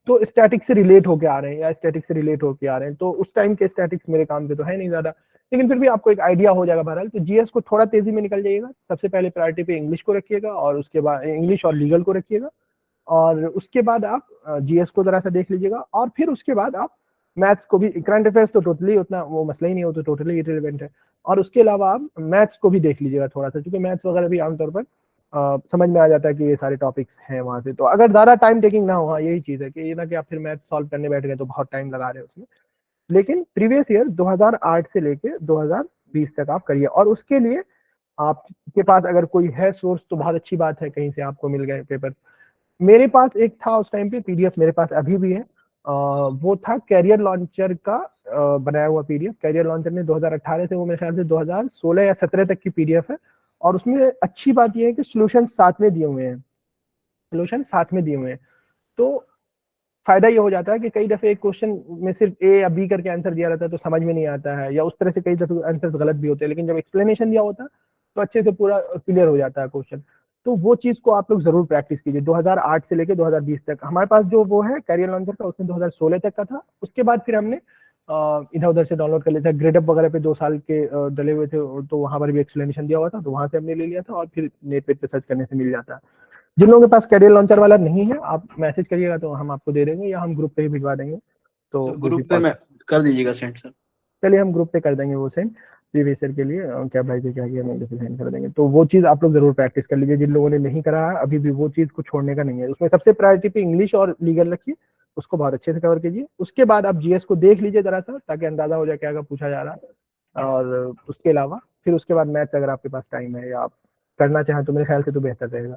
तो स्टैटिक से रिलेट होके आ रहे हैं या स्टैटिक से रिलेट होके आ रहे हैं, तो उस टाइम के स्टैटिक्स मेरे काम के तो है नहीं ज्यादा, लेकिन फिर भी आपको एक आइडिया हो जाएगा बहरहाल। तो जीएस को थोड़ा तेजी में निकल जाइएगा, सबसे पहले प्रायोरिटी पे इंग्लिश को रखिएगा और उसके बाद इंग्लिश और लीगल को रखिएगा, और उसके बाद आप जीएस को जरा सा देख लीजिएगा, और फिर उसके बाद आप मैथ्स को भी। करंट अफेयर्स तो टोटली उतना वो मसला ही नहीं हो, तो टोटली इररिलेवेंट है, और उसके अलावा आप मैथ्स को भी देख लीजिएगा थोड़ा सा, क्योंकि मैथ्स वगैरह भी आमतौर पर समझ में आ जाता है कि ये सारे टॉपिक्स हैं वहां से। तो अगर ज्यादा टाइम टेकिंग ना हो, हाँ यही चीज है कि ये ना कि आप फिर मैथ्स सॉल्व करने बैठ गए तो बहुत टाइम लगा रहे हैं उसमें, लेकिन प्रीवियस ईयर 2008 से लेके 2020 तक आप करिए। और उसके लिए आपके पास अगर कोई है सोर्स तो बहुत अच्छी बात है, कहीं से आपको मिल गए पेपर। मेरे पास एक था उस टाइम पे पीडीएफ, मेरे पास अभी भी है, वो था कैरियर लॉन्चर का बनाया हुआ पीडीएफ। कैरियर लॉन्चर ने 2018 से वो मेरे ख्याल से 2016 या 17 तक की पीडीएफ है, और उसमें अच्छी बात यह है कि सोल्यूशन साथ में दिए हुए हैं, तो फायदा ये हो जाता है कि कई दफे एक क्वेश्चन में सिर्फ ए या बी करके आंसर दिया रहता है तो समझ में नहीं आता है, या उस तरह से कई दफे आंसर गलत भी होते हैं, लेकिन जब एक्सप्लेनेशन दिया होता है तो अच्छे से पूरा क्लियर हो जाता है क्वेश्चन। तो वो चीज को आप लोग जरूर प्रैक्टिस कीजिए। 2008 से लेके 2020 तक हमारे पास जो वो है कैरियर लॉन्चर का, उसमें 2016 तक का था। उसके बाद फिर हमने इधर उधर से डाउनलोड कर लिया था, ग्रेडअप वगैरह पे 2 साल के डले हुए थे, तो वहां पर भी एक्सप्लेनेशन दिया हुआ था, तो वहां से हमने ले लिया था, और फिर नेट पे सर्च करने से मिल जाता है। जिन लोगों के पास कैरियर लॉन्चर वाला नहीं है, आप मैसेज करिएगा तो हम आपको दे देंगे, या हम ग्रुप पे ही भिजवा देंगे। तो ग्रुप पे मैं कर दीजिएगा सेंड सर। चलिए हम ग्रुप पे कर देंगे वो सेंड प्रीवियस ईयर के लिए, क्या भाई से क्या किया मैं सेंड कर देंगे। तो वो चीज आप लोग जरूर प्रैक्टिस कर लीजिए। जिन लोगों ने नहीं करा है अभी भी, वो चीज को छोड़ने का नहीं है। उसमें सबसे प्रायोरिटी पे इंग्लिश और लीगल रखिए, उसको बहुत अच्छे से कवर कीजिए। उसके बाद आप जीएस को देख लीजिए जरा सा, ताकि अंदाजा हो जाए क्या पूछा जा रहा है। और उसके अलावा फिर उसके बाद मैथ्स अगर आपके पास टाइम है या आप करना चाहें तो मेरे ख्याल से तो बेहतर रहेगा।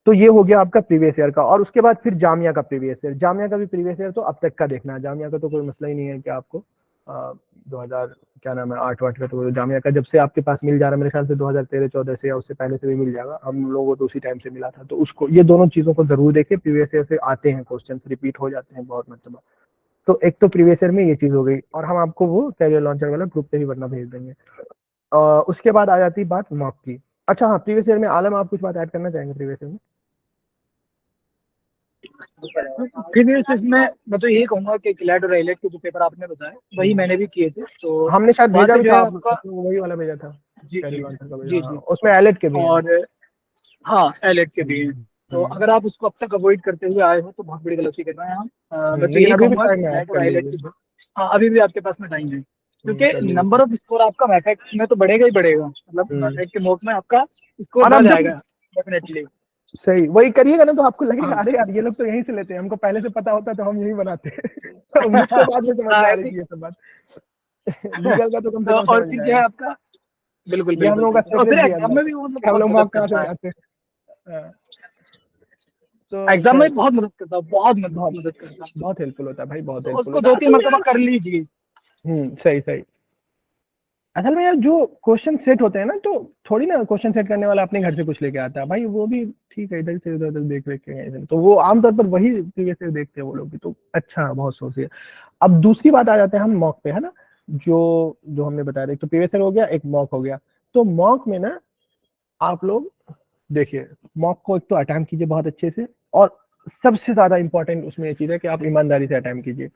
तो ये हो गया आपका प्रीवियस ईयर का। और उसके बाद फिर जामिया का प्रीवियस ईयर, जामिया का भी प्रीवियस ईयर तो अब तक का देखना है। जामिया का तो कोई मसला ही नहीं है कि आपको 2000 क्या नाम है 8 का, तो जामिया का जब से आपके पास मिल जा रहा है मेरे ख्याल से 2013-14 से या उससे पहले से भी मिल जाएगा। हम लोगों को तो उसी टाइम से मिला था। तो उसको ये दोनों चीजों को जरूर देखें। प्रीवियस ईयर से आते हैं क्वेश्चन, रिपीट हो जाते हैं बहुत मतलब। तो एक तो प्रीवियस ईयर में ये चीज हो गई, और हम आपको वो कैरियर लॉन्चर वाला ग्रुप पे ही वरना भेज देंगे। उसके बाद आ जाती बात मॉक की। अच्छा हाँ, प्रीवियस ईयर में आलम आप कुछ बात ऐड करना चाहेंगे प्रीवियस ईयर में? प्रीवियस में मैं तो यही कहूंगा कि क्लैट और आइलेट के जो पेपर आपने बताए वही मैंने भी किए थे। तो हमने शायद वहाँ भेजा से भी जो था, है आपको वही वाला भेजा था। जी जी जी जी, उसमें आइलेट के भी हैं। और हाँ आइलेट के भी हैं। तो अगर आप उसको अब तक अवॉइड करते हुए आए हो तो बहुत बड़ी गलती कर रहे हैं आप। मैं तो यही अभी भी कहूंगा टाइम है, आप क्लैट और कर आइलेट की लीजिए। हाँ अभी भी आपके पास में टाइम है, क्योंकि कर लीजिए। नंबर ऑफ स्कोर आपका मैथेट में तो बढ़ेगा ही बढ़ेगा। मतलब मैथेट के मॉक में आपका स्कोर और बढ़ आप जब जाएगा डेफिनेटली। सही वही करिएगा ना, तो आपको लगेगा अरे यार ये लोग तो यहीं से लेते हैं, हमको पहले से पता होता तो हम यहीं बनाते। तो मुझको बाद में समझ आ रही है ये सब बात। लीगल का तो कम से कम और समझ फिर में जो है आएगा। आपका बिल्कुल ये हम बिल्कुल लोगों का बिल्कुल। और फिर सीक्रेट भी है एग्जाम अंदर में भी वो मतलब कि हम बहुत लोग मदद मॉक कहाँ से करता है। बनाते हैं। हाँ। तो एग्जाम खैर में बहुत मदद करता है, बहुत मदद करता है। बहुत हेल्पफुल होता है भाई, बहुत तो हेल्पफुल उसको होता है। 2-3 मरतबा कर लीजिए। सही सही। असल में यार जो क्वेश्चन सेट होते हैं ना, तो थोड़ी ना क्वेश्चन सेट करने वाला अपने घर से कुछ लेके आता है भाई, वो भी ठीक है इधर से उधर देख देख के, तो वो आमतौर पर वही प्रीवियस से देखते हैं वो लोग भी। तो अच्छा, बहुत सोचिए। अब दूसरी बात आ जाते हैं हम मॉक पे, है ना। जो जो हमने बताया, एक तो प्रीवियस हो गया, एक मॉक हो गया। तो मॉक में ना आप लोग देखिए, मॉक को एक तो अटेम्प्ट कीजिए बहुत अच्छे से, और सबसे ज्यादा इंपॉर्टेंट उसमें ये चीज है कि आप ईमानदारी से अटेम्प्ट कीजिए।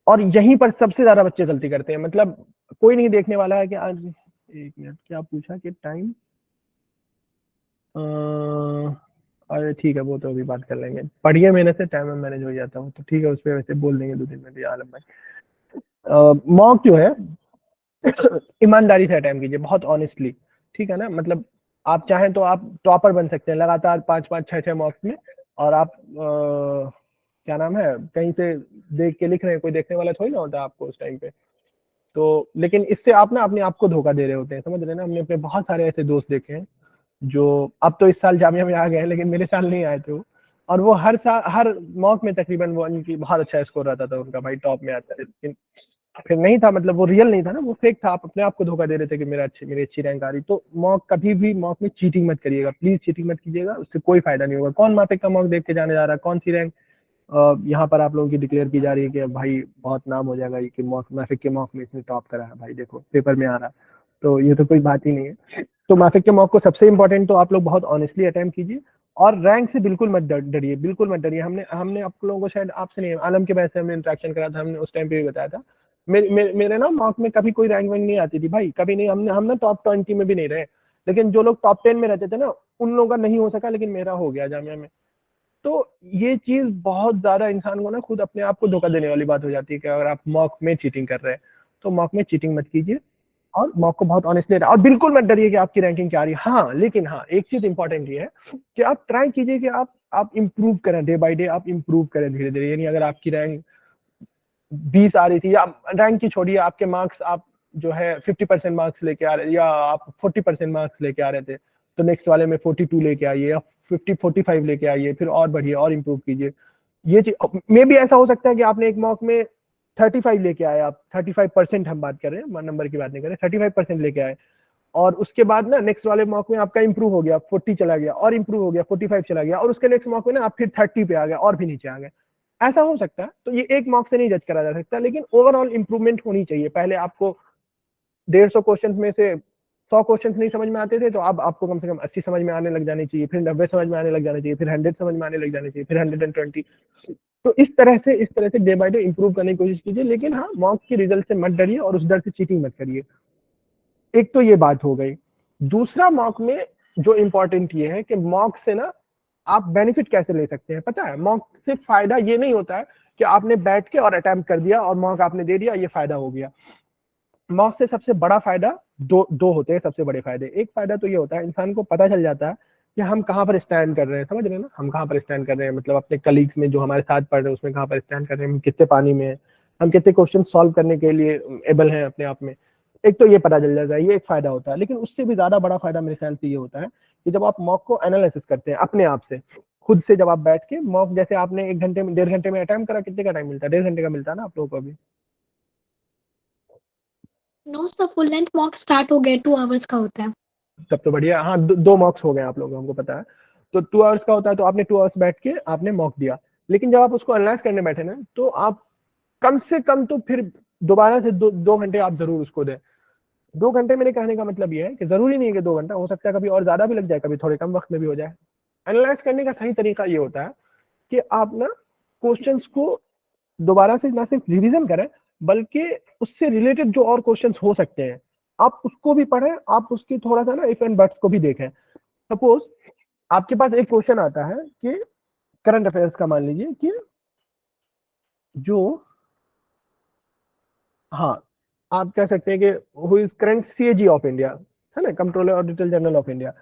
और यहीं पर सबसे ज्यादा बच्चे गलती करते हैं। मतलब कोई नहीं देखने वाला है कि आज, एक मिनट, क्या पूछा कि टाइम, अरे ठीक है, वो तो अभी बात कर लेंगे। पढ़िए मेहनत से, टाइम में मैनेज हो जाता हूँ, तो ठीक है, उस पर वैसे बोल देंगे 2 दिन में भी आलम भाई। मॉक जो है ईमानदारी से अटेम्प्ट कीजिए, बहुत ऑनेस्टली, ठीक है ना। मतलब आप चाहें तो आप टॉपर बन सकते हैं लगातार 5-5, 6-6 मॉक्स में, और आप क्या नाम है, कहीं से देख के लिख रहे हैं, कोई देखने वाला थोड़ी ना होता आपको उस टाइम पे। तो लेकिन इससे आप ना अपने आप को धोखा दे रहे होते हैं, समझ रहे हैं ना। हमने अपने बहुत सारे ऐसे दोस्त देखे हैं जो अब तो इस साल जामिया में आ गए हैं, लेकिन मेरे साल नहीं आए थे वो। और वो हर साल हर मॉक में तकरीबन वो उनकी बहुत अच्छा स्कोर रहता था उनका, भाई टॉप में आता है। लेकिन फिर नहीं था, मतलब वो रियल नहीं था ना, वो फेक था। आप अपने आप को धोखा दे रहे थे कि मेरी अच्छी रैंक आ रही। तो मॉक, कभी भी मॉक में चीटिंग मत करिएगा, प्लीज चीटिंग मत कीजिएगा, उससे कोई फायदा नहीं होगा। कौन माफिक का मॉक देख के जाने जा रहा है, कौन सी रैंक यहाँ पर आप लोगों की डिक्लेयर की जा रही है कि भाई बहुत नाम हो जाएगा कि माफिक के मॉक में इसने टॉप करा है, भाई देखो पेपर में आ रहा है। तो ये तो कोई बात ही नहीं है। तो माफिक के मॉक को सबसे इंपॉर्टेंट तो आप लोग बहुत ऑनेस्टली अटेम्प्ट कीजिए, और रैंक से बिल्कुल मत डरिए, बिल्कुल मत डरिए। हमने आप लोगों को, शायद आपसे नहीं, आलम के बैच से हमने इंटरेक्शन करा था, हमने उस टाइम पे भी बताया था। मेरे ना मॉक में कभी कोई रैंक वैंक नहीं आती थी भाई, कभी नहीं। हम ना टॉप 20 में भी नहीं रहे, लेकिन जो लोग टॉप 10 में रहते थे ना, उन लोगों का नहीं हो सका, लेकिन मेरा हो गया जामिया में। तो ये चीज बहुत ज्यादा इंसान को ना खुद अपने आप को धोखा देने वाली बात हो जाती है कि अगर आप मॉक में चीटिंग कर रहे हैं, तो मॉक में चीटिंग मत कीजिए, और मॉक को बहुत ऑनेस्टली, और बिल्कुल मत डरिए कि आपकी रैंकिंग क्या आ रही है। हाँ, लेकिन हाँ, एक चीज इंपॉर्टेंट ये है कि आप ट्राई कीजिए कि आप इंप्रूव करें, डे बाय डे आप इंप्रूव करें धीरे धीरे। यानी अगर आपकी रैंक 20 आ रही थी, या रैंक की छोड़िए, आपके मार्क्स आप जो है 50% मार्क्स लेके आ रहे, या आप 40% मार्क्स लेके आ रहे थे, तो नेक्स्ट वाले में 42 लेके आइए, या 45 लेके आइए, फिर और बढ़िए और इंप्रूव कीजिए। ये चीज मे भी ऐसा हो सकता है कि आपने एक मॉक में 35 लेके आए, आप 35% हम बात कर रहे हैं, नंबर की बात नहीं कर रहे, 35% लेके आए, और उसके बाद ना नेक्स्ट वाले मॉक में आपका इंप्रूव हो गया, 40 चला गया, और इंप्रूव हो गया, 45 चला गया, और उसके नेक्स्ट मॉक में ना आप फिर 30 पे आ गए, और भी नीचे आ गए। ऐसा हो सकता है। तो ये एक मॉक से नहीं जज करा जा सकता, लेकिन ओवरऑल इंप्रूवमेंट होनी चाहिए। पहले आपको 150 क्वेश्चन में से 100 क्वेश्चन नहीं समझ में आते थे, तो अब आपको कम से कम 80 समझ में आने लग जाने चाहिए, फिर 90 समझ में आने लग जाने चाहिए, फिर 100 समझ में आने लग जाने चाहिए, फिर 120। तो इस तरह से डे बाय डे इंप्रूव करने की कोशिश कीजिए। लेकिन हाँ, मॉक के रिजल्ट से मत डरिए और उस डर से चीटिंग मत करिए। एक तो ये बात हो गई। दूसरा, मॉक में जो इम्पोर्टेंट ये है कि मॉक से ना आप बेनिफिट कैसे ले सकते हैं, पता है? मॉक से फायदा ये नहीं होता है कि आपने बैठ के और अटेम्प्ट कर दिया और मॉक आपने दे दिया, ये फायदा हो गया। मॉक से सबसे बड़ा फायदा दो होते हैं, सबसे बड़े फायदे। एक फायदा तो ये होता है, इंसान को पता चल जाता है कि हम कहाँ पर स्टैंड कर रहे हैं, समझ रहे हैं ना? हम कहाँ पर स्टैंड कर रहे हैं, मतलब अपने कलीग्स में जो हमारे साथ पढ़ रहे हैं उसमें कहाँ पर स्टैंड कर रहे हैं, हम कितने पानी में हैं, हम कितने क्वेश्चन सॉल्व करने के लिए एबल हैं अपने आप में। एक तो ये पता चल जाता है, ये एक फायदा होता है। लेकिन उससे भी ज्यादा बड़ा फायदा मेरे ख्याल से ये होता है कि जब आप मॉक को एनालिसिस करते हैं अपने आप से, खुद से, जब आप बैठ के मॉक, जैसे आपने 1 घंटे में 1.5 घंटे में अटेम्प्ट करा, कितने का टाइम मिलता है? 1.5 घंटे का मिलता है ना आप लोगों को अभी? No sir, full length mock start हो गए, 2 आवर्स का होता है। तब तो बढ़िया। हाँ, 2 मॉक्स हो गए आप लोग, हमको पता है। तो 2 आवर्स का होता है, तो आपने 2 आवर्स बैठ के आपने मॉक दिया। लेकिन जब आप उसको एनालाइज करने बैठे ना, तो आप कम से कम तो फिर दोबारा से 2 घंटे आप जरूर उसको दें। 2 घंटे मेरे कहने का मतलब ये है कि जरूरी नहीं है कि 2 घंटा, हो सकता है कभी और ज्यादा भी लग जाए, कभी थोड़े कम वक्त में भी हो जाए। एनालाइज करने का सही तरीका ये होता है कि आप ना क्वेश्चंस को दोबारा से ना सिर्फ रिवीजन करें, बल्कि उससे रिलेटेड जो और क्वेश्चंस हो सकते हैं आप उसको भी पढ़ें, आप उसकी थोड़ा सा ना इफ एंड बट्स को भी देखें। सपोज आपके पास एक क्वेश्चन आता है कि करंट अफेयर्स का, मान लीजिए कि जो, हाँ, आप कह सकते हैं कि who is current CAG of India, है ना, controller auditor general of India.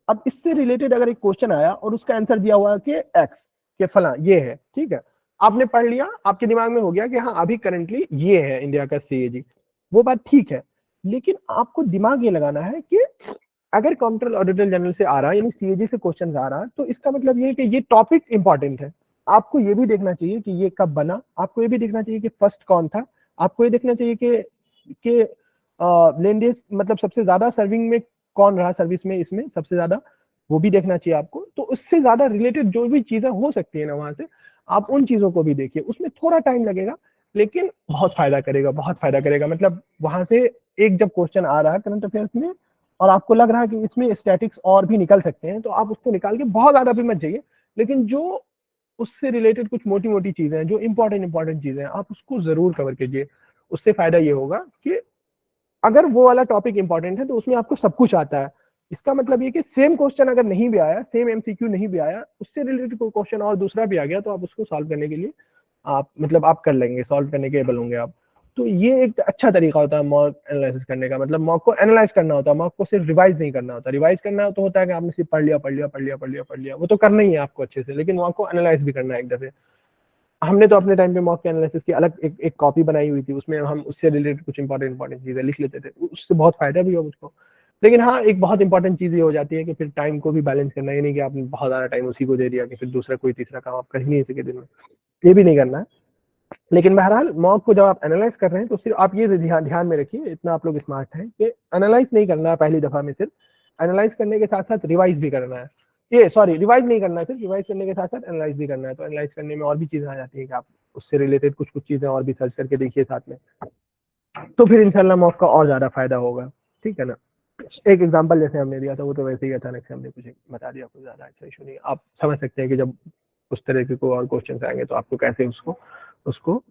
अब इससे रिलेटेड अगर एक क्वेश्चन आया और उसका आंसर दिया हुआ है कि एक्स, के फला ये है, ठीक है, आपने पढ़ लिया, आपके दिमाग में हो गया कि हाँ अभी करंटली ये है इंडिया का सीएजी, वो बात ठीक है। लेकिन आपको दिमाग ये लगाना है कि अगर कंट्रोलर ऑडिटर जनरल से आ रहा है, यानी सीएजी से क्वेश्चन आ रहा है, तो इसका मतलब ये है कि ये टॉपिक इंपॉर्टेंट है। आपको ये भी देखना चाहिए कि ये कब बना, आपको ये भी देखना चाहिए कि फर्स्ट कौन था, आपको ये देखना चाहिए कि लेंडेस मतलब सबसे ज्यादा सर्विंग में कौन रहा, सर्विस में इसमें सबसे ज्यादा, वो भी देखना चाहिए आपको। तो उससे ज्यादा रिलेटेड जो भी चीजें हो सकती है ना वहां से, आप उन चीजों को भी देखिए। उसमें थोड़ा टाइम लगेगा, लेकिन बहुत फायदा करेगा, बहुत फायदा करेगा। मतलब वहां से एक जब क्वेश्चन आ रहा है करंट अफेयर्स में और आपको लग रहा है कि इसमें स्टैटिक्स और भी निकल सकते हैं, तो आप उसको निकाल के, बहुत ज्यादा भी मत जाइए, लेकिन जो उससे रिलेटेड कुछ मोटी मोटी चीजें हैं, जो इंपॉर्टेंट चीजें हैं, आप उसको जरूर कवर कीजिए। उससे फायदा ये होगा कि अगर वो वाला टॉपिक इंपॉर्टेंट है तो उसमें आपको सब कुछ आता है। इसका मतलब ये कि सेम क्वेश्चन अगर नहीं भी आया, सेम एमसीक्यू नहीं भी आया, उससे रिलेटेड कोई क्वेश्चन और दूसरा भी आ गया, तो आप उसको सॉल्व करने के लिए आप मतलब आप कर लेंगे, सॉल्व करने के एबल होंगे आप। तो ये एक अच्छा तरीका होता है मॉक एनालिसिस करने का। मतलब मॉक को एनालाइज करना होता है, मॉक को सिर्फ रिवाइज नहीं करना होता। रिवाइज करना तो होता है कि आपने सिर्फ पढ़ लिया, वो तो करना ही है आपको अच्छे से, लेकिन मॉक को एनालाइज भी करना है एक दफे। हमने तो अपने टाइम पे मॉक के एनालिसिस की अलग एक कॉपी बनाई हुई थी, उसमें हम उससे रिलेटेड कुछ इंपॉर्टेंट चीजें लिख लेते थे, उससे बहुत फायदा भी हुआ मुझको। लेकिन हाँ, एक बहुत इंपॉर्टेंट चीज ये हो जाती है कि फिर टाइम को भी बैलेंस करना, ये नहीं कि आपने बहुत ज्यादा टाइम उसी को दे दिया कि फिर दूसरा कोई तीसरा काम आप कर ही नहीं सके दिन में, ये भी नहीं करना है। लेकिन बहरहाल मॉक को जब आप एनालाइज कर रहे हैं तो सिर्फ आप ये ध्यान में रखिए, इतना आप लोग स्मार्ट हैं कि एनालाइज नहीं करना है पहली दफा में, सिर्फ एनालाइज करने के साथ साथ रिवाइज भी करना है। रिवाइज नहीं करना है, सिर्फ रिवाइज करने के साथ साथ एनालाइज भी करना है। तो एनालाइज करने में और भी चीजें आ जाती है कि आप उससे रिलेटेड कुछ चीजें और भी सर्च करके देखिए साथ में, तो फिर इंशाल्लाह मॉक का और ज्यादा फायदा होगा। ठीक है ना? एक एग्जांपल जैसे हमने दिया था, वो तो वैसे ही अचानक से हमने कुछ बता दिया, कुछ ज्यादा अच्छा इशू नहीं। आप समझ सकते हैं कि जब उस तरह के कोई और क्वेश्चन आएंगे तो आपको कैसे उसको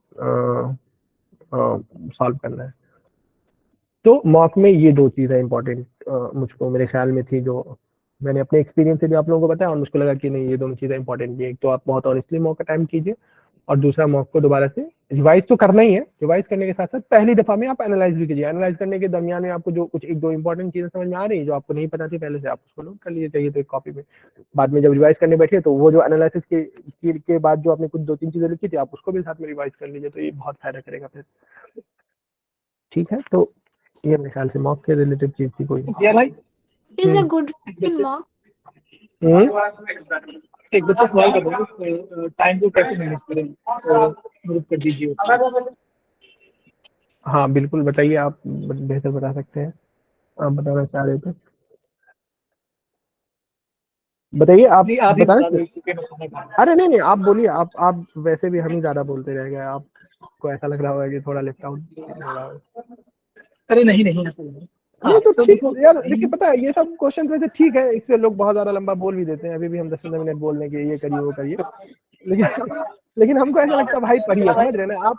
सॉल्व करना है। तो मॉक में ये 2 चीजें इंपॉर्टेंट मुझको मेरे ख्याल में थी, जो मैंने अपने एक्सपीरियंस से भी आप लोगों को बताया, और मुझको लगा कि नहीं, ये दोनों चीजें इंपॉर्टेंट भी है। एक तो आप बहुत ऑनेस्टली मॉक का टाइम कीजिए, और दूसरा मॉक को दोबारा से रिवाइज तो करना ही है, रिवाइज करने के साथ साथ पहली दफा में आप एनालाइज भी कीजिए। एनालाइज करने के दरमियान में आपको जो कुछ 1-2 इंपॉर्टेंट चीजें समझ में आ रही है जो आपको नहीं पता थी पहले से, आप उसको नोट कर लीजिए, चाहिए तो एक कॉपी में। बाद में जब रिवाइज करने बैठिए तो वो जो एनालिसिस के बाद जो आपने कुछ 2-3 चीजें लिखी थी, आप उसको भी साथ में रिवाइज कर लीजिए, तो ये बहुत फायदा करेगा फिर। ठीक है, तो ये मेरे ख्याल से मॉक के रिलेटेड चीज थी कोई। भाई इज अ गुड मॉक। एक बच्चा सवाल कर रहा है, टाइम को कैसे मैनेज करें, तो मदद कर दीजिए। हाँ बिल्कुल, बताइए, आप बेहतर बता सकते हैं, आप बताना चाह रहे थे। बताइए आप नहीं, आप ही बता बता रहे दो, थे। इसी के मैं खाना खाऊंगा। अरे नहीं नहीं, आप बोलिए, आप वैसे भी हम ही ज्यादा बोलते रह गए, आपको ऐसा लग रहा होगा कि थोड़ा लेफ्ट आउट फील हो रहा है। अरे नहीं नहीं, ऐसा नहीं। हाँ नहीं तो तो ठीक देखो, यार, देखिए पता है ये सब क्वेश्चन वैसे ठीक है, इस पे लोग बहुत ज्यादा लंबा बोल भी देते हैं, अभी भी हम 10-15 मिनट बोल रहे हैं कि ये करिए वो करिए, लेकिन लेकिन हमको ऐसा लगता है भाई पढ़िए, समझ रहे हैं ना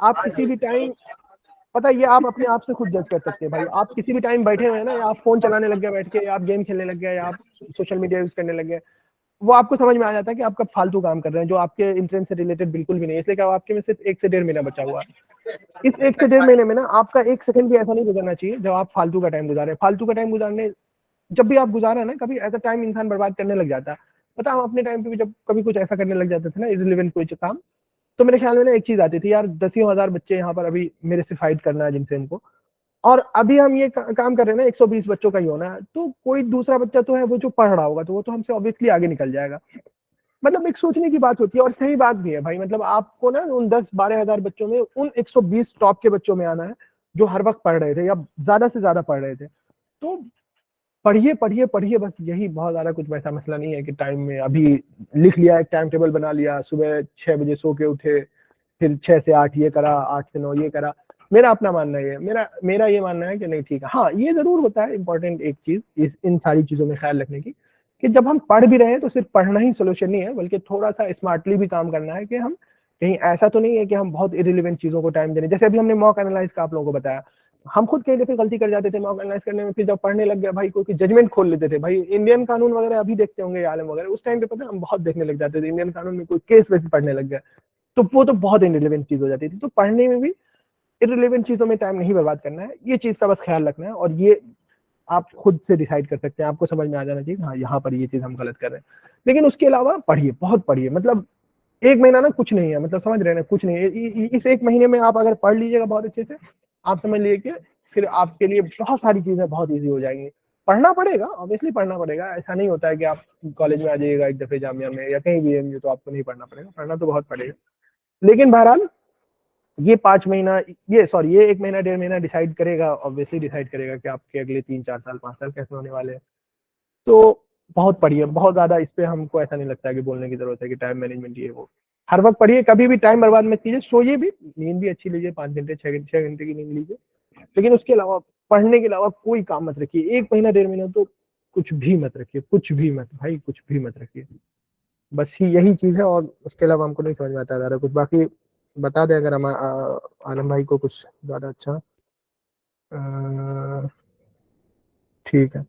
आप किसी भी टाइम, पता है ये आप अपने आप से खुद जज कर सकते हैं भाई, आप किसी भी टाइम बैठे हुए हैं ना, या आप फोन चलाने लग गए बैठ के, या आप गेम खेलने लग गए, या आप सोशल मीडिया यूज करने लग गए, वो आपको समझ में आ जाता है कि आप कब फालतू काम कर रहे हैं जो आपके इंटरेस्ट से रिलेटेड बिल्कुल भी नहीं है, इसलिए क्या आपके में सिर्फ 1 से 1.5 महीना बचा हुआ है। इस 1 से 1.5 महीने में ना आपका 1 सेकंड भी ऐसा नहीं गुजरना चाहिए जब आप फालतू का टाइम गुजारे। फालतू का टाइम गुजारने, जब भी आप गुजारा ना, कभी ऐसा टाइम इंसान बर्बाद करने लग जाता है। पता है हम अपने टाइम पे भी जब कभी कुछ ऐसा करने लग जाते थे ना, इररिलेवेंट कोई काम, तो मेरे ख्याल में ना एक चीज आती थी यार, 10,000 बच्चे यहाँ पर अभी मेरे से फाइट करना है जिनसे इनको, और अभी हम ये काम कर रहे हैं ना, 120 बच्चों का ही होना है, तो कोई दूसरा बच्चा तो है वो जो पढ़ रहा होगा, तो वो तो हमसे ऑब्वियसली आगे निकल जाएगा। मतलब एक सोचने की बात होती है, और सही बात भी है भाई, मतलब आपको ना उन 10-12 हजार बच्चों में उन 120 टॉप के बच्चों में आना है जो हर वक्त पढ़ रहे थे या ज्यादा से ज्यादा पढ़ रहे थे। तो पढ़िए पढ़िए पढ़िए, बस यही, बहुत ज्यादा कुछ वैसा मसला नहीं है कि टाइम में अभी लिख लिया, एक टाइम टेबल बना लिया, सुबह 6 बजे सो के उठे, फिर 6 से 8 ये करा, 8 से 9 ये करा। मेरा अपना मानना है, मेरा मेरा ये मानना है कि नहीं ठीक है, हाँ ये जरूर होता है इंपॉर्टेंट एक चीज इस इन सारी चीजों में ख्याल रखने की, कि जब हम पढ़ भी रहे हैं तो सिर्फ पढ़ना ही सोल्यूशन नहीं है, बल्कि थोड़ा सा स्मार्टली भी काम करना है, कि हम कहीं ऐसा तो नहीं है कि हम बहुत इरिलेवेंट चीजों को टाइम दे रहे हैं। जैसे अभी हमने मॉक एनालाइज का आप लोगों को बताया, हम खुद कई दफे गलती कर जाते थे मॉक एनालाइज करने में, फिर जब पढ़ने लग गया भाई कोई जजमेंट खोल लेते थे भाई, इंडियन कानून वगैरह अभी देखते होंगे, आलम वगैरह, उस टाइम पे पता है हम बहुत देखने लग जाते थे, इंडियन कानून में कोई केस वैसे पढ़ने लग गया, तो वो तो बहुत इनरिलेवेंट चीज हो जाती थी। तो पढ़ने में भी इररिलेवेंट चीजों में टाइम नहीं बर्बाद करना है, ये चीज का बस ख्याल रखना है, और ये आप खुद से डिसाइड कर सकते हैं, आपको समझ में आ जाना चाहिए हाँ यहाँ पर ये चीज हम गलत कर रहे हैं। लेकिन उसके अलावा पढ़िए, बहुत पढ़िए, मतलब 1 महीना ना कुछ नहीं है, मतलब समझ रहे हैं ना, कुछ नहीं है। इस 1 महीने में आप अगर पढ़ लीजिएगा बहुत अच्छे से, आप समझ लीजिए कि फिर आपके लिए बहुत सारी चीजें बहुत ईजी हो जाएंगी। पढ़ना पड़ेगा, ऑब्वियसली पढ़ना पड़ेगा, ऐसा नहीं होता है कि आप कॉलेज में आ जाइएगा एक दफे जामिया में या कहीं भी है तो आपको नहीं पढ़ना पड़ेगा, पढ़ना तो बहुत पड़ेगा। लेकिन बहरहाल ये 5 महीना, ये सॉरी ये 1 महीना 1.5 महीना डिसाइड करेगा, ऑब्वियसली डिसाइड करेगा कि आपके अगले 3-4 साल 5 साल कैसे होने वाले हैं। तो बहुत पढ़िए, बहुत ज्यादा, इस पे हमको ऐसा नहीं लगता है कि बोलने की जरूरत है कि टाइम मैनेजमेंट ये वो, हर वक्त पढ़िए, कभी भी टाइम बर्बाद मत कीजिए, सोइए भी, नींद भी अच्छी लीजिए, 5 घंटे 6 घंटे की नींद लीजिए, लेकिन उसके अलावा पढ़ने के अलावा कोई काम मत रखिए। 1 महीना 1.5 महीना तो कुछ भी मत रखिए, कुछ भी मत भाई, कुछ भी मत रखिए, बस ही यही चीज है, और उसके अलावा हमको नहीं समझ में आता ज्यादा कुछ। बाकी बता दें अगर हम आलम भाई को कुछ ज्यादा अच्छा, अ, ठीक है।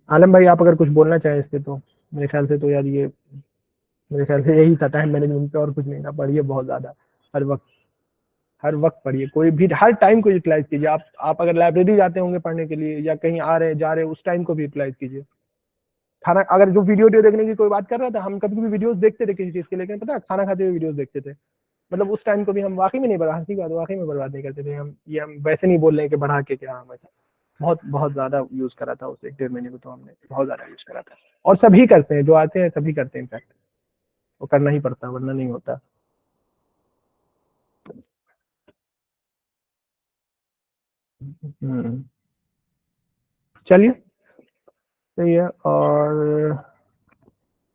आलम भाई आप अगर कुछ बोलना चाहें इस पे तो, मेरे ख्याल से तो यार ये, मेरे ख्याल से यही था टाइम मैनेजमेंट पे, और कुछ नहीं था। पढ़िए बहुत ज्यादा, हर वक्त, हर वक्त पढ़िए, कोई भी हर टाइम को यूटिलाइज कीजिए। आप अगर लाइब्रेरी जाते होंगे पढ़ने के लिए, या कहीं आ रहे जा रहे, उस टाइम को भी यूटिलाइज कीजिए। खाना, अगर जो वीडियो देखने की कोई बात कर रहा था, हम कभी कभी वीडियोस देखते थे किसी चीज के, लेकिन पता है खाना खाते हुए वीडियोस देखते थे, मतलब उस टाइम को भी हम वाकई में नहीं बर्बाद, हंसी बात, वाकई में बर्बाद नहीं करते थे हम। ये हम वैसे नहीं बोल रहे हैं कि बढ़ा के क्या, हम ऐसा बहुत बहुत ज्यादा यूज करा था उस 1-1.5 महीने को, तो हमने बहुत ज्यादा यूज करा था, और सभी करते हैं, जो आते हैं सभी करते हैं, इनफैक्ट वो करना ही पड़ता, वरना नहीं होता। चलिए सही है। और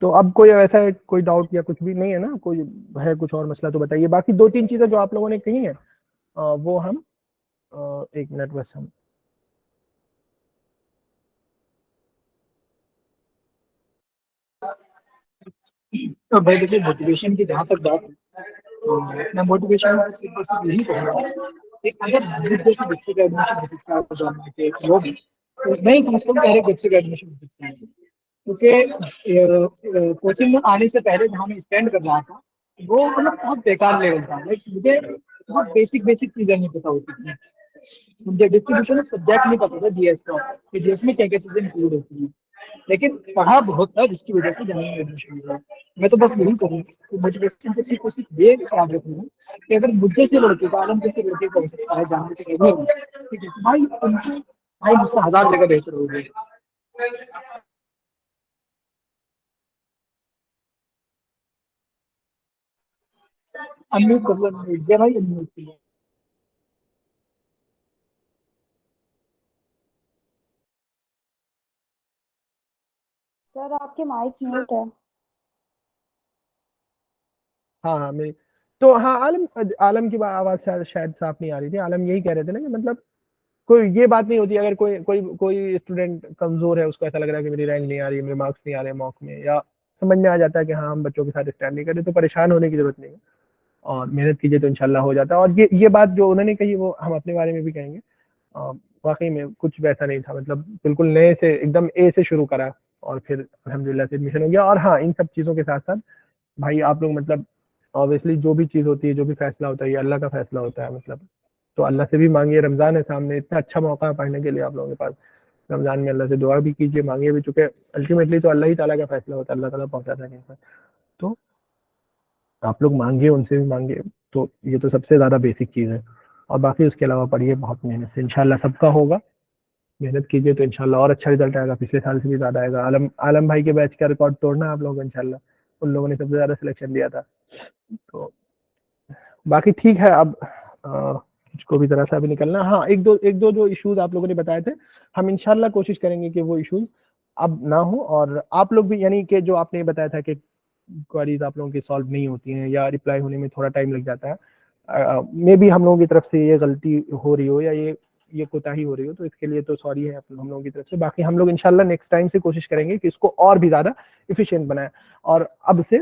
तो अब कोई ऐसा है, कोई डाउट या कुछ भी नहीं है ना, कोई है कुछ और मसला तो बताइए। बाकी 2-3 चीजें जो आप लोगों ने कही है, वो हम, 1 मिनट बस हम, तो भाई देखिए, मोटिवेशन की जहाँ तक बात है, तो मैं मोटिवेशन सिर्फ और सिर्फ यही कहूँगा कि अगर मुझे से बच्चे का एडमिशन हो सकता है गवर्नमेंट के वो भी, तो मैं ही समझता हूँ कि हर एक बच्चे का एडमिशन हो सकता है, क्योंकि कोचिंग में आने से पहले जहाँ मैं स्टैंड कर रहा था, वो मतलब बहुत बेकार लेवल था, लाइक मुझे बहुत बेसिक बेसिक चीजें नहीं पता होती थी, मुझे डिस्ट्रीब्यूशन ऑफ सब्जेक्ट नहीं पता था जीएस का, कि जीएस में क्या क्या चीजें इंक्लूड होती हैं, लेकिन पढ़ा बहुत था जिसकी वजह से जमीन में एडमिशन हुआ। मैं तो बस यही करूँगा कि मोटिवेशन से सिर्फ सिर्फ ये याद रखूंगा कि अगर मुझे से लड़के का, आलम जैसे लड़के का हो सकता है जानने से कहने होगा, ठीक है भाई, उनसे भाई मुझसे 1000 जगह बेहतर हो गई। अनम्यूट कर लो, अनम्यूट भाई, अनम्यूट कर लो। सर सर आपके माइक म्यूट है। हाँ हाँ मेरी तो हाँ आलम आलम की आवाज शायद साफ नहीं आ रही थी। आलम यही कह रहे थे ना कि मतलब कोई ये बात नहीं होती अगर कोई स्टूडेंट कमजोर है, उसको ऐसा लग रहा है कि मेरी रैंक नहीं आ रही, मेरे मार्क्स नहीं आ रहे मॉक में, या समझ में आ जाता है कि हाँ हम बच्चों के साथ स्टैंड नहीं कर रहे, तो परेशान होने की जरूरत नहीं है और मेहनत कीजिए तो इंशाल्लाह हो जाता है। और ये बात जो उन्होंने कही वो हम अपने बारे में भी कहेंगे। वाकई में कुछ वैसा नहीं था, मतलब बिल्कुल नए से एकदम ए से शुरू करा और फिर अल्हम्दुलिल्लाह से एडमिशन हो गया। और हाँ इन सब चीज़ों के साथ साथ भाई आप लोग मतलब ऑब्वियसली जो भी चीज़ होती है, जो भी फैसला होता है, ये अल्लाह का फैसला होता है। मतलब तो अल्लाह से भी मांगिए, रमज़ान है सामने, इतना अच्छा मौका है पढ़ने के लिए आप लोगों के पास। रमज़ान में अल्लाह से दुआ भी कीजिए, मांगिए भी, चूँकि अल्टीमेटली तो अल्लाह ही ताला का फैसला होता है, अल्लाह ताला पहुँचाता है कहीं पर। तो आप लोग मांगिए, उनसे भी मांगिए, तो ये तो सबसे ज़्यादा बेसिक चीज़ है। और बाकी उसके अलावा पढ़िए बहुत मेहनत से, इंशाल्लाह सबका होगा। मेहनत कीजिए तो इंशाल्लाह और अच्छा रिजल्ट आएगा, पिछले साल से भी ज़्यादा आएगा। आलम भाई के बैच का रिकॉर्ड तोड़ना है आप लोगों को इंशाल्लाह, उन लोगों ने सबसे ज़्यादा सिलेक्शन दिया था। तो बाकी ठीक है, अब मुझको भी ज़रा सा भी निकलना। हाँ एक दो जो इश्यूज आप लोगों ने बताए थे, हम इंशाल्लाह कोशिश करेंगे कि वो इश्यूज अब ना हो। और आप लोग भी, यानी कि जो आपने बताया था कि क्वेरीज आप लोगों की सॉल्व नहीं होती हैं या रिप्लाई होने में थोड़ा टाइम लग जाता है, मे बी हम लोगों की तरफ से ये गलती हो रही हो या ये कोताही हो रही हो, तो इसके लिए तो सॉरी है हम लोगों की तरफ से। बाकी हम लोग इंशाल्लाह नेक्स्ट टाइम से कोशिश करेंगे कि इसको और भी ज़्यादा इफिशिएंट बनाएं। और अब से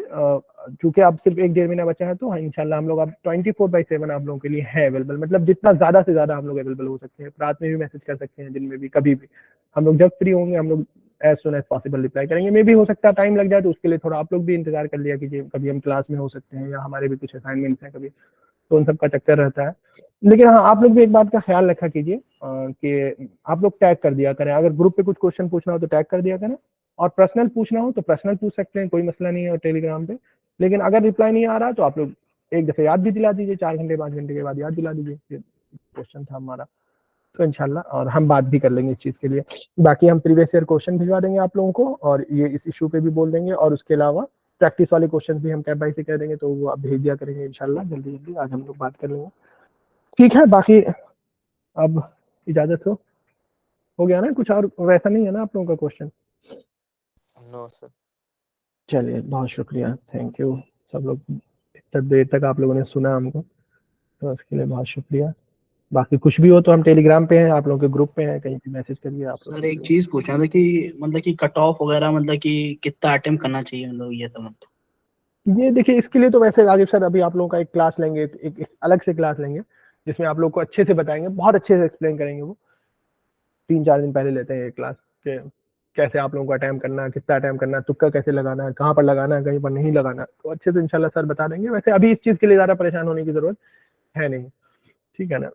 चूंकि अब सिर्फ 1-1.5 महीना बचा है, तो इंशाल्लाह हम लोग अब 24/7 आप लोगों के लिए है अवेलेबल। मतलब जितना ज़्यादा से ज़्यादा हम लोग अवेलेबल हो सकते हैं, रात में भी मैसेज कर सकते हैं, दिन में भी, कभी भी। हम लोग जब फ्री होंगे हम लोग as soon as possible reply करेंगे। मे भी हो सकता है टाइम लग जाए, तो उसके लिए थोड़ा आप लोग भी इंतजार कर लिया कीजिए। कभी हम क्लास में हो सकते हैं या हमारे भी कुछ असाइनमेंट्स हैं कभी, तो उन सब का चक्कर रहता है। लेकिन हाँ आप लोग भी एक बात का ख्याल रखा कीजिए कि आप लोग टैग कर दिया करें। अगर ग्रुप पे कुछ क्वेश्चन पूछना हो तो टैग कर दिया करें, और पर्सनल पूछना हो तो पर्सनल पूछ सकते हैं, कोई मसला नहीं है, और टेलीग्राम पे। लेकिन अगर रिप्लाई नहीं आ रहा तो आप लोग एक दफे याद भी दिला दीजिए, 4 घंटे 5 घंटे के बाद याद दिला दीजिए, ये क्वेश्चन था हमारा। तो इंशाल्लाह और हम बात भी कर लेंगे इस चीज़ के लिए। बाकी हम प्रीवियस ईयर क्वेश्चन भिजवा देंगे आप लोगों को, और ये इस इशू पे भी बोल देंगे। और उसके अलावा प्रैक्टिस वाले क्वेश्चन भी हम टैब भाई से कह देंगे, तो वो आप भेज दिया करेंगे इंशाल्लाह जल्दी जल्दी। आज हम लोग बात कर लेंगे, ठीक है। बाकी अब इजाजत हो गया ना, कुछ और वैसा नहीं है ना आप लोगों का क्वेश्चन? No sir. चलिए बहुत शुक्रिया, थैंक यू सब लोग, इतना देर तक आप लोगों ने सुना हमको, तो उसके लिए बहुत शुक्रिया। बाकी कुछ भी हो तो हम टेलीग्राम पे हैं, आप लोगों के ग्रुप पे हैं, कहीं भी मैसेज करिए आप लोग। सर एक चीज पूछना था कि मतलब कि कट ऑफ वगैरह, मतलब कि कितना अटेम्प्ट करना चाहिए, मतलब ये सब मतलब। ये देखिए, इसके लिए तो वैसे राजीव सर अभी आप लोगों का एक क्लास लेंगे, एक अलग से क्लास लेंगे, जिसमें आप लोग को अच्छे से बताएंगे, बहुत अच्छे से एक्सप्लेन करेंगे। वो 3-4 दिन पहले लेते हैं ये क्लास के कैसे आप लोगों को अटैम्प्ट करना है, कितना अटैम्प्ट करना है, तुक्का कैसे लगाना है, कहाँ पर लगाना है, कहीं पर नहीं लगाना, तो अच्छे से इंशाल्लाह सर बता देंगे। वैसे अभी इस चीज़ के लिए ज़्यादा परेशान होने की ज़रूरत है नहीं, ठीक है ना।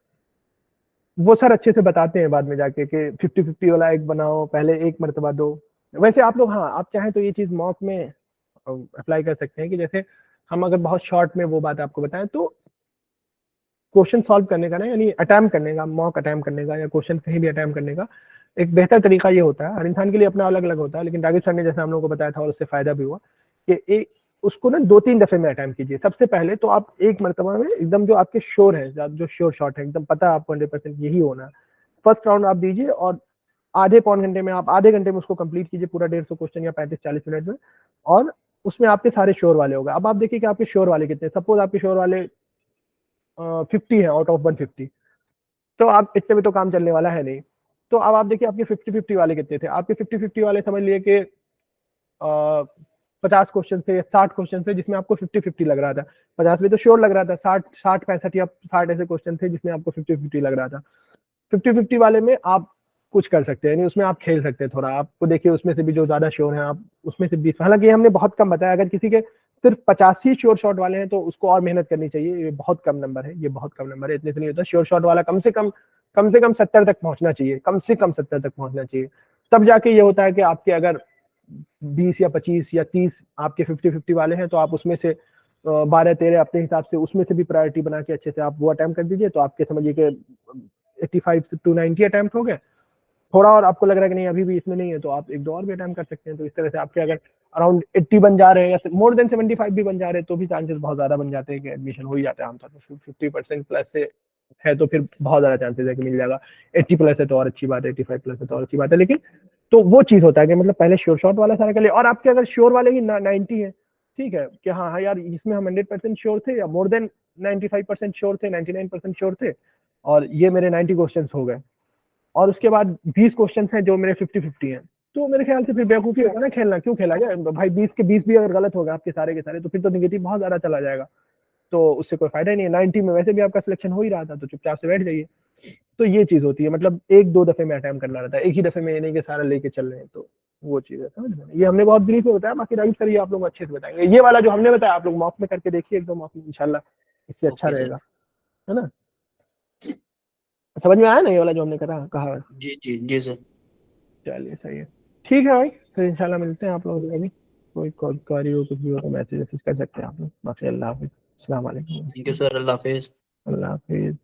वो सर अच्छे से बताते हैं बाद में जाके कि 50-50 वाला एक बनाओ, पहले एक मरतबा दो। वैसे आप लोग, हाँ आप चाहें तो ये चीज़ मॉक में अप्लाई कर सकते हैं कि जैसे हम अगर बहुत शॉर्ट में वो बात आपको बताएं, तो क्वेश्चन सॉल्व करने का ना, यानी अटैम्प्ट करने का, मॉक अटैम्प्ट करने का या क्वेश्चन कहीं भी अटैम्प्ट करने का एक बेहतर तरीका ये होता है। हर इंसान के लिए अपना अलग अलग होता है, लेकिन राकेश सर ने जैसे हम लोगों को बताया था और उससे फायदा भी हुआ कि एक उसको ना 2-3 दफे में अटैम्प्ट कीजिए। सबसे पहले तो आप एक मरतबा में एकदम जो आपके श्योर है, जो श्योर शॉट है, एकदम पता है आपको 100% यही होना है, फर्स्ट राउंड आप दीजिए, और आधे पौन घंटे में, आप आधे घंटे में उसको कंप्लीट कीजिए पूरा 150 क्वेश्चन या 35-40 मिनट में, और उसमें आपके सारे श्योर वाले होगा। अब आप देखिए कि आपके श्योर वाले कितने, सपोज आपके श्योर वाले 50 है आउट ऑफ 150, तो आप इतने में तो काम चलने वाला है नहीं। तो अब आप देखिए आपके 50-50 वाले कितने थे। आपके 50-50 वाले समझ लिए कि 50 क्वेश्चन थे या 60 क्वेश्चन थे जिसमें आपको 50-50 लग रहा था। 50 में तो श्योर लग रहा था, 60-65 या 60 ऐसे क्वेश्चन थे जिसमें आपको 50-50 लग रहा था। 50-50 वाले में आप कुछ कर सकते हैं, यानी उसमें आप खेल सकते हैं थोड़ा। आपको देखिए उसमें से भी जो ज्यादा श्योर है आप उसमें से 20, हालांकि हमने बहुत कम बताया, अगर किसी के सिर्फ 50 ही श्योर शॉट वाले हैं तो उसको और मेहनत करनी चाहिए। ये बहुत कम नंबर है, ये बहुत कम नंबर है, इतने से नहीं होता। श्योर शॉट वाला कम से कम 70 तक पहुंचना चाहिए, कम से कम 70 तक पहुंचना चाहिए। तब जाके ये होता है कि आपके अगर 20 या 25 या 30 आपके 50-50 वाले हैं, तो आप उसमें से 12-13 अपने हिसाब से उसमें से भी प्रायोरिटी बना के अच्छे से आप वो अटेम्प्ट कर दीजिए, तो आपके समझिए कि 85 to 90 अटेम्प्ट हो गए। थोड़ा और आपको लग रहा है कि नहीं अभी भी इसमें नहीं है, तो आप 1-2 और भी अटेम्प्ट कर सकते हैं। तो इस तरह से आपके अगर अराउंड 80 बन जा रहे हैं या मोर देन 75 भी बन जा रहे हैं, तो भी चांसेस बहुत ज्यादा बन जाते हैं कि एडमिशन हो ही जाता है आमतौर पर। 50% प्लस से है तो फिर बहुत ज्यादा चांसेस है कि मिल जाएगा। 80 प्लस है तो और अच्छी बात है, 85 प्लस है तो और अच्छी बात है। लेकिन तो वो चीज होता है कि मतलब पहले श्योर शॉट वाला सारा कर लिया, और आपके अगर श्योर वाले ही 90 है, ठीक है कि हाँ हाँ यार इसमें हम 100% श्योर थे या मोर देन 95% श्योर थे, 99% श्योर थे, और ये मेरे 90 क्वेश्चंस हो गए, और उसके बाद 20 क्वेश्चंस हैं जो मेरे 50-50 हैं, तो मेरे ख्याल से फिर बेवकूफी होगा ना खेलना, क्यों खेला जाए भाई, 20 के 20 भी अगर गलत होगा आपके सारे के सारे, तो फिर तो निगेटिव बहुत ज्यादा चला जाएगा, तो उससे कोई फायदा ही नहीं है। 90 में वैसे भी आपका सिलेक्शन हो ही रहा था, तो चुपचाप से बैठ जाइए। तो ये चीज होती है, मतलब 1-2 दफे में अटेम्प्ट करना रहता है, एक ही दफे में ये नहीं कि सारा लेके चल रहे हैं, तो वो चीज है, समझ रहे हैं? ये हमने बहुत ब्रीफ में बताया, बाकी राइट सर ये आप लोग अच्छे से बताएंगे। ये वाला जो हमने बताया आप लोग मॉक में करके देखिए, एकदम मॉक में इंशाल्लाह इससे अच्छा ओके सर। रहेगा, है ना? समझ में आया ना ये वाला जो हमने कहा? जी जी जी सर। चलिए सही है, ठीक है भाई, फिर इंशाल्लाह मिलते हैं आप लोग। अभी कोई कॉल क्वेरी हो कुछ भी हो तो मैसेज कर सकते हैं आप लोग। बाकी अल्लाह हाफिज़, अस्सलाम वालेकुम। थैंक यू सर, अल्लाह हाफिज। अल्लाह हाफिज़।